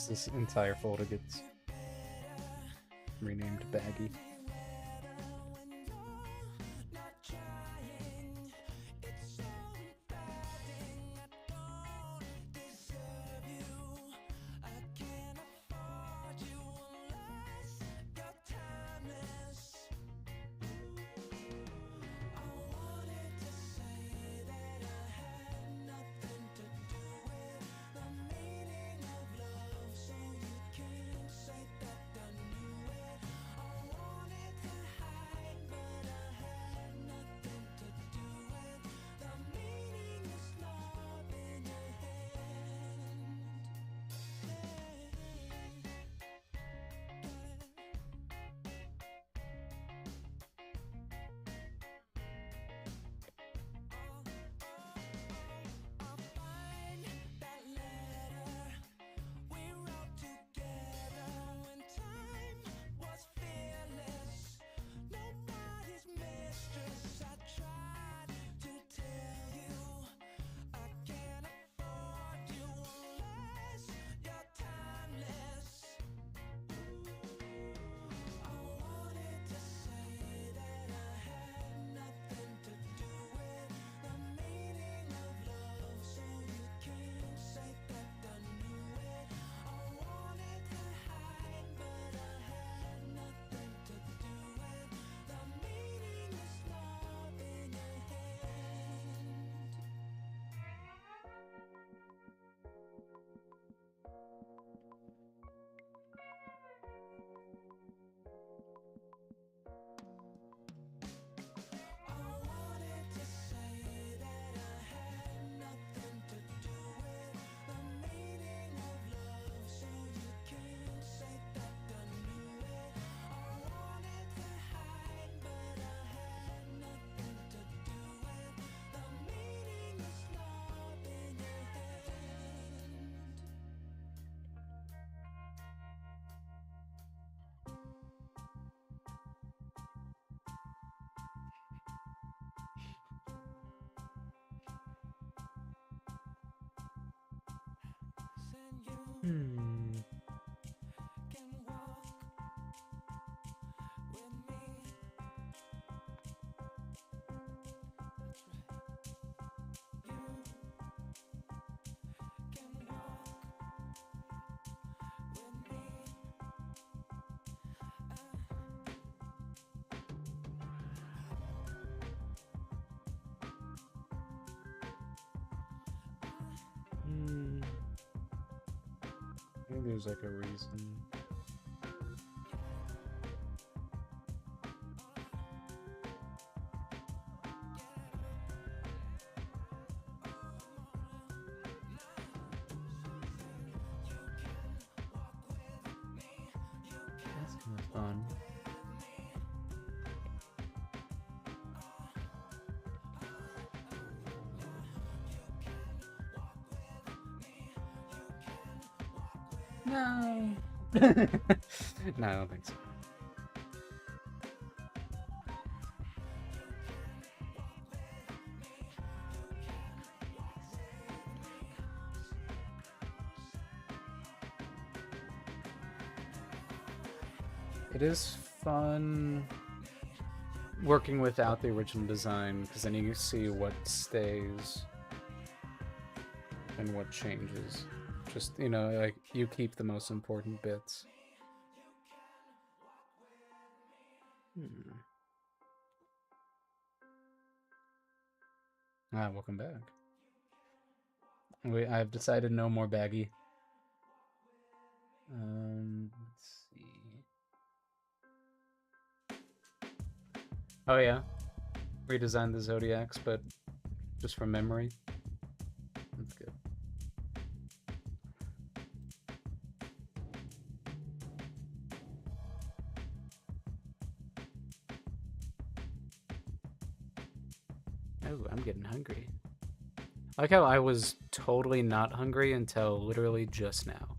C: This entire folder gets renamed Baggy. Hmm. Hmm. Maybe there's like a reason. That's kind of fun. No. No, I don't think so. It is fun working without the original design because then you see what stays and what changes. Just, you know, like you keep the most important bits. Ah, welcome back. I've decided no more baggy. Let's see. Oh yeah, redesigned the Zodiacs, but just from memory. That's good. Oh, I'm getting hungry. I like how I was totally not hungry until literally just now.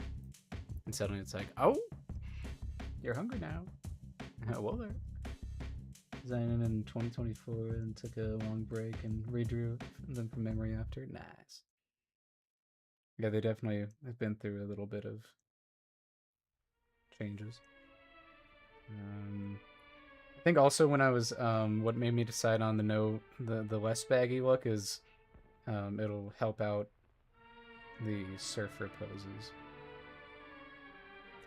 C: And suddenly it's like, oh, you're hungry now. Well, there. Designed in 2024 and took a long break and redrew them from memory after. Nice. Yeah, they definitely have been through a little bit of changes. I think also when I was what made me decide on the less baggy look is it'll help out the surfer poses,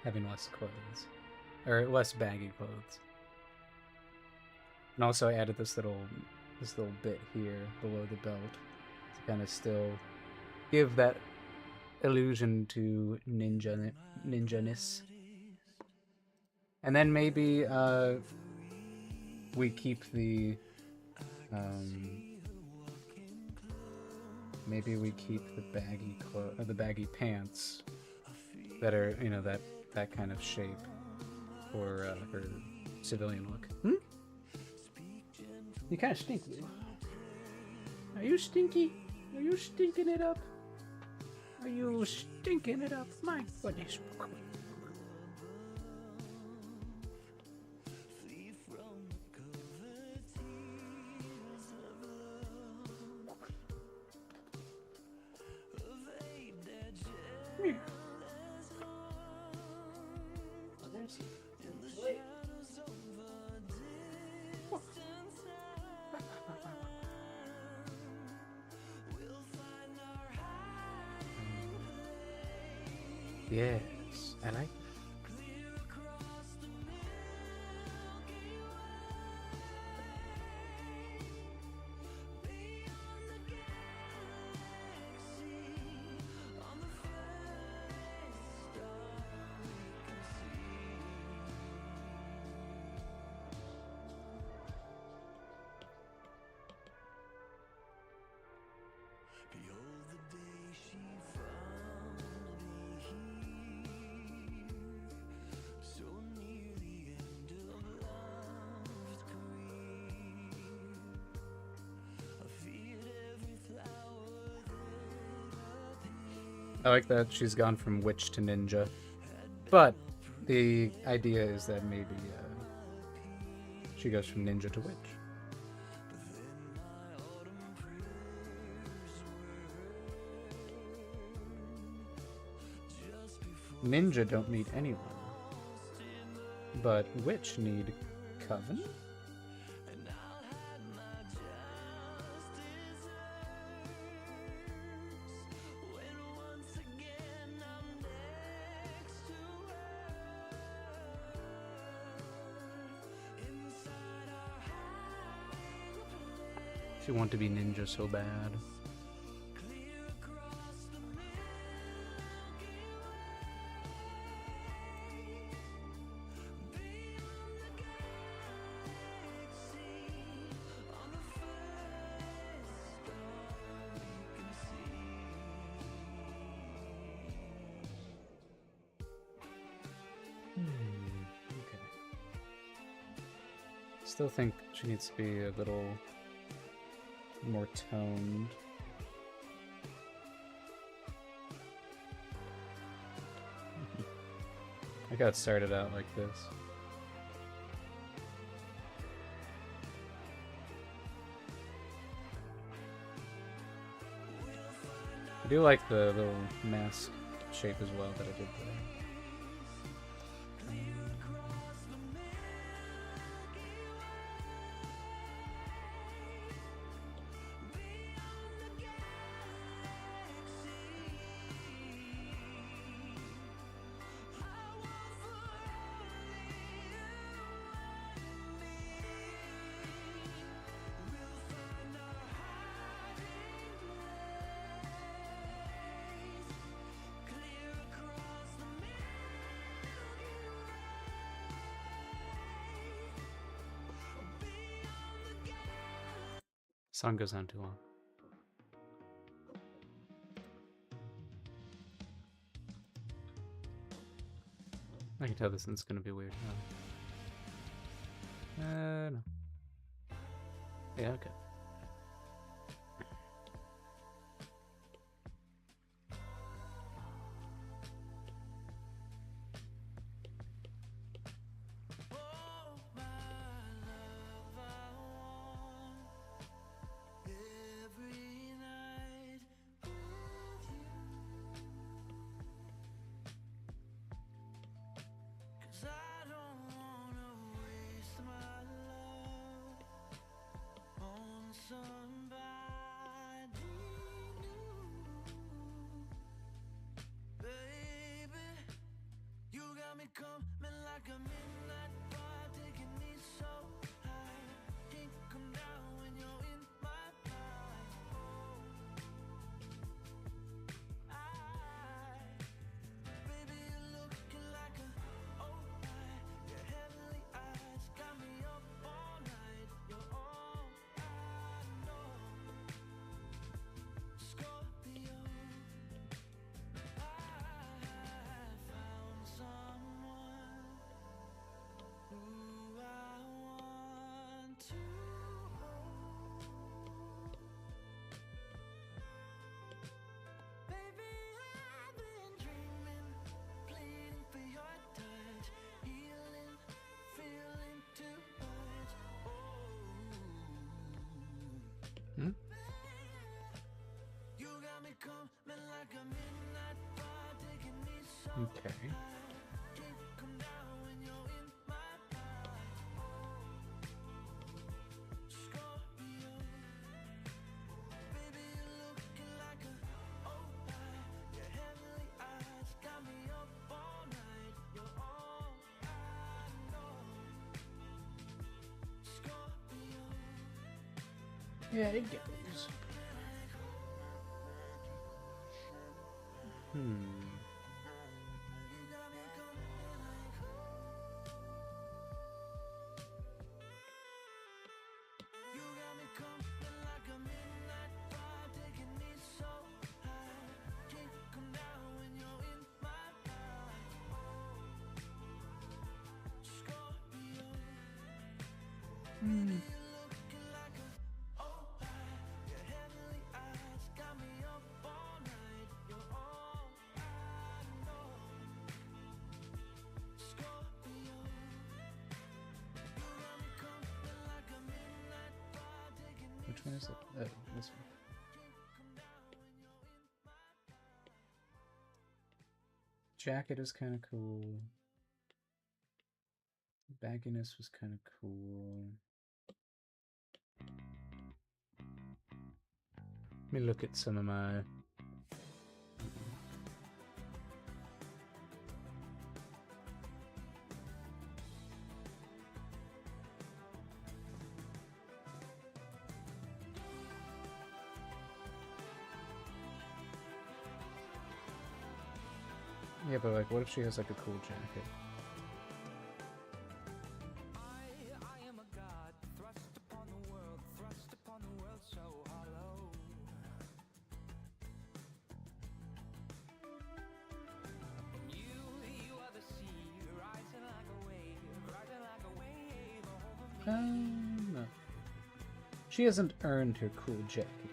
C: having less clothes or less baggy clothes. And also I added this little bit here below the belt to kind of still give that illusion to ninja-ness. And then maybe we keep the maybe we keep the baggy pants that are, you know, that kind of shape for her civilian look. You kind of stink, Lou. Are you stinky? Are you stinking it up? Are you stinking it up? My goodness. Yes, I like that. I like that she's gone from witch to ninja, but the idea is that maybe she goes from ninja to witch. Ninja don't meet anyone. But witch need coven? She want to be ninja so bad. Okay. Still think she needs to be a little more toned. I got started out like this. I do like the little mask shape as well that I did there. Song goes on too long. I can tell this one's gonna be weird. No. Yeah, okay. Hmm? Okay. Yeah, it goes. Which one is it? This one. jacket is kind of cool. Bagginess was kind of cool. Let me look at some of my... Yeah, but like, what if she has like a cool jacket?
A: I am a god, thrust upon the world so hollow. And you are the sea, rising like a wave over me.
C: No. She hasn't earned her cool jacket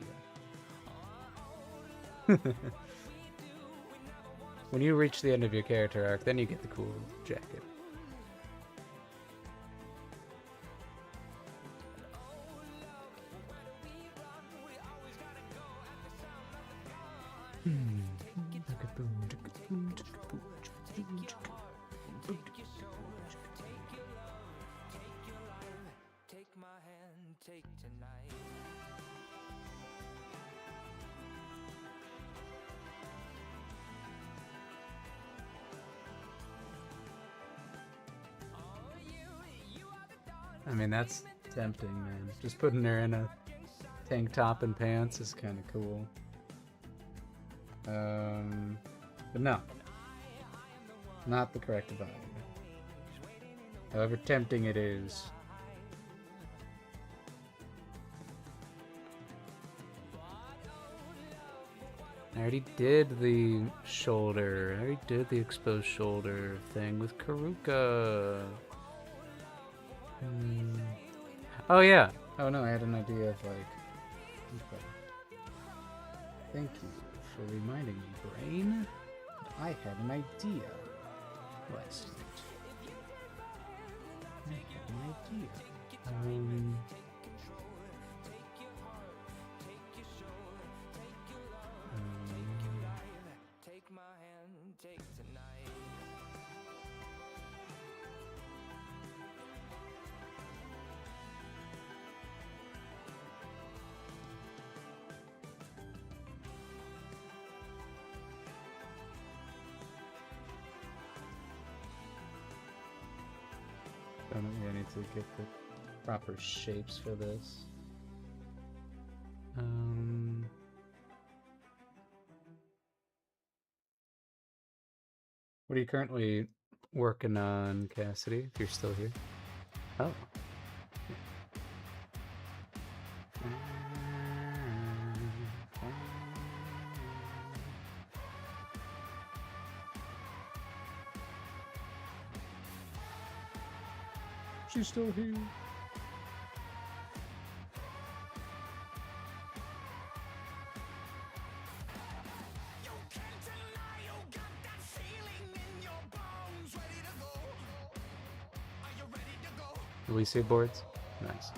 C: yet. When you reach the end of your character arc, then you get the cool jacket.
A: Take my hand, take tonight.
C: I mean, that's tempting, man. Just putting her in a tank top and pants is kind of cool. But no. Not the correct vibe. However tempting it is. I already did the shoulder. I already did the exposed shoulder thing with Karuka. Oh yeah. Oh no, I had an idea of like... Okay. Thank you for reminding me, brain. I had an idea last night. I had an idea.
A: Take my hand, take tonight.
C: I need to get the proper shapes for this. What are you currently working on, Cassidy, if you're still here? Oh. She's still here. Release boards? Nice.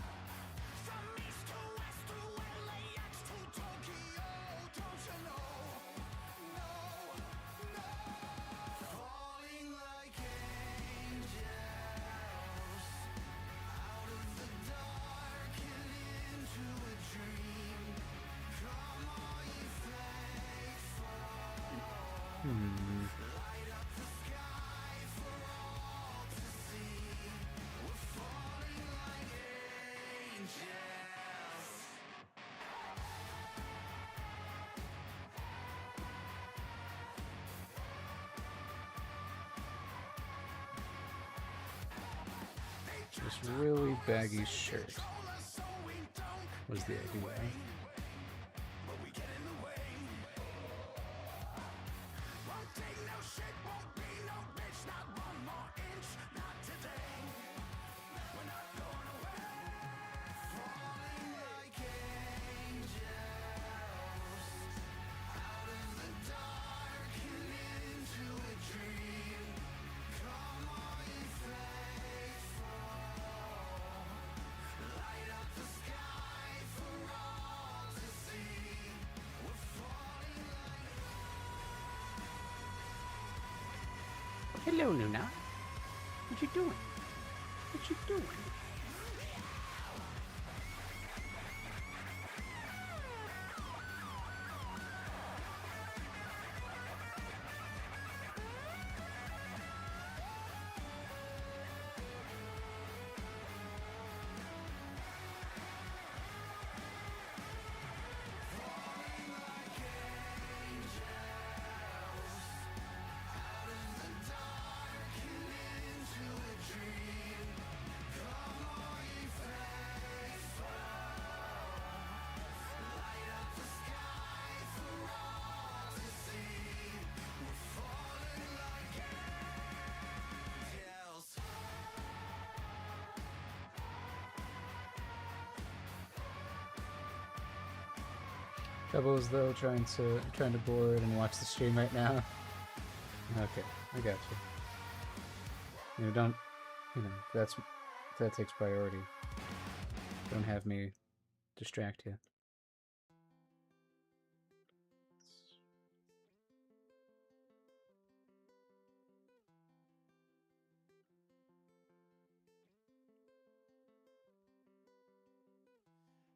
C: This really baggy shirt was the idea. Hello, Luna. What you doing? What you doing? Doubles though, trying to board and watch the stream right now. Okay, I got you. You know, don't, you know, that takes priority. Don't have me distract you.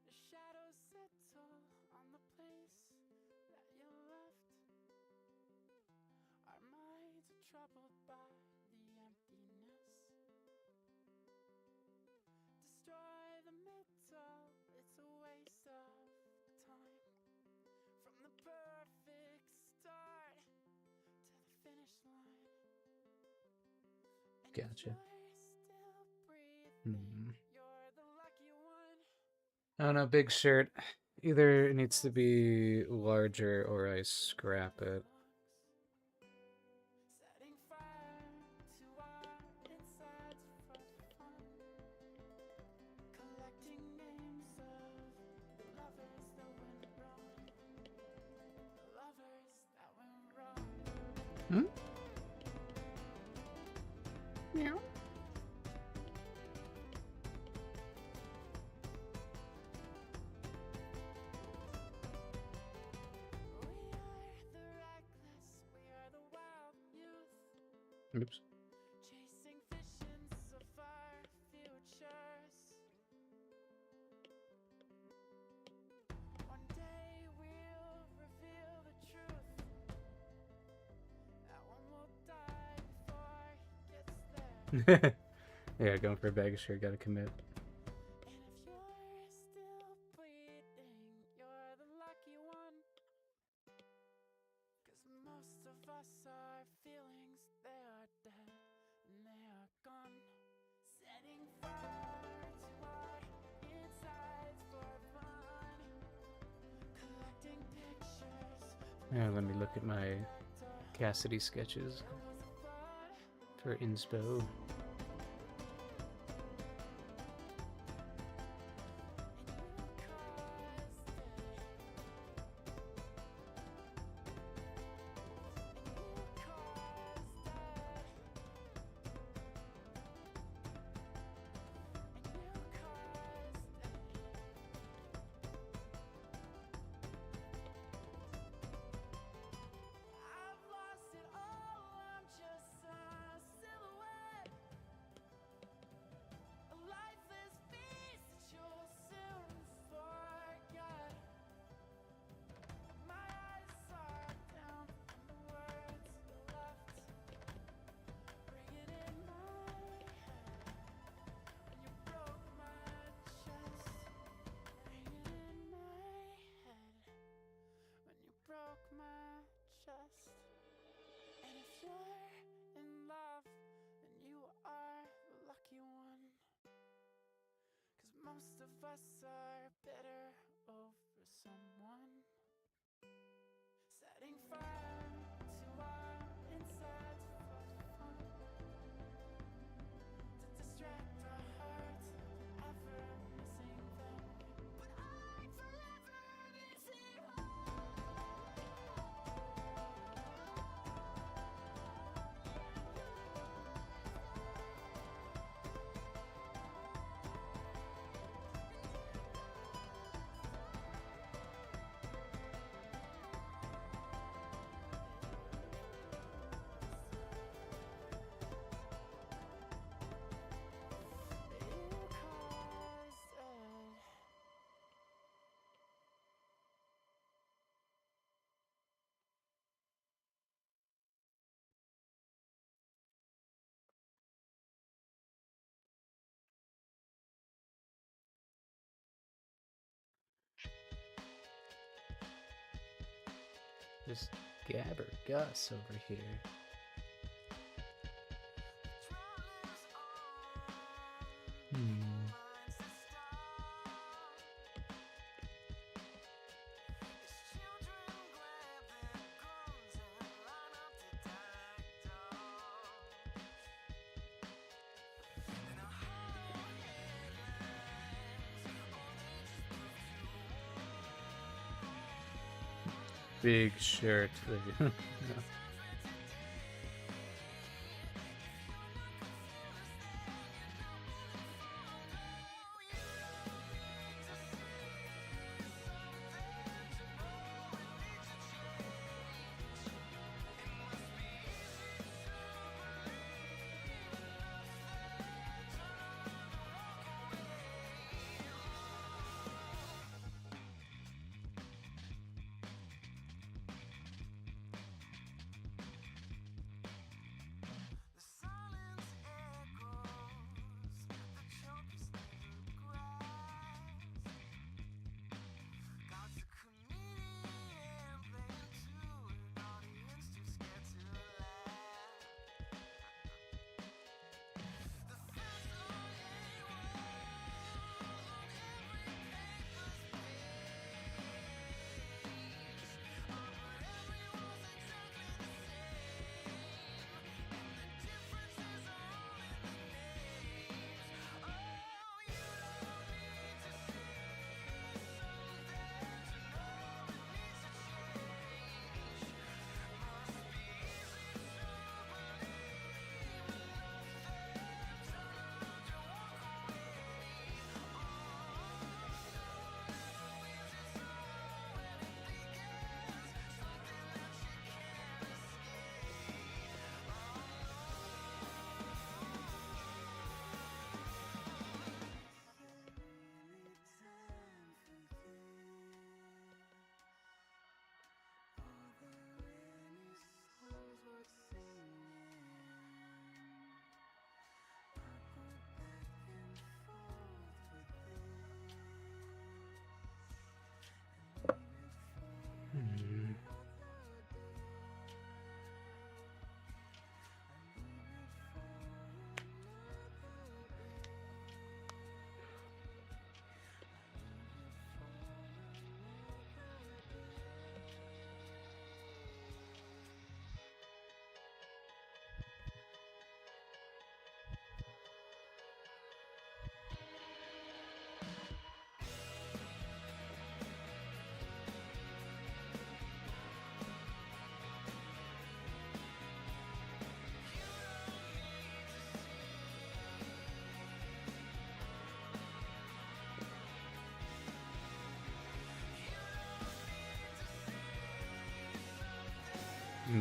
A: The shadows settle on the place that you left. Our minds are troubled by the emptiness. Destroy the middle, it's a waste of time. From the perfect start to the finish line. And
C: Gotcha.
A: if you're still breathing, you're the lucky one.
C: I don't know, big shirt. Either it needs to be larger or I scrap it.
A: Setting fire to our insides for fun. Collecting names of the lovers that went wrong. The lovers that went wrong.
C: Hmm? Meow. Oops.
A: Chasing visions of our futures. One day we'll reveal the truth. That one will die before he gets there.
C: Yeah, going for a bag of shirt, gotta commit.
A: And if you're still bleeding, you're the lucky one. 'Cause most of us, our feelings, they are dead and they are gone. Setting fire to our insides for fun. Collecting pictures.
C: Yeah, let me look at my Cassidy sketches for inspo.
A: I've lost it all, I'm just a silhouette. A lifeless beast that you'll soon forget. My eyes are down on the words left. Bring it in my head when you broke my chest. Bring it in my head when you broke my chest. And if you're in love, then you are the lucky one. 'Cause most of us are bitter over someone. Setting fire to our insides for fun. To distract our hearts from ever missing them. But I'd forever miss it all.
C: There's Gab or Gus over here. Big shirt. No.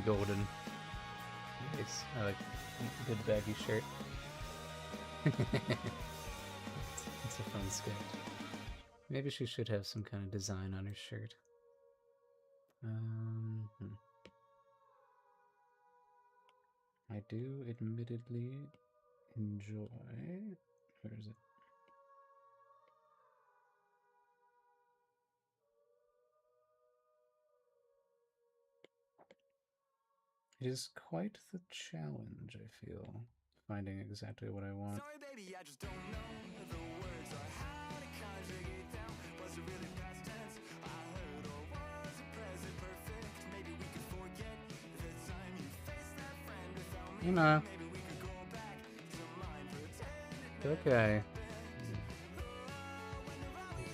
C: Golden. Nice. I like a good baggy shirt. It's a fun sketch. Maybe she should have some kind of design on her shirt. I do admittedly enjoy. Where is it? It is quite the challenge, I feel, finding exactly what I want.
A: Sorry, baby, I just don't know the words or how to conjugate them. Was it really past tense? I heard, or was it present perfect? Maybe we could forget the time you faced that friend without me.
C: You know.
A: Maybe we could go back to mine, pretend.
C: Okay.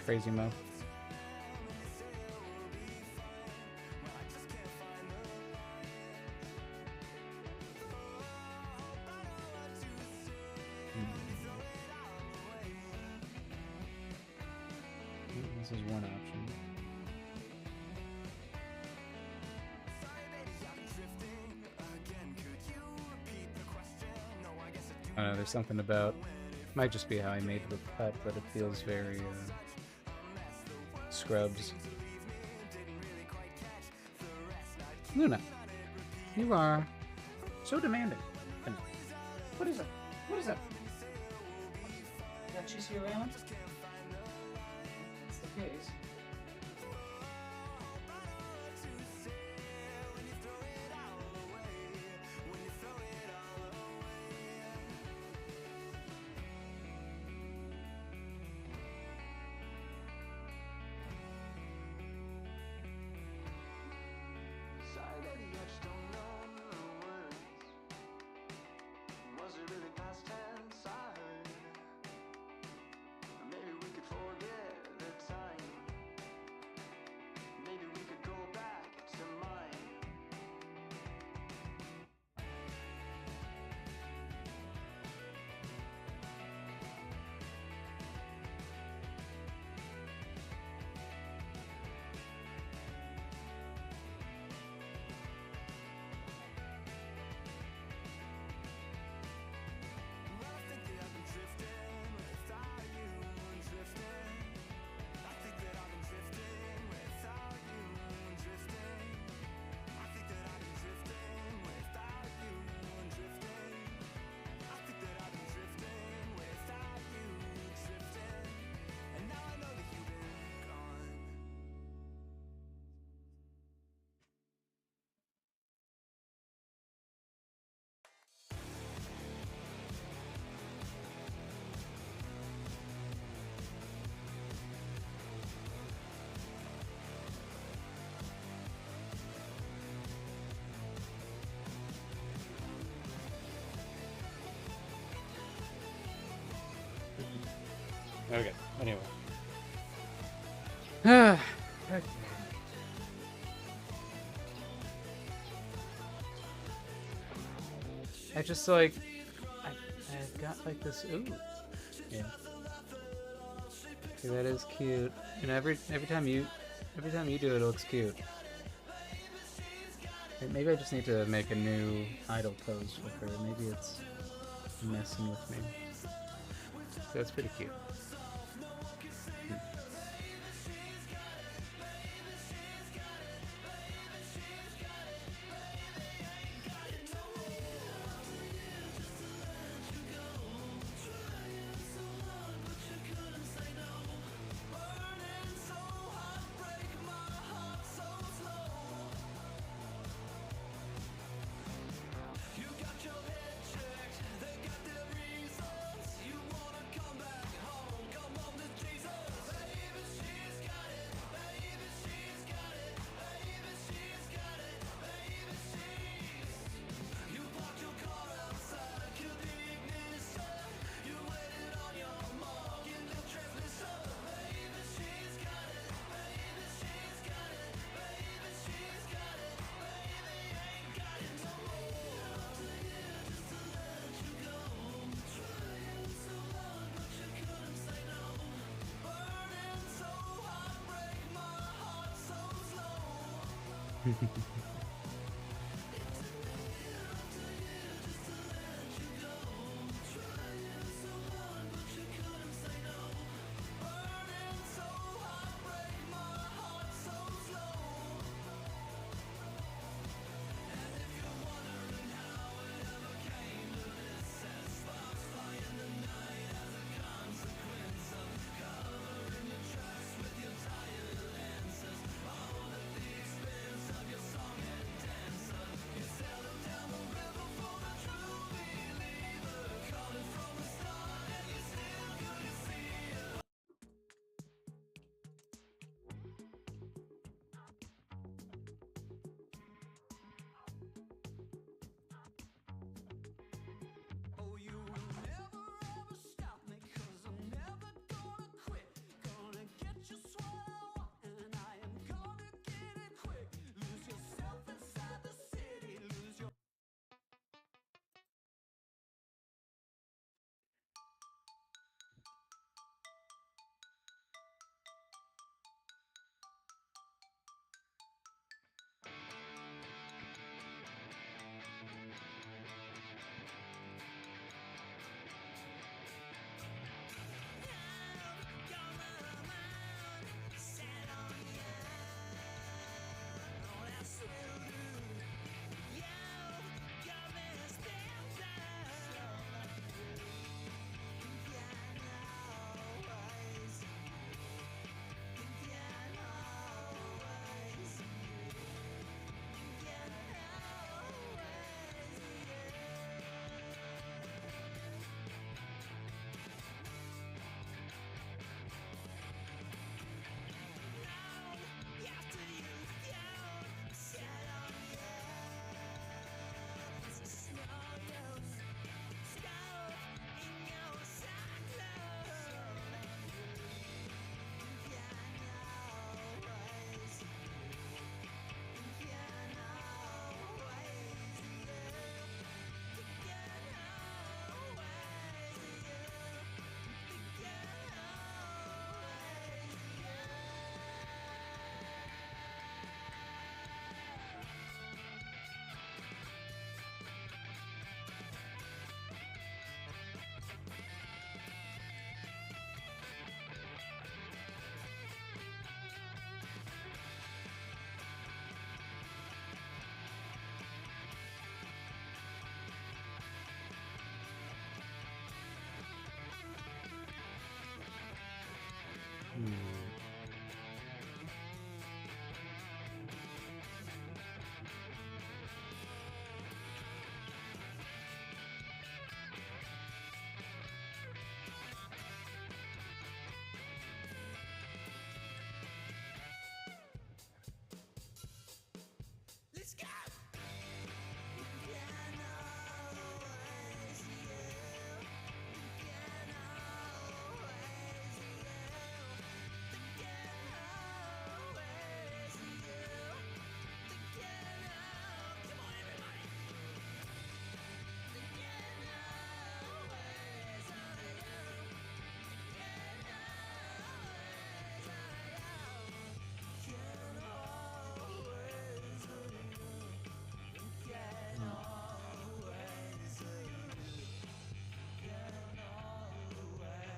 C: Crazy Mo. This is one option. I don't know, there's something about, might just be how I made the cut, but it feels very Scrubs. Luna, you are so demanding. What is it? What is it? Got chase you around? That's the case. Okay. I just like I've got like this. Ooh, yeah. See, that is cute. And every time you do it, it looks cute. Maybe I just need to make a new idle pose with her. Maybe it's messing with me. That's pretty cute.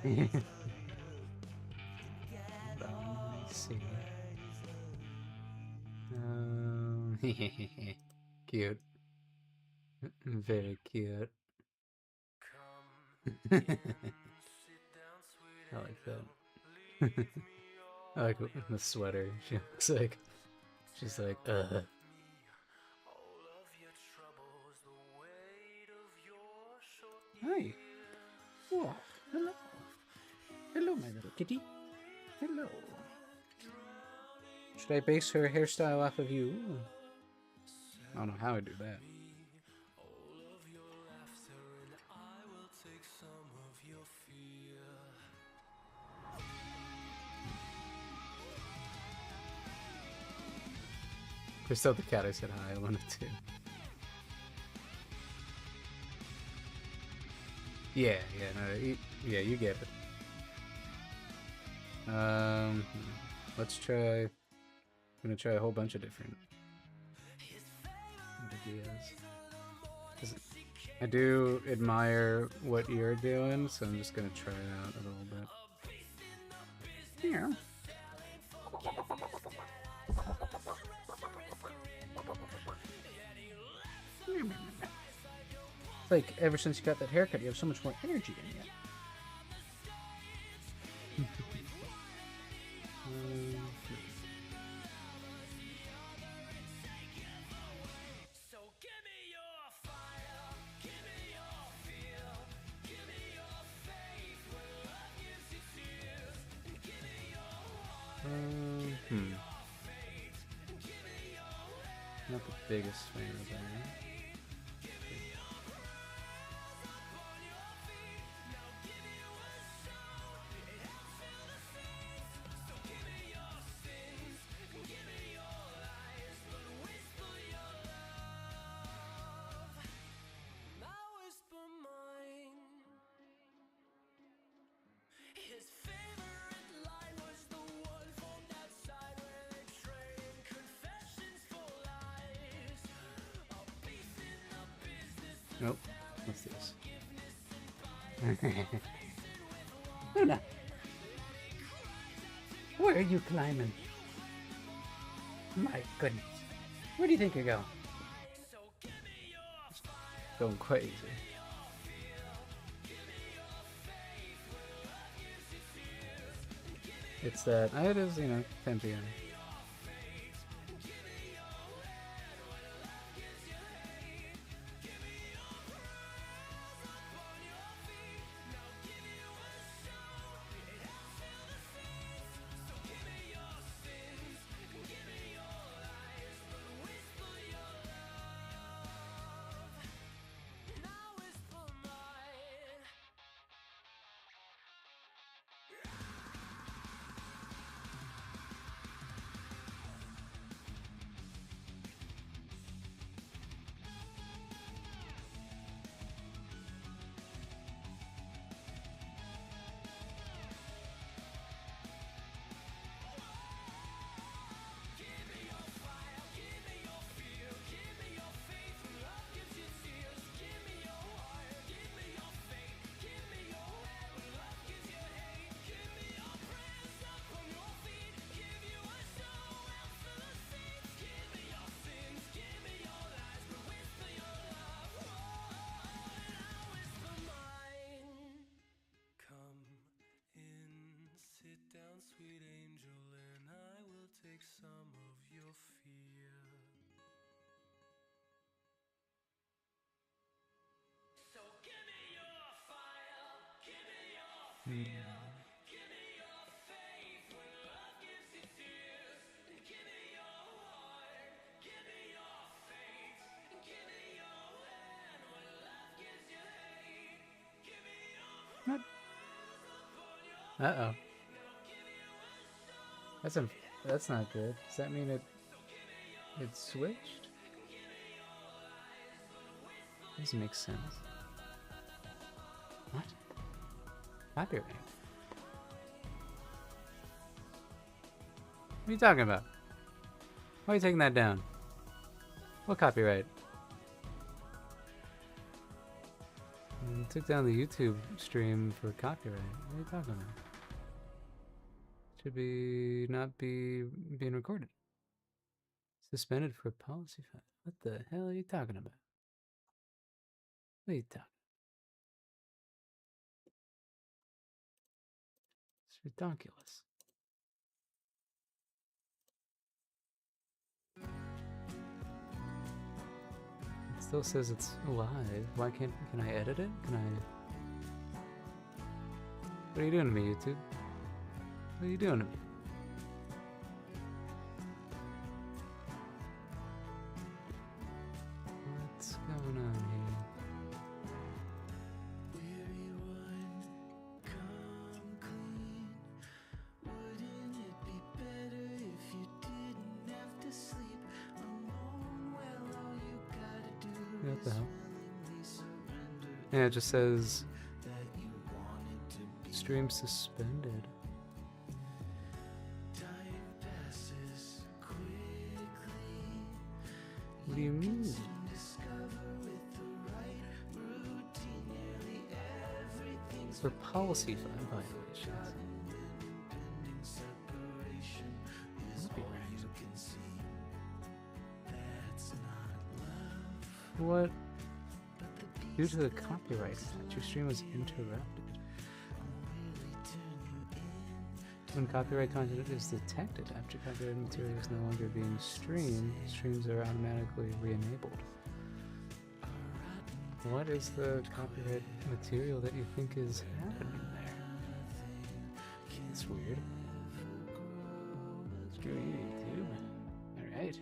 C: Let me see. Cute. Very cute. I like that. I like the sweater. She looks like she's like, Hi. Oh, hello. Hello, my little kitty. Hello. Should I base her hairstyle off of you? I don't know how I do that. Just tell the cat I said hi. I wanted to. Yeah, no, yeah, you get it. Let's try. I'm gonna try a whole bunch of different ideas. 'Cause I do admire what you're doing, so I'm just gonna try it out a little bit. Yeah. It's like ever since you got that haircut, you have so much more energy in you. Not the biggest fan of that. Nope. What's this? Luna! Where are you climbing? My goodness. Where do you think you're going? Going crazy. It's that. It is, 10 p.m. What? Uh-oh. That's not good. Does that mean it switched? Doesn't make sense. What? Copyright. What are you talking about? Why are you taking that down? What copyright? took down the YouTube stream for copyright. What are you talking about? Should be not be being recorded. Suspended for policy file. What the hell are you talking about? What are you talking? It's ridiculous. It still says it's live. Why can I edit it? Can I? What are you doing to me, YouTube? What are you doing to me? What's going on here? What the hell? Yeah, it just says stream suspended. What do you mean? For policy violations. What? Due to the copyright statute, your stream was interrupted. When copyright content is detected after copyrighted material is no longer being streamed, streams are automatically re-enabled. What is the copyright material that you think is happening there? It's weird. Screw you, YouTube. Alright.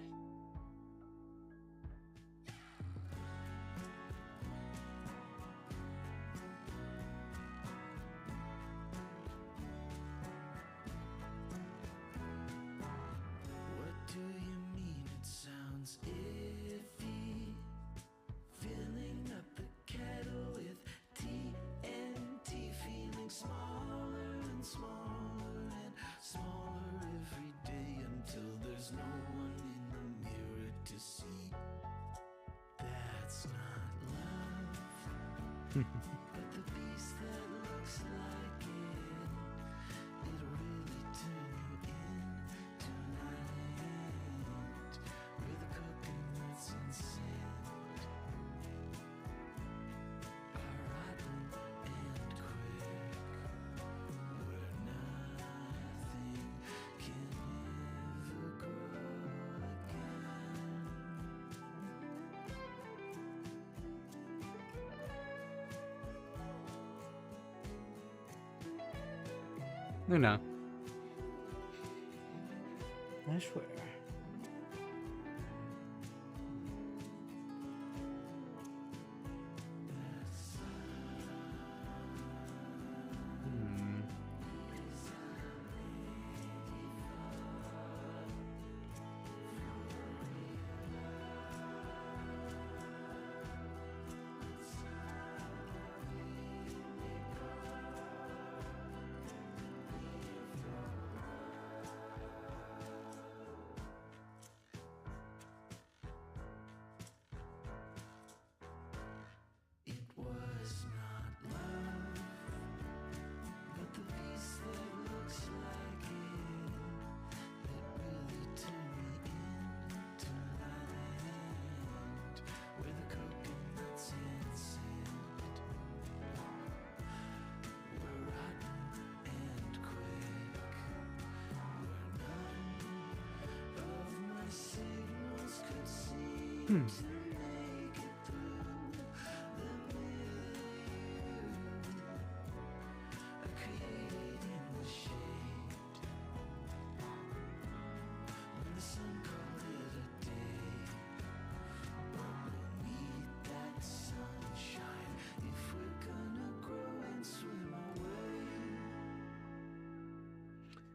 C: No. I swear.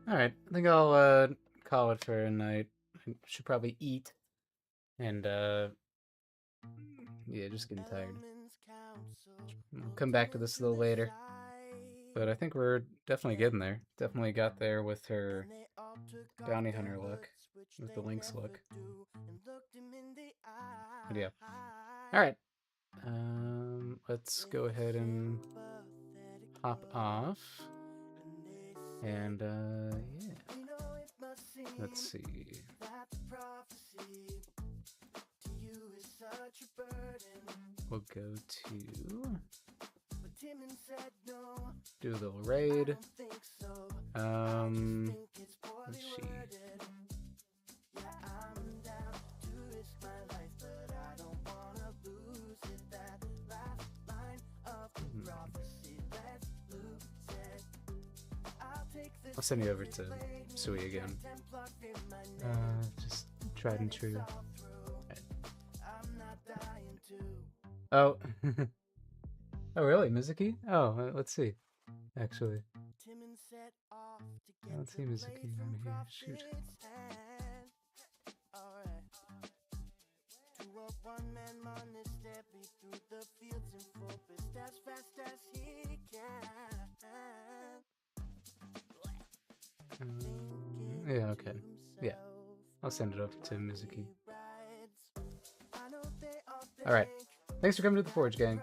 C: Alright, I think I'll call it for a night. I should probably eat. And yeah, just getting tired. I'll come back to this a little later. But I think we're definitely getting there. Definitely got there with her bounty hunter look. With the Lynx look. But yeah. Alright. let's go ahead and hop off. And yeah, let's see. We'll go to do a little raid. Let's see. I'll send you over to Sui again. Just tried and true. Right. Oh. Oh, really? Mizuki? Oh, let's see. Actually. Let's see Mizuki on here. Shoot. Yeah, okay. Yeah. I'll send it over to Mizuki. Alright. Thanks for coming to the Forge, gang.